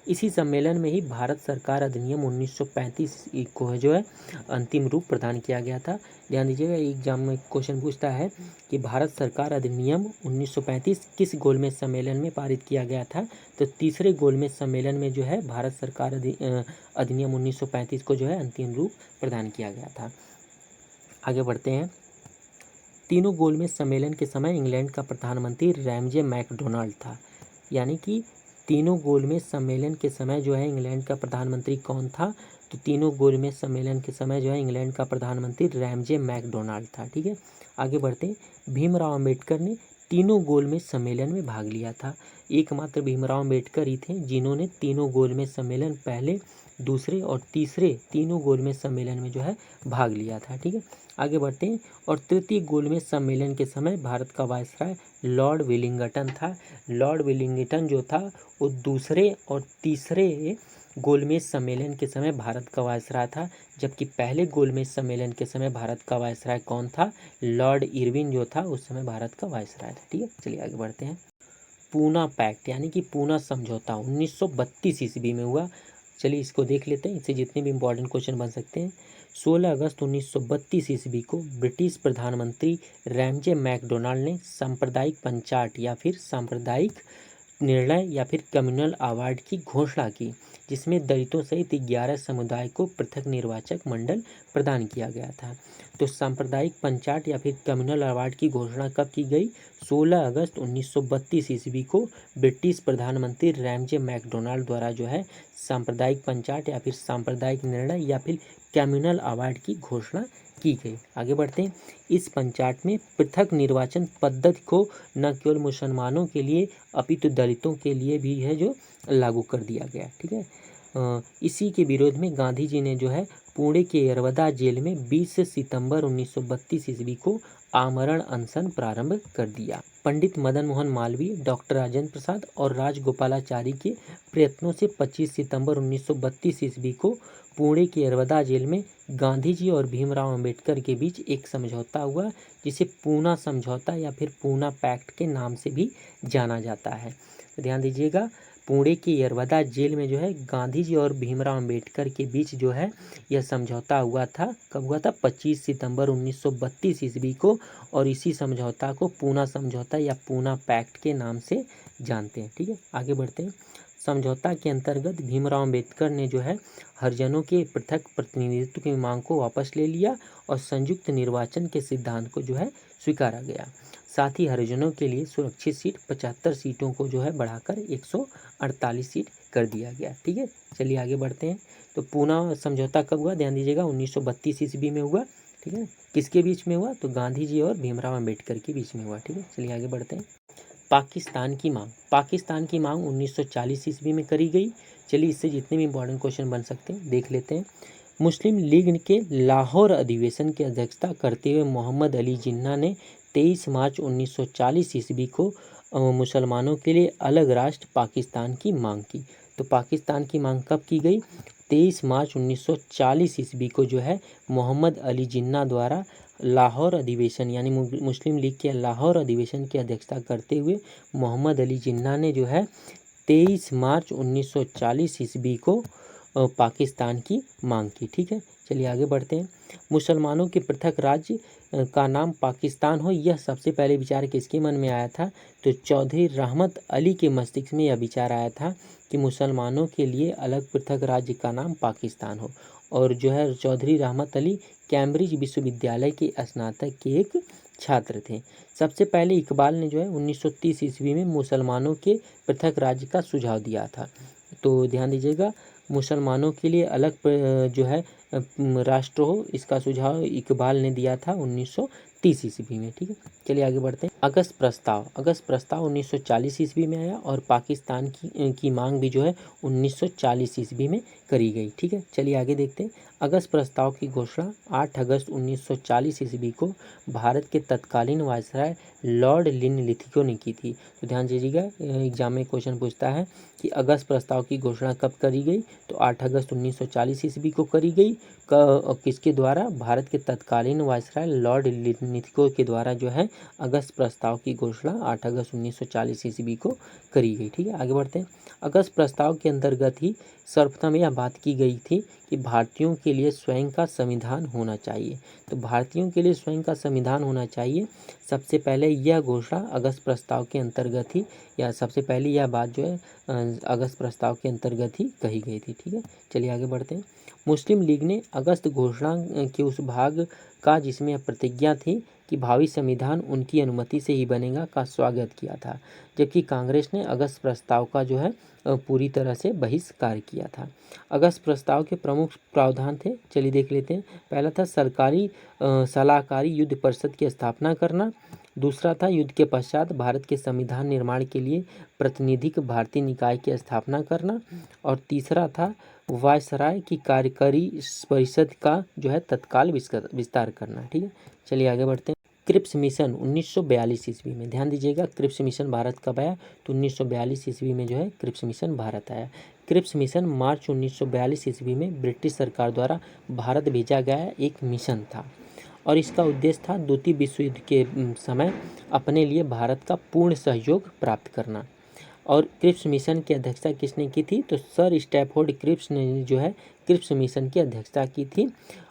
इसी सम्मेलन में ही भारत सरकार अधिनियम 1935 को जो है अंतिम रूप प्रदान किया गया था। ध्यान दीजिएगा, एग्जाम में क्वेश्चन पूछता है कि भारत सरकार अधिनियम 1935 किस गोलमेज सम्मेलन में पारित किया गया था? तो तीसरे गोलमेज सम्मेलन में जो है भारत सरकार अधिनियम 1935 को जो है अंतिम रूप प्रदान किया गया था। आगे बढ़ते हैं। तीनों गोलमेज सम्मेलन के समय इंग्लैंड का प्रधानमंत्री रैमजे मैकडोनाल्ड था। यानी कि तीनों गोलमेज सम्मेलन के समय जो है इंग्लैंड का प्रधानमंत्री कौन था? तो तीनों गोलमेज सम्मेलन के समय जो है इंग्लैंड का प्रधानमंत्री रैमजे मैकडोनाल्ड था। ठीक है, आगे बढ़ते हैं। भीमराव अंबेडकर ने तीनों गोलमेज सम्मेलन में भाग लिया था। एकमात्र भीमराव अंबेडकर ही थे जिन्होंने तीनों गोलमेज सम्मेलन, पहले, दूसरे और तीसरे तीनों गोलमेज सम्मेलन में जो है भाग लिया था। ठीक है, आगे बढ़ते हैं। और तृतीय गोलमेज सम्मेलन के समय भारत का वायसराय लॉर्ड विलिंगटन था। लॉर्ड विलिंगटन जो था वो दूसरे और तीसरे गोलमेज सम्मेलन के समय भारत का वायसराय था, जबकि पहले गोलमेज सम्मेलन के समय भारत का वायसराय कौन था? लॉर्ड इरविन जो था उस समय भारत का वायसराय था। ठीक है, चलिए आगे बढ़ते हैं। पूना पैक्ट यानी कि पूना समझौता 1932 ईस्वी में हुआ। चलिए इसको देख लेते हैं, इससे जितने भी इंपॉर्टेंट क्वेश्चन बन सकते हैं। 16 अगस्त 1932 ईस्वी को ब्रिटिश प्रधानमंत्री रैमजे मैकडोनाल्ड ने सांप्रदायिक पंचाट या फिर सांप्रदायिक निर्णय या फिर कम्युनल अवार्ड की घोषणा की, जिसमें दलितों सहित 11 समुदाय को पृथक निर्वाचक मंडल प्रदान किया गया था। तो सांप्रदायिक पंचाट या फिर कम्युनल अवार्ड की घोषणा कब की गई? 16 अगस्त 1932 ईस्वी को ब्रिटिश प्रधानमंत्री रैमजे मैकडोनाल्ड द्वारा जो है सांप्रदायिक पंचाट या फिर सांप्रदायिक निर्णय या फिर कम्युनल अवार्ड की घोषणा की गई। आगे बढ़ते हैं। इस पंचाट में पृथक निर्वाचन पद्धति को न केवल मुसलमानों के लिए अपितु दलितों के लिए भी है जो लागू कर दिया गया। ठीक है, इसी के विरोध में गांधी जी ने जो है पुणे के यरवदा जेल में 20 सितंबर 1932 ईस्वी को आमरण अनशन प्रारंभ कर दिया। पंडित मदन मोहन मालवीय, डॉक्टर राजेंद्र प्रसाद और राजगोपालाचारी के प्रयत्नों से 25 सितंबर 1932 ईस्वी को पुणे के यरवदा जेल में गांधी जी और भीमराव अंबेडकर के बीच एक समझौता हुआ, जिसे पूना समझौता या फिर पूना पैक्ट के नाम से भी जाना जाता है। तो ध्यान दीजिएगा, पुणे के यरवदा जेल में जो है गांधी जी और भीमराव अंबेडकर के बीच जो है यह समझौता हुआ था। कब हुआ था? 25 सितंबर 1932 ईस्वी को। और इसी समझौता को पूना समझौता या पूना पैक्ट के नाम से जानते हैं। ठीक है, आगे बढ़ते हैं। समझौता के अंतर्गत भीमराव अंबेडकर ने जो है हरिजनों के पृथक प्रतिनिधित्व की मांग को वापस ले लिया और संयुक्त निर्वाचन के सिद्धांत को जो है स्वीकारा गया। साथ ही हरिजनों के लिए सुरक्षित सीट 75 सीटों को जो है बढ़ाकर 148 सीट कर दिया गया। ठीक है, चलिए आगे बढ़ते हैं। तो पूना समझौता कब हुआ? ध्यान दीजिएगा, 1932 ईस्वी में हुआ। ठीक है, किसके बीच में हुआ? तो गांधी जी और भीमराव अंबेडकर के बीच में हुआ। ठीक है, चलिए आगे बढ़ते हैं। पाकिस्तान की मांग। पाकिस्तान की मांग 1940 ईस्वी में करी गई। चलिए इससे जितने भी इंपॉर्टेंट क्वेश्चन बन सकते हैं देख लेते हैं। मुस्लिम लीग के लाहौर अधिवेशन की अध्यक्षता करते हुए मोहम्मद अली जिन्ना ने 23 मार्च 1940 ईस्वी को मुसलमानों के लिए अलग राष्ट्र पाकिस्तान की मांग की। तो पाकिस्तान की मांग कब की गई? 23 मार्च 1940 ईस्वी को जो है मोहम्मद अली जिन्ना द्वारा लाहौर अधिवेशन यानी मुस्लिम लीग के लाहौर अधिवेशन की अध्यक्षता करते हुए मोहम्मद अली जिन्ना ने जो है 23 मार्च 1940 ईस्वी को पाकिस्तान की मांग की। ठीक है, चलिए आगे बढ़ते हैं। मुसलमानों के पृथक राज्य का नाम पाकिस्तान हो, यह सबसे पहले विचार किसके मन में आया था? तो चौधरी रहमत अली के मस्तिष्क में यह विचार आया था कि मुसलमानों के लिए अलग पृथक राज्य का नाम पाकिस्तान हो। और जो है चौधरी रहमत अली कैम्ब्रिज विश्वविद्यालय के स्नातक के एक छात्र थे। सबसे पहले इकबाल ने जो है 1930 ईस्वी में मुसलमानों के पृथक राज्य का सुझाव दिया था। तो ध्यान दीजिएगा, मुसलमानों के लिए अलग जो है राष्ट्र हो, इसका सुझाव इकबाल ने दिया था 1930 ईस्वी में। ठीक है, चलिए आगे बढ़ते हैं। अगस्त प्रस्ताव। अगस्त प्रस्ताव 1940 ईस्वी में आया और पाकिस्तान की मांग भी जो है 1940 ईस्वी में करी गई। ठीक है, चलिए आगे देखते हैं। अगस्त प्रस्ताव की घोषणा 8 अगस्त 1940 ईस्वी को भारत के तत्कालीन वायसराय लॉर्ड लिथगो ने की थी। तो ध्यान दीजिएगा, एग्जाम में क्वेश्चन पूछता है कि अगस्त प्रस्ताव की घोषणा कब करी गई? तो 8 अगस्त 1940 ईस्वी को करी गई। किसके द्वारा? भारत के तत्कालीन वायसराय लॉर्ड लिथगो के द्वारा जो है अगस्त प्रस्ताव की घोषणा 8 अगस्त 1940 ईस्वी को करी गई। ठीक है, आगे बढ़ते हैं। अगस्त प्रस्ताव के अंतर्गत ही सर्वप्रथम यह बात की गई थी कि भारतीयों के लिए स्वयं का संविधान होना चाहिए। तो भारतीयों के लिए स्वयं का संविधान होना चाहिए, सबसे पहले यह घोषणा अगस्त प्रस्ताव के अंतर्गत ही, या सबसे पहले यह बात जो है अगस्त प्रस्ताव के अंतर्गत ही कही गई थी। ठीक है, चलिए आगे बढ़ते हैं। मुस्लिम लीग ने अगस्त घोषणा के उस भाग का जिसमें प्रतिज्ञा थी कि भावी संविधान उनकी अनुमति से ही बनेगा का स्वागत किया था, जबकि कांग्रेस ने अगस्त प्रस्ताव का जो है पूरी तरह से बहिष्कार किया था। अगस्त प्रस्ताव के प्रमुख प्रावधान थे, चलिए देख लेते हैं। पहला था सरकारी सलाहकारी युद्ध परिषद की स्थापना करना। दूसरा था युद्ध के पश्चात भारत के संविधान निर्माण के लिए प्रतिनिधिक भारतीय निकाय की स्थापना करना। और तीसरा था वायसराय की कार्यकारी परिषद का जो है तत्काल विस्तार करना। ठीक है, चलिए आगे बढ़ते हैं। क्रिप्स मिशन 1942 ईस्वी में, ध्यान दीजिएगा, क्रिप्स मिशन भारत कब आया, तो 1942 ईस्वी में जो है क्रिप्स मिशन भारत आया। क्रिप्स मिशन मार्च 1942 ईस्वी में ब्रिटिश सरकार द्वारा भारत भेजा गया एक मिशन था और इसका उद्देश्य था द्वितीय विश्व युद्ध के समय अपने लिए भारत का पूर्ण सहयोग प्राप्त करना। और क्रिप्स मिशन की अध्यक्षता किसने की थी, तो सर स्टैफोर्ड क्रिप्स ने जो है क्रिप्स मिशन की अध्यक्षता की थी।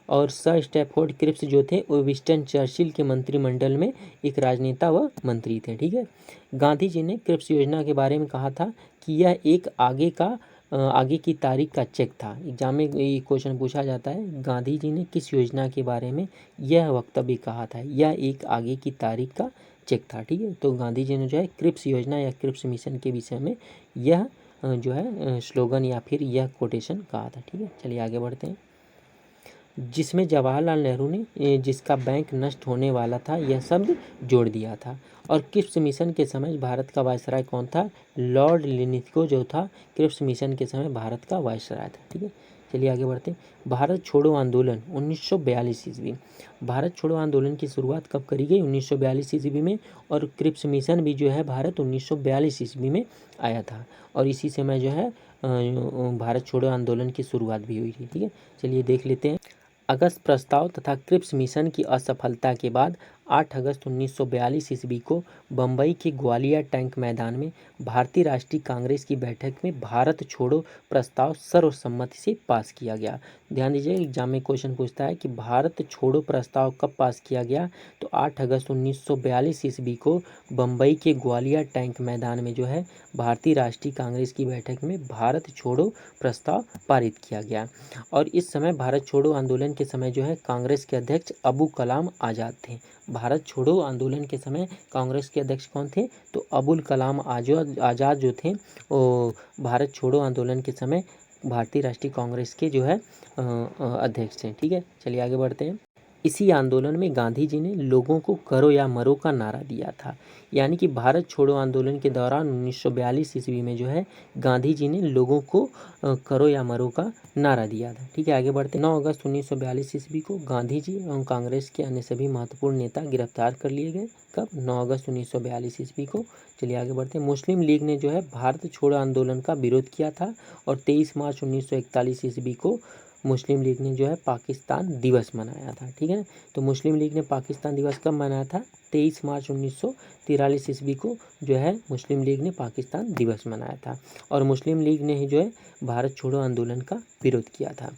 और सर स्टैफोर्ड क्रिप्स जो थे वो विंस्टन चर्चिल के मंत्रिमंडल में एक राजनेता व मंत्री थे। ठीक है, गांधी जी ने क्रिप्स योजना के बारे में कहा था कि यह एक आगे की तारीख का चेक था। एग्जाम में ये क्वेश्चन पूछा जाता है, गांधी जी ने किस योजना के बारे में यह वक्तव्य कहा था, यह एक आगे की तारीख का चेक था। ठीक है, तो गांधी जी ने जो है क्रिप्स योजना या क्रिप्स मिशन के विषय में यह जो है स्लोगन या फिर यह कोटेशन कहा था। ठीक है, चलिए आगे बढ़ते हैं। जिसमें जवाहरलाल नेहरू ने जिसका बैंक नष्ट होने वाला था यह शब्द जोड़ दिया था। और क्रिप्स मिशन के समय भारत का वायसराय कौन था, लॉर्ड लिनिथगो जो था क्रिप्स मिशन के समय भारत का वायसराय था। ठीक है, चलिए आगे बढ़ते हैं। भारत छोड़ो आंदोलन 1942 ईस्वी, भारत छोड़ो आंदोलन की शुरुआत कब करी गई, 1942 ईस्वी में। और क्रिप्स मिशन भी जो है भारत 1942 ईस्वी में आया था और इसी समय जो है भारत छोड़ो आंदोलन की शुरुआत भी हुई थी। ठीक है, चलिए देख लेते हैं। अगस्त प्रस्ताव तथा क्रिप्स मिशन की असफलता के बाद 8 अगस्त 1942 ईस्वी को बम्बई के ग्वालियर टैंक मैदान में भारतीय राष्ट्रीय कांग्रेस की बैठक में भारत छोड़ो प्रस्ताव सर्वसम्मति से पास किया गया। ध्यान दीजिए, एग्जाम में क्वेश्चन पूछता है कि भारत छोड़ो प्रस्ताव कब पास किया गया, तो 8 अगस्त 1942 ईस्वी को बम्बई के ग्वालियर टैंक मैदान में जो है भारतीय राष्ट्रीय कांग्रेस की बैठक में भारत छोड़ो प्रस्ताव पारित किया गया। और इस समय भारत छोड़ो आंदोलन के समय जो है कांग्रेस के अध्यक्ष अबू कलाम आज़ाद थे। भारत छोड़ो आंदोलन के समय कांग्रेस के अध्यक्ष कौन थे, तो अबुल कलाम आज़ाद जो थे वो भारत छोड़ो आंदोलन के समय भारतीय राष्ट्रीय कांग्रेस के जो है अध्यक्ष थे। ठीक है, चलिए आगे बढ़ते हैं। इसी आंदोलन में गांधी जी ने लोगों को करो या मरो का नारा दिया था। यानी कि भारत छोड़ो आंदोलन के दौरान 1942 ईस्वी में जो है गांधी जी ने लोगों को करो या मरो का नारा दिया था। ठीक है, आगे बढ़ते। 9 अगस्त 1942 ईस्वी को गांधी जी एवं कांग्रेस के अन्य सभी महत्वपूर्ण नेता गिरफ्तार कर लिए गए। कब, 9 अगस्त 1942 ईस्वी को। चलिए आगे बढ़ते हैं। मुस्लिम लीग ने जो है भारत छोड़ो आंदोलन का विरोध किया था और 23 मार्च 1941 ईस्वी को मुस्लिम लीग ने जो है पाकिस्तान दिवस मनाया था। ठीक है, तो मुस्लिम लीग ने पाकिस्तान दिवस कब मनाया था, 23 मार्च 1943 ईस्वी को जो है मुस्लिम लीग ने पाकिस्तान दिवस मनाया था और मुस्लिम लीग ने ही जो है भारत छोड़ो आंदोलन का विरोध किया था।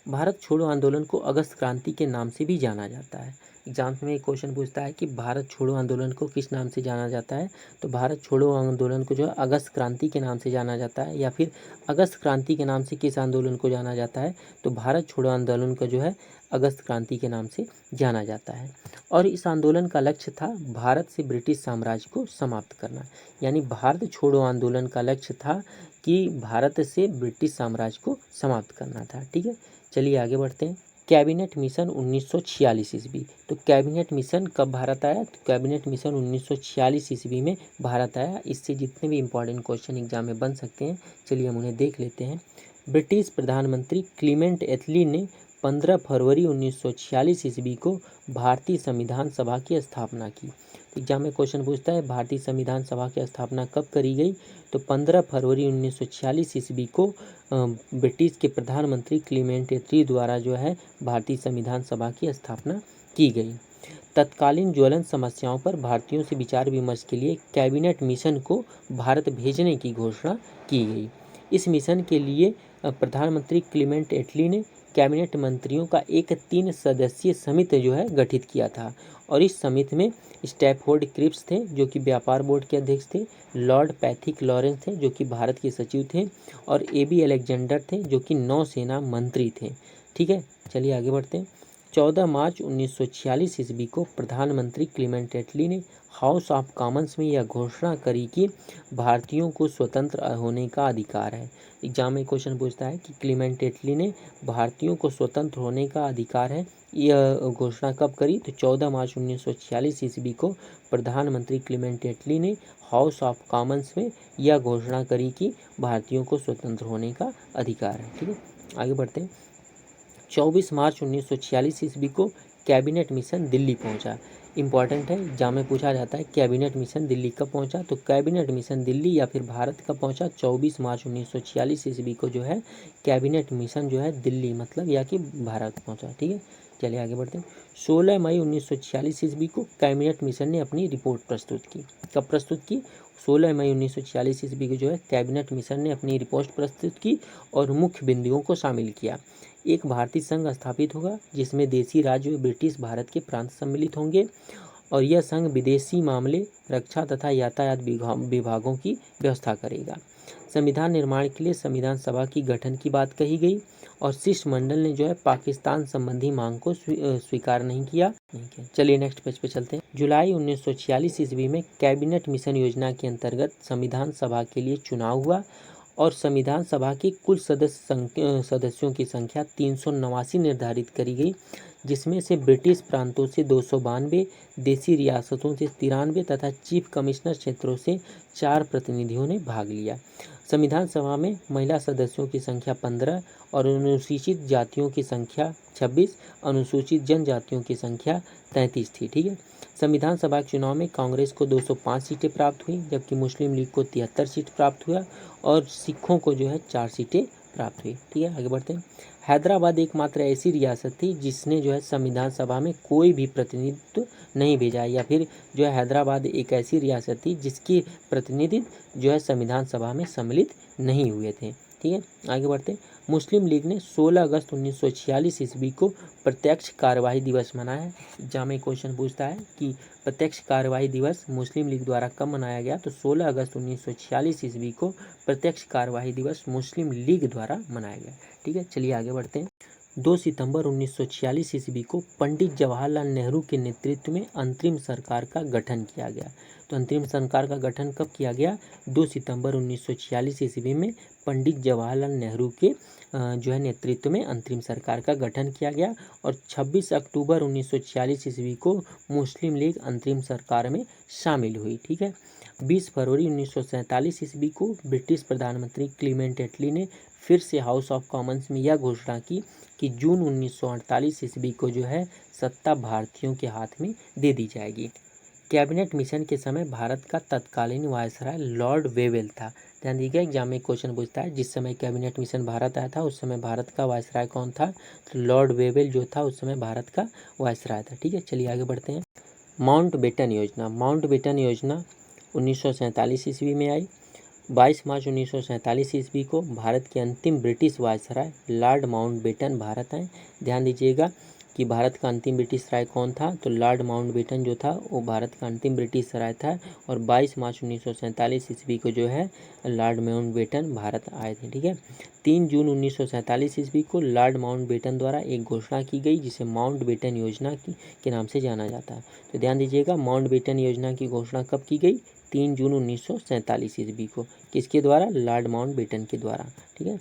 भारत छोड़ो आंदोलन को अगस्त क्रांति के नाम से भी जाना जाता है। एग्जाम्स में एक क्वेश्चन पूछता है कि भारत छोड़ो आंदोलन को किस नाम से जाना जाता है, तो भारत छोड़ो आंदोलन को जो है अगस्त क्रांति के नाम से जाना जाता है। या फिर अगस्त क्रांति के नाम से किस आंदोलन को जाना जाता है, तो भारत छोड़ो आंदोलन का जो है अगस्त क्रांति के नाम से जाना जाता है। और इस आंदोलन का लक्ष्य था भारत से ब्रिटिश साम्राज्य को समाप्त करना। यानी भारत छोड़ो आंदोलन का लक्ष्य था कि भारत से ब्रिटिश साम्राज्य को समाप्त करना था। ठीक है, चलिए आगे बढ़ते हैं। कैबिनेट मिशन 1946 ईस्वी, तो कैबिनेट मिशन कब भारत आया, तो कैबिनेट मिशन 1946 ईस्वी में भारत आया। इससे जितने भी इंपॉर्टेंट क्वेश्चन एग्जाम में बन सकते हैं, चलिए हम उन्हें देख लेते हैं। ब्रिटिश प्रधानमंत्री क्लीमेंट एटली ने 15 फरवरी 1946 ईस्वी को भारतीय संविधान सभा की स्थापना की। एग्जाम में क्वेश्चन पूछता है भारतीय संविधान सभा की स्थापना कब करी गई, तो 15 फरवरी 1946 ईस्वी को ब्रिटिश के प्रधानमंत्री क्लीमेंट एटली द्वारा जो है भारतीय संविधान सभा की स्थापना की गई। तत्कालीन ज्वलंत समस्याओं पर भारतीयों से विचार विमर्श के लिए कैबिनेट मिशन को भारत भेजने की घोषणा की गई। इस मिशन के लिए प्रधानमंत्री क्लीमेंट एटली ने कैबिनेट मंत्रियों का एक 3 सदस्यीय समिति जो है गठित किया था और इस समिति में स्टैफोर्ड क्रिप्स थे जो कि व्यापार बोर्ड के अध्यक्ष थे, लॉर्ड पैथिक लॉरेंस थे जो कि भारत के सचिव थे और AB अलेक्जेंडर थे जो कि नौसेना मंत्री थे। ठीक है, चलिए आगे बढ़ते हैं। 14 मार्च 1946 ईस्वी को प्रधानमंत्री क्लीमेंट एटली ने हाउस ऑफ कॉमन्स में यह घोषणा करी कि भारतीयों को स्वतंत्र होने का अधिकार है। एग्जाम में क्वेश्चन पूछता है कि क्लीमेंट एटली ने भारतीयों को स्वतंत्र होने का अधिकार है, यह घोषणा कब करी? तो 14 मार्च 1946 ईस्वी को प्रधानमंत्री क्लीमेंट एटली ने हाउस ऑफ कॉमन्स में यह घोषणा करी कि भारतीयों को स्वतंत्र होने का अधिकार है। ठीक है, आगे बढ़ते हैं। 24 मार्च 1946 ईस्वी को कैबिनेट मिशन दिल्ली पहुंचा। इंपॉर्टेंट है, एग्जाम में पूछा जाता है कैबिनेट मिशन दिल्ली कब पहुंचा? तो कैबिनेट मिशन दिल्ली या फिर भारत कब पहुंचा? 24 मार्च 1946 ईस्वी को जो है कैबिनेट मिशन जो है दिल्ली मतलब या कि भारत पहुंचा। ठीक है, चलिए आगे बढ़ते हैं। 16 मई 1946 ईस्वी को कैबिनेट मिशन ने अपनी रिपोर्ट प्रस्तुत की। कब प्रस्तुत की? 16 मई 1946 ईस्वी को जो है कैबिनेट मिशन ने अपनी रिपोर्ट प्रस्तुत की और मुख्य बिंदुओं को शामिल किया। एक भारतीय संघ स्थापित होगा जिसमें देशी राज्य व ब्रिटिश भारत के प्रांत सम्मिलित होंगे और यह संघ विदेशी मामले, रक्षा तथा यातायात विभागों की व्यवस्था करेगा। संविधान निर्माण के लिए संविधान सभा की गठन की बात कही गई और शिष्टमंडल ने जो है पाकिस्तान संबंधी मांग को स्वीकार नहीं किया। चलिए नेक्स्ट पेज पे चलते हैं। जुलाई 1946 ईस्वी में कैबिनेट मिशन योजना के अंतर्गत संविधान सभा के लिए चुनाव हुआ और संविधान सभा के कुल सदस्यों की संख्या 389 निर्धारित करी गई, जिसमें से ब्रिटिश प्रांतों से 292, देशी रियासतों से 93 तथा चीफ कमिश्नर क्षेत्रों से 4 प्रतिनिधियों ने भाग लिया। संविधान सभा में महिला सदस्यों की संख्या 15 और अनुसूचित जातियों की संख्या 26, अनुसूचित जनजातियों की संख्या 33 थी। ठीक है, संविधान सभा के चुनाव में कांग्रेस को 205 सीटें प्राप्त हुई, जबकि मुस्लिम लीग को 73 सीट प्राप्त हुआ और सिखों को जो है 4 सीटें प्राप्त हुई। ठीक है, आगे बढ़ते हैं। हैदराबाद एकमात्र ऐसी रियासत थी जिसने जो है संविधान सभा में कोई भी प्रतिनिधित्व नहीं भेजा, या फिर जो है हैदराबाद एक ऐसी रियासत थी जिसके प्रतिनिधित्व जो है संविधान सभा में सम्मिलित नहीं हुए थे। ठीक है, आगे बढ़ते हैं। मुस्लिम लीग ने 16 अगस्त 1946 ईस्वी को प्रत्यक्ष कार्यवाही दिवस मनाया। एग्जाम में क्वेश्चन पूछता है कि प्रत्यक्ष कार्यवाही दिवस मुस्लिम लीग द्वारा कब मनाया गया? तो 16 अगस्त 1946 ईस्वी को प्रत्यक्ष कार्यवाही दिवस मुस्लिम लीग द्वारा मनाया गया। ठीक है, चलिए आगे बढ़ते हैं। 2 सितंबर 1946 ईस्वी को पंडित जवाहरलाल नेहरू के नेतृत्व में अंतरिम सरकार का गठन किया गया। तो अंतरिम सरकार का गठन कब किया गया? 2 सितंबर 1946 ईस्वी में पंडित जवाहरलाल नेहरू के जो है नेतृत्व में अंतरिम सरकार का गठन किया गया और 26 अक्टूबर 1946 ईस्वी को मुस्लिम लीग अंतरिम सरकार में शामिल हुई। ठीक है, 20 फरवरी 1947 ईस्वी को ब्रिटिश प्रधानमंत्री क्लीमेंट एटली ने फिर से हाउस ऑफ कॉमन्स में यह घोषणा की कि जून 1948 ईस्वी को जो है सत्ता भारतीयों के हाथ में दे दी जाएगी। कैबिनेट मिशन के समय भारत का तत्कालीन वायसराय लॉर्ड वेवेल था। ध्यान दीजिएगा, एग्जाम में क्वेश्चन पूछता है जिस समय कैबिनेट मिशन भारत आया था उस समय भारत का वायसराय कौन था? तो लॉर्ड वेवेल जो था उस समय भारत का वायसराय था। ठीक है, चलिए आगे बढ़ते हैं। माउंटबेटन योजना। माउंटबेटन योजना 1947 ईस्वी में आई। 22 मार्च 1947 ईस्वी को भारत के अंतिम British viceroy Lord Mountbatten Bharat आए। ध्यान दीजिएगा कि भारत का अंतिम ब्रिटिश राय कौन था? तो लॉर्ड माउंटबेटन जो था वो भारत का अंतिम ब्रिटिश राय था और 22 मार्च 1947 ईस्वी को जो है लॉर्ड माउंटबेटन भारत आए थे। ठीक है, 3 जून 1947 ईस्वी को लॉर्ड माउंटबेटन द्वारा एक घोषणा की गई जिसे माउंटबेटन योजना के नाम से जाना जाता है। तो ध्यान दीजिएगा, माउंटबेटन योजना की घोषणा कब की गई? 3 जून 1947 ईस्वी को। किसके द्वारा? लॉर्ड माउंटबेटन के द्वारा। ठीक है,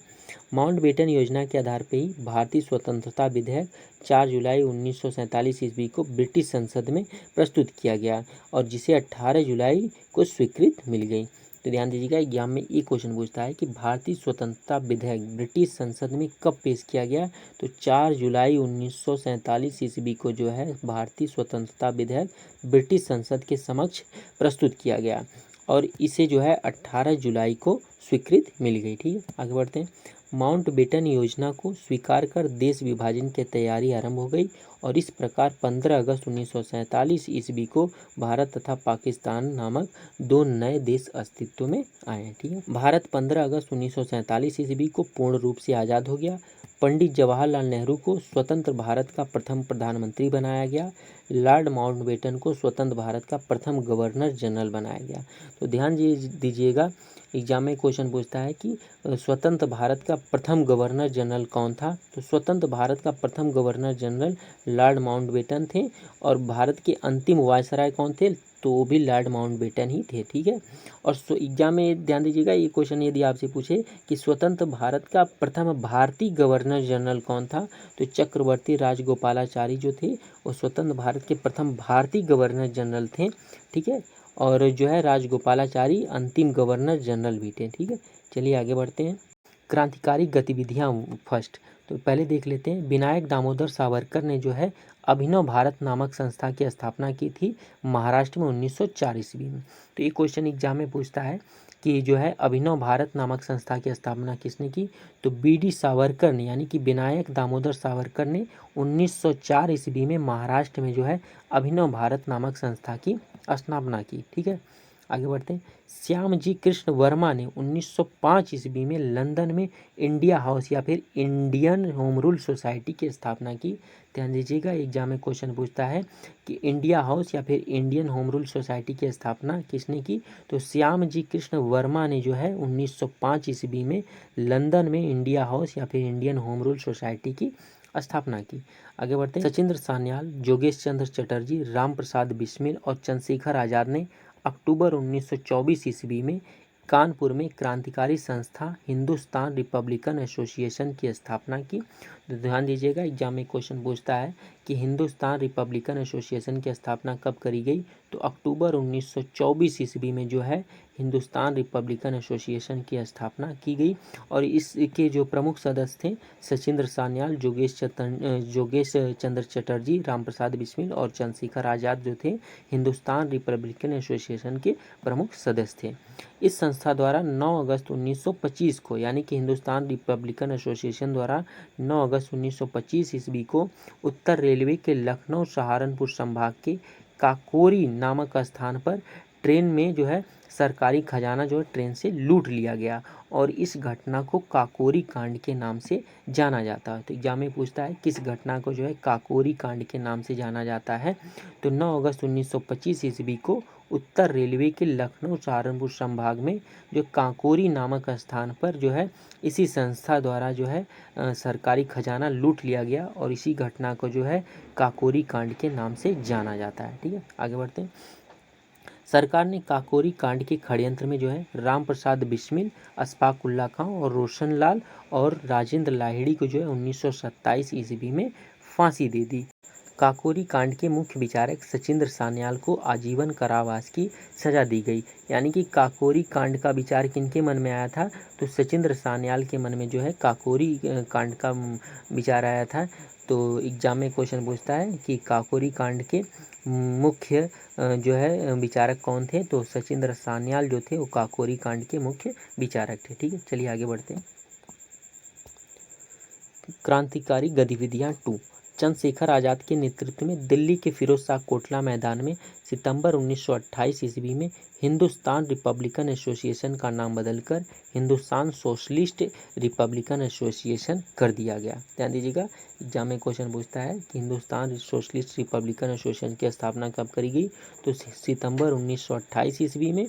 माउंटबेटन योजना के आधार पर ही भारतीय स्वतंत्रता विधेयक 4 जुलाई 1947 ईस्वी को ब्रिटिश संसद में प्रस्तुत किया गया और जिसे 18 जुलाई को स्वीकृति मिल गई। तो ध्यान दीजिएगा, एग्जाम में एक क्वेश्चन पूछता है कि भारतीय स्वतंत्रता विधेयक ब्रिटिश संसद में कब पेश किया गया? तो 4 जुलाई 1947 ईस्वी को जो है भारतीय स्वतंत्रता विधेयक ब्रिटिश संसद के समक्ष प्रस्तुत किया गया और इसे जो है 18 जुलाई को स्वीकृति मिल गई। ठीक है, आगे बढ़ते हैं। माउंटबेटन योजना को स्वीकार कर देश विभाजन की तैयारी आरंभ हो गई और इस प्रकार 15 अगस्त 1947 ईस्वी को भारत तथा पाकिस्तान नामक 2 नए देश अस्तित्व में आए। ठीक है, भारत 15 अगस्त 1947 ईस्वी को पूर्ण रूप से आज़ाद हो गया। पंडित जवाहरलाल नेहरू को स्वतंत्र भारत का प्रथम प्रधानमंत्री बनाया गया। लॉर्ड माउंटबेटन को स्वतंत्र भारत का प्रथम गवर्नर जनरल बनाया गया। तो ध्यान दीजिएगा, एग्जाम में क्वेश्चन पूछता है कि स्वतंत्र भारत का प्रथम गवर्नर जनरल कौन था। तो स्वतंत्र भारत का प्रथम गवर्नर जनरल लॉर्ड माउंटबेटन थे। और भारत के अंतिम वायसराय कौन थे, तो वो भी लॉर्ड माउंटबेटन ही थे। ठीक है। और एग्जाम में ध्यान दीजिएगा, ये क्वेश्चन यदि आपसे पूछे कि स्वतंत्र भारत का प्रथम भारतीय गवर्नर जनरल कौन था, तो चक्रवर्ती राजगोपालाचारी जो थे वो स्वतंत्र भारत के प्रथम भारतीय गवर्नर जनरल थे। ठीक है। और जो है राजगोपालाचारी अंतिम गवर्नर जनरल भी थे। ठीक है। चलिए आगे बढ़ते हैं। क्रांतिकारी गतिविधियां फर्स्ट, तो पहले देख लेते हैं। विनायक दामोदर सावरकर ने जो है अभिनव भारत नामक संस्था की स्थापना की थी महाराष्ट्र में 1904 ईस्वी में। तो ये क्वेश्चन एग्जाम में पूछता है कि जो है अभिनव भारत नामक संस्था की स्थापना किसने की, तो बी.डी. सावरकर ने, यानी कि विनायक दामोदर सावरकर ने 1904 ईस्वी में महाराष्ट्र में जो है अभिनव भारत नामक संस्था की स्थापना की। ठीक है। आगे बढ़ते हैं। श्यामजी कृष्ण वर्मा ने 1905 ईस्वी में लंदन में इंडिया हाउस या फिर इंडियन होम रूल सोसाइटी की स्थापना की। ध्यान दीजिएगा, एग्जाम में क्वेश्चन पूछता है कि इंडिया हाउस या फिर इंडियन होम रूल सोसाइटी की स्थापना किसने की, तो श्यामजी कृष्ण वर्मा ने जो है 1905 ईस्वी में लंदन में इंडिया हाउस या फिर इंडियन होम रूल सोसाइटी की स्थापना की। आगे बढ़ते हैं। सचिंद्र सान्याल, जोगेश चंद्र चटर्जी, राम प्रसाद बिस्मिल और चंद्रशेखर आज़ाद ने अक्टूबर 1924 ईस्वी में कानपुर में क्रांतिकारी संस्था हिंदुस्तान रिपब्लिकन एसोसिएशन की स्थापना की। तो ध्यान दीजिएगा, एग्जाम में क्वेश्चन पूछता है कि हिंदुस्तान रिपब्लिकन एसोसिएशन की स्थापना कब करी गई, तो अक्टूबर 1924 ईस्वी में जो है हिंदुस्तान रिपब्लिकन एसोसिएशन की स्थापना की गई। और इसके जो प्रमुख सदस्य थे सचिंद्र सान्याल, जोगेश चंद्र चटर्जी, राम प्रसाद बिस्मिल और चंद्रशेखर आज़ाद जो थे हिंदुस्तान रिपब्लिकन एसोसिएशन के प्रमुख सदस्य थे। इस संस्था द्वारा 9 अगस्त 1925 को, यानी कि हिंदुस्तान रिपब्लिकन एसोसिएशन द्वारा 9 अगस्त 1925 ईस्वी को उत्तर रेलवे के लखनऊ सहारनपुर संभाग के काकोरी नामक स्थान पर ट्रेन में जो है सरकारी खजाना जो है ट्रेन से लूट लिया गया। और इस घटना को काकोरी कांड के नाम से जाना जाता है। तो एग्जाम में पूछता है किस घटना को जो है काकोरी कांड के नाम से जाना जाता है, तो 9 अगस्त 1925 ईस्वी को उत्तर रेलवे के लखनऊ सहारनपुर संभाग में जो काकोरी नामक स्थान पर जो है इसी संस्था द्वारा जो है सरकारी खजाना लूट लिया गया। और इसी घटना को जो है काकोरी कांड के नाम से जाना जाता है। ठीक है। आगे बढ़ते हैं। सरकार ने काकोरी कांड के षड्यंत्र में जो है राम प्रसाद बिस्मिल, अशफाक उल्ला खां और रोशन लाल और राजेंद्र लाहिड़ी को जो है 1927 ईस्वी में फांसी दे दी। काकोरी कांड के मुख्य विचारक सचिंद्र सान्याल को आजीवन कारावास की सजा दी गई। यानी कि काकोरी कांड का विचार किनके मन में आया था, तो सचिंद्र सान्याल के मन में जो है काकोरी कांड का विचार आया था। तो एग्जाम में क्वेश्चन पूछता है कि काकोरी कांड के मुख्य जो है विचारक कौन थे, तो सचिंद्र सान्याल जो थे वो काकोरी कांड के मुख्य विचारक थे। ठीक है। चलिए आगे बढ़ते हैं। क्रांतिकारी गतिविधियां 2, चंद्रशेखर आज़ाद के नेतृत्व में दिल्ली के फिरोज शाह कोटला मैदान में सितंबर 1928 ईस्वी में हिंदुस्तान रिपब्लिकन एसोसिएशन का नाम बदलकर हिंदुस्तान सोशलिस्ट रिपब्लिकन एसोसिएशन कर दिया गया। ध्यान दीजिएगा, एग्जाम में क्वेश्चन पूछता है कि हिंदुस्तान सोशलिस्ट रिपब्लिकन एसोसिएशन की स्थापना कब करी गई, तो सितंबर 1928 ईस्वी में।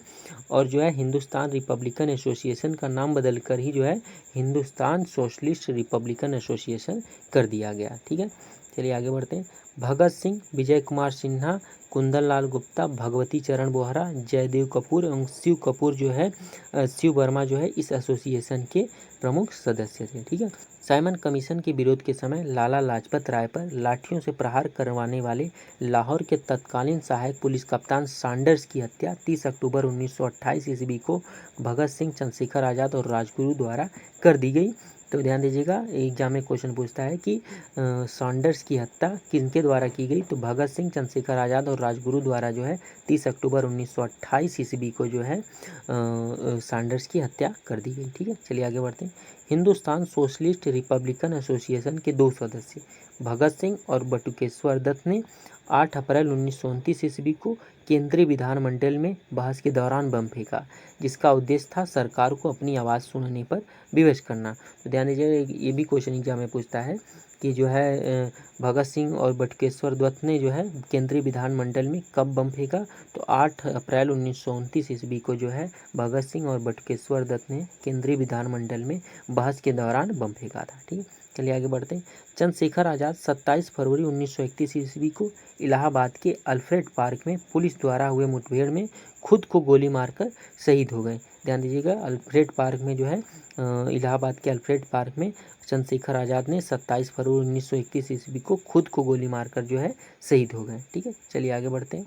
और जो है हिंदुस्तान रिपब्लिकन एसोसिएशन का नाम बदलकर ही जो है हिंदुस्तान सोशलिस्ट रिपब्लिकन एसोसिएशन कर दिया गया। ठीक है। चलिए आगे बढ़ते हैं। भगत सिंह, विजय कुमार सिन्हा, कुंदन लाल गुप्ता, भगवती चरण बोहरा, जयदेव कपूर एवं शिव कपूर जो है शिव वर्मा जो है इस एसोसिएशन के प्रमुख सदस्य थे। ठीक है। साइमन कमीशन के विरोध के समय लाला लाजपत राय पर लाठियों से प्रहार करवाने वाले लाहौर के तत्कालीन सहायक पुलिस कप्तान सैंडर्स की हत्या 30 अक्टूबर 1928 ईस्वी को भगत सिंह, चंद्रशेखर आज़ाद और राजगुरु द्वारा कर दी गई। तो ध्यान दीजिएगा, एग्जाम में क्वेश्चन पूछता है कि सैंडर्स की हत्या किनके द्वारा की गई, तो भगत सिंह, चंद्रशेखर आज़ाद और राजगुरु द्वारा जो है 30 अक्टूबर 1928 ईस्वी को जो है सैंडर्स की हत्या कर दी गई। ठीक है। चलिए आगे बढ़ते हैं। हिंदुस्तान सोशलिस्ट रिपब्लिकन एसोसिएशन के 2 सदस्य भगत सिंह और बटुकेश्वर दत्त ने 8 अप्रैल 1929 ईस्वी को केंद्रीय विधानमंडल में बहस के दौरान बम फेंका, जिसका उद्देश्य था सरकार को अपनी आवाज़ सुनने पर विवश करना। तो ध्यान दीजिए, ये भी क्वेश्चन एग्जाम में पूछता है कि जो है भगत सिंह और बटुकेश्वर दत्त ने जो है केंद्रीय विधानमंडल में कब बम फेंका। तो 8 अप्रैल 1929 ईस्वी को जो है भगत सिंह और बटुकेश्वर दत्त ने केंद्रीय विधानमंडल में बहस के दौरान बम फेंका था। ठीक है, चलिए आगे बढ़ते हैं। चंद्रशेखर आज़ाद 27 फरवरी 1931 ईस्वी को इलाहाबाद के अल्फ्रेड पार्क में पुलिस द्वारा हुए मुठभेड़ में खुद को गोली मारकर शहीद हो गए। ध्यान दीजिएगा, अल्फ्रेड पार्क में जो है इलाहाबाद के अल्फ्रेड पार्क में चंद्रशेखर आज़ाद ने 27 फरवरी 1931 ईस्वी को खुद को गोली मारकर जो है शहीद हो गए। ठीक है, चलिए आगे बढ़ते हैं।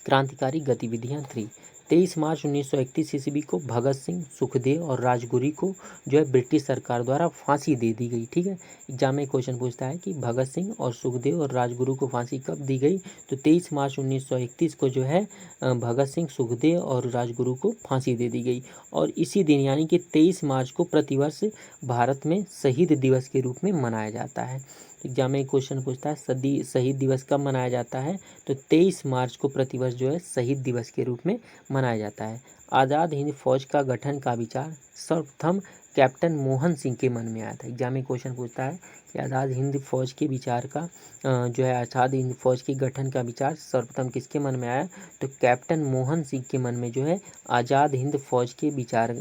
क्रांतिकारी गतिविधियां 3। 23 मार्च 1931 ईस्वी को भगत सिंह, सुखदेव और राजगुरु को जो है ब्रिटिश सरकार द्वारा फांसी दे दी गई। ठीक है, एग्जाम में क्वेश्चन पूछता है कि भगत सिंह और सुखदेव और राजगुरु को फांसी कब दी गई। तो 23 मार्च 1931 को जो है भगत सिंह, सुखदेव और राजगुरु को फांसी दे दी गई। और इसी दिन यानी कि 23 मार्च को प्रतिवर्ष भारत में शहीद दिवस के रूप में मनाया जाता है। एग्जाम में क्वेश्चन पूछता है शहीद दिवस कब मनाया जाता है। तो 23 मार्च को प्रतिवर्ष जो है शहीद दिवस के रूप में मनाया जाता है। आज़ाद हिंद फौज का गठन का विचार सर्वप्रथम कैप्टन मोहन सिंह के मन में आया था। एग्जाम में क्वेश्चन पूछता है कि आज़ाद हिंद फौज के विचार का जो है आज़ाद हिंद फौज के गठन का विचार सर्वप्रथम किसके मन में आया। तो कैप्टन मोहन सिंह के मन में जो है आज़ाद हिंद फौज के विचार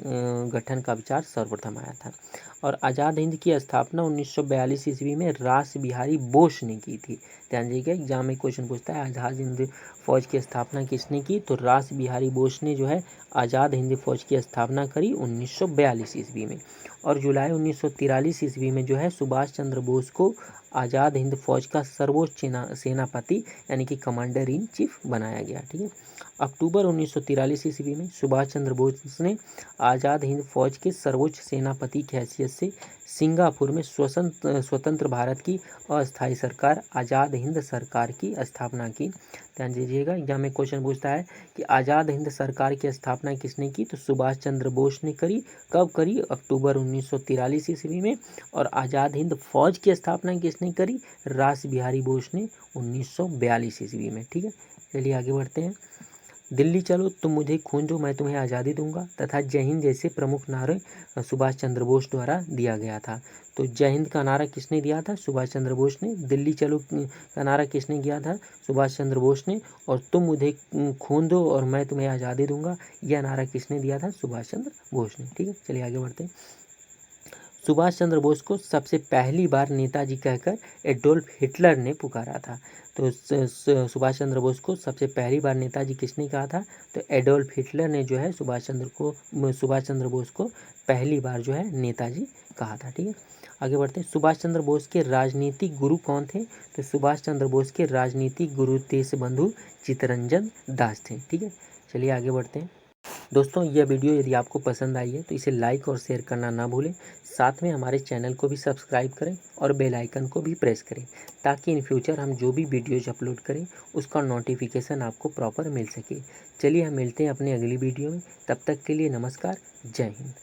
गठन का विचार सर्वप्रथम आया था। और आज़ाद हिंद की स्थापना 1942 ईस्वी में रास बिहारी बोस ने की थी। ध्यान दीजिएगा, एग्जाम में क्वेश्चन पूछता है आज़ाद हिंद फौज की स्थापना किसने की। तो रास बिहारी बोस ने जो है आज़ाद हिंद फौज की स्थापना करी 1942 ईस्वी में। और जुलाई 1943 ईस्वी में जो है सुभाष चंद्र बोस को आज़ाद हिंद फौज का सर्वोच्च सेनापति यानी कि कमांडर इन चीफ बनाया गया। ठीक है, अक्टूबर 1943 ईस्वी में सुभाष चंद्र बोस ने आज़ाद हिंद फौज के सर्वोच्च सेनापति की हैसियत से सिंगापुर में स्वतंत्र भारत की अस्थायी सरकार आज़ाद हिंद सरकार की स्थापना की। ध्यान दीजिएगा, एग्जाम में क्वेश्चन पूछता है कि आज़ाद हिंद सरकार की स्थापना किसने की। तो सुभाष चंद्र बोस ने करी। कब करी। अक्टूबर 1943 ईस्वी में। और आज़ाद हिंद फौज की स्थापना किसने करी। रास बिहारी बोस ने 1942 ईस्वी में। ठीक है, चलिए आगे बढ़ते हैं। दिल्ली चलो तुम मुझे खून दो मैं तुम्हें आज़ादी दूंगा तथा जय हिंद जैसे प्रमुख नारे सुभाष चंद्र बोस द्वारा दिया गया था। तो जय हिंद का नारा किसने दिया था। सुभाष चंद्र बोस ने। दिल्ली चलो का नारा किसने किया था। सुभाष चंद्र बोस ने। और तुम मुझे खून दो और मैं तुम्हें आज़ादी दूंगा, यह नारा किसने दिया था। सुभाष चंद्र बोस ने। ठीक है, चलिए आगे बढ़ते हैं। सुभाष चंद्र बोस को सबसे पहली बार नेताजी कहकर एडोल्फ हिटलर ने पुकारा था। तो सुभाष चंद्र बोस को सबसे पहली बार नेताजी किसने कहा था। तो एडोल्फ हिटलर ने जो है सुभाष चंद्र बोस को पहली बार जो है नेताजी कहा था। ठीक है, आगे बढ़ते हैं। सुभाष चंद्र बोस के राजनीतिक गुरु कौन थे। तो सुभाष चंद्र बोस के राजनीतिक गुरु देशबंधु चित्तरंजन दास थे। ठीक है, चलिए आगे बढ़ते हैं। दोस्तों, यह वीडियो यदि आपको पसंद आई है तो इसे लाइक और शेयर करना ना भूलें। साथ में हमारे चैनल को भी सब्सक्राइब करें और बेल आइकन को भी प्रेस करें ताकि इन फ्यूचर हम जो भी वीडियोज अपलोड करें उसका नोटिफिकेशन आपको प्रॉपर मिल सके। चलिए हम मिलते हैं अपने अगली वीडियो में। तब तक के लिए नमस्कार, जय हिंद।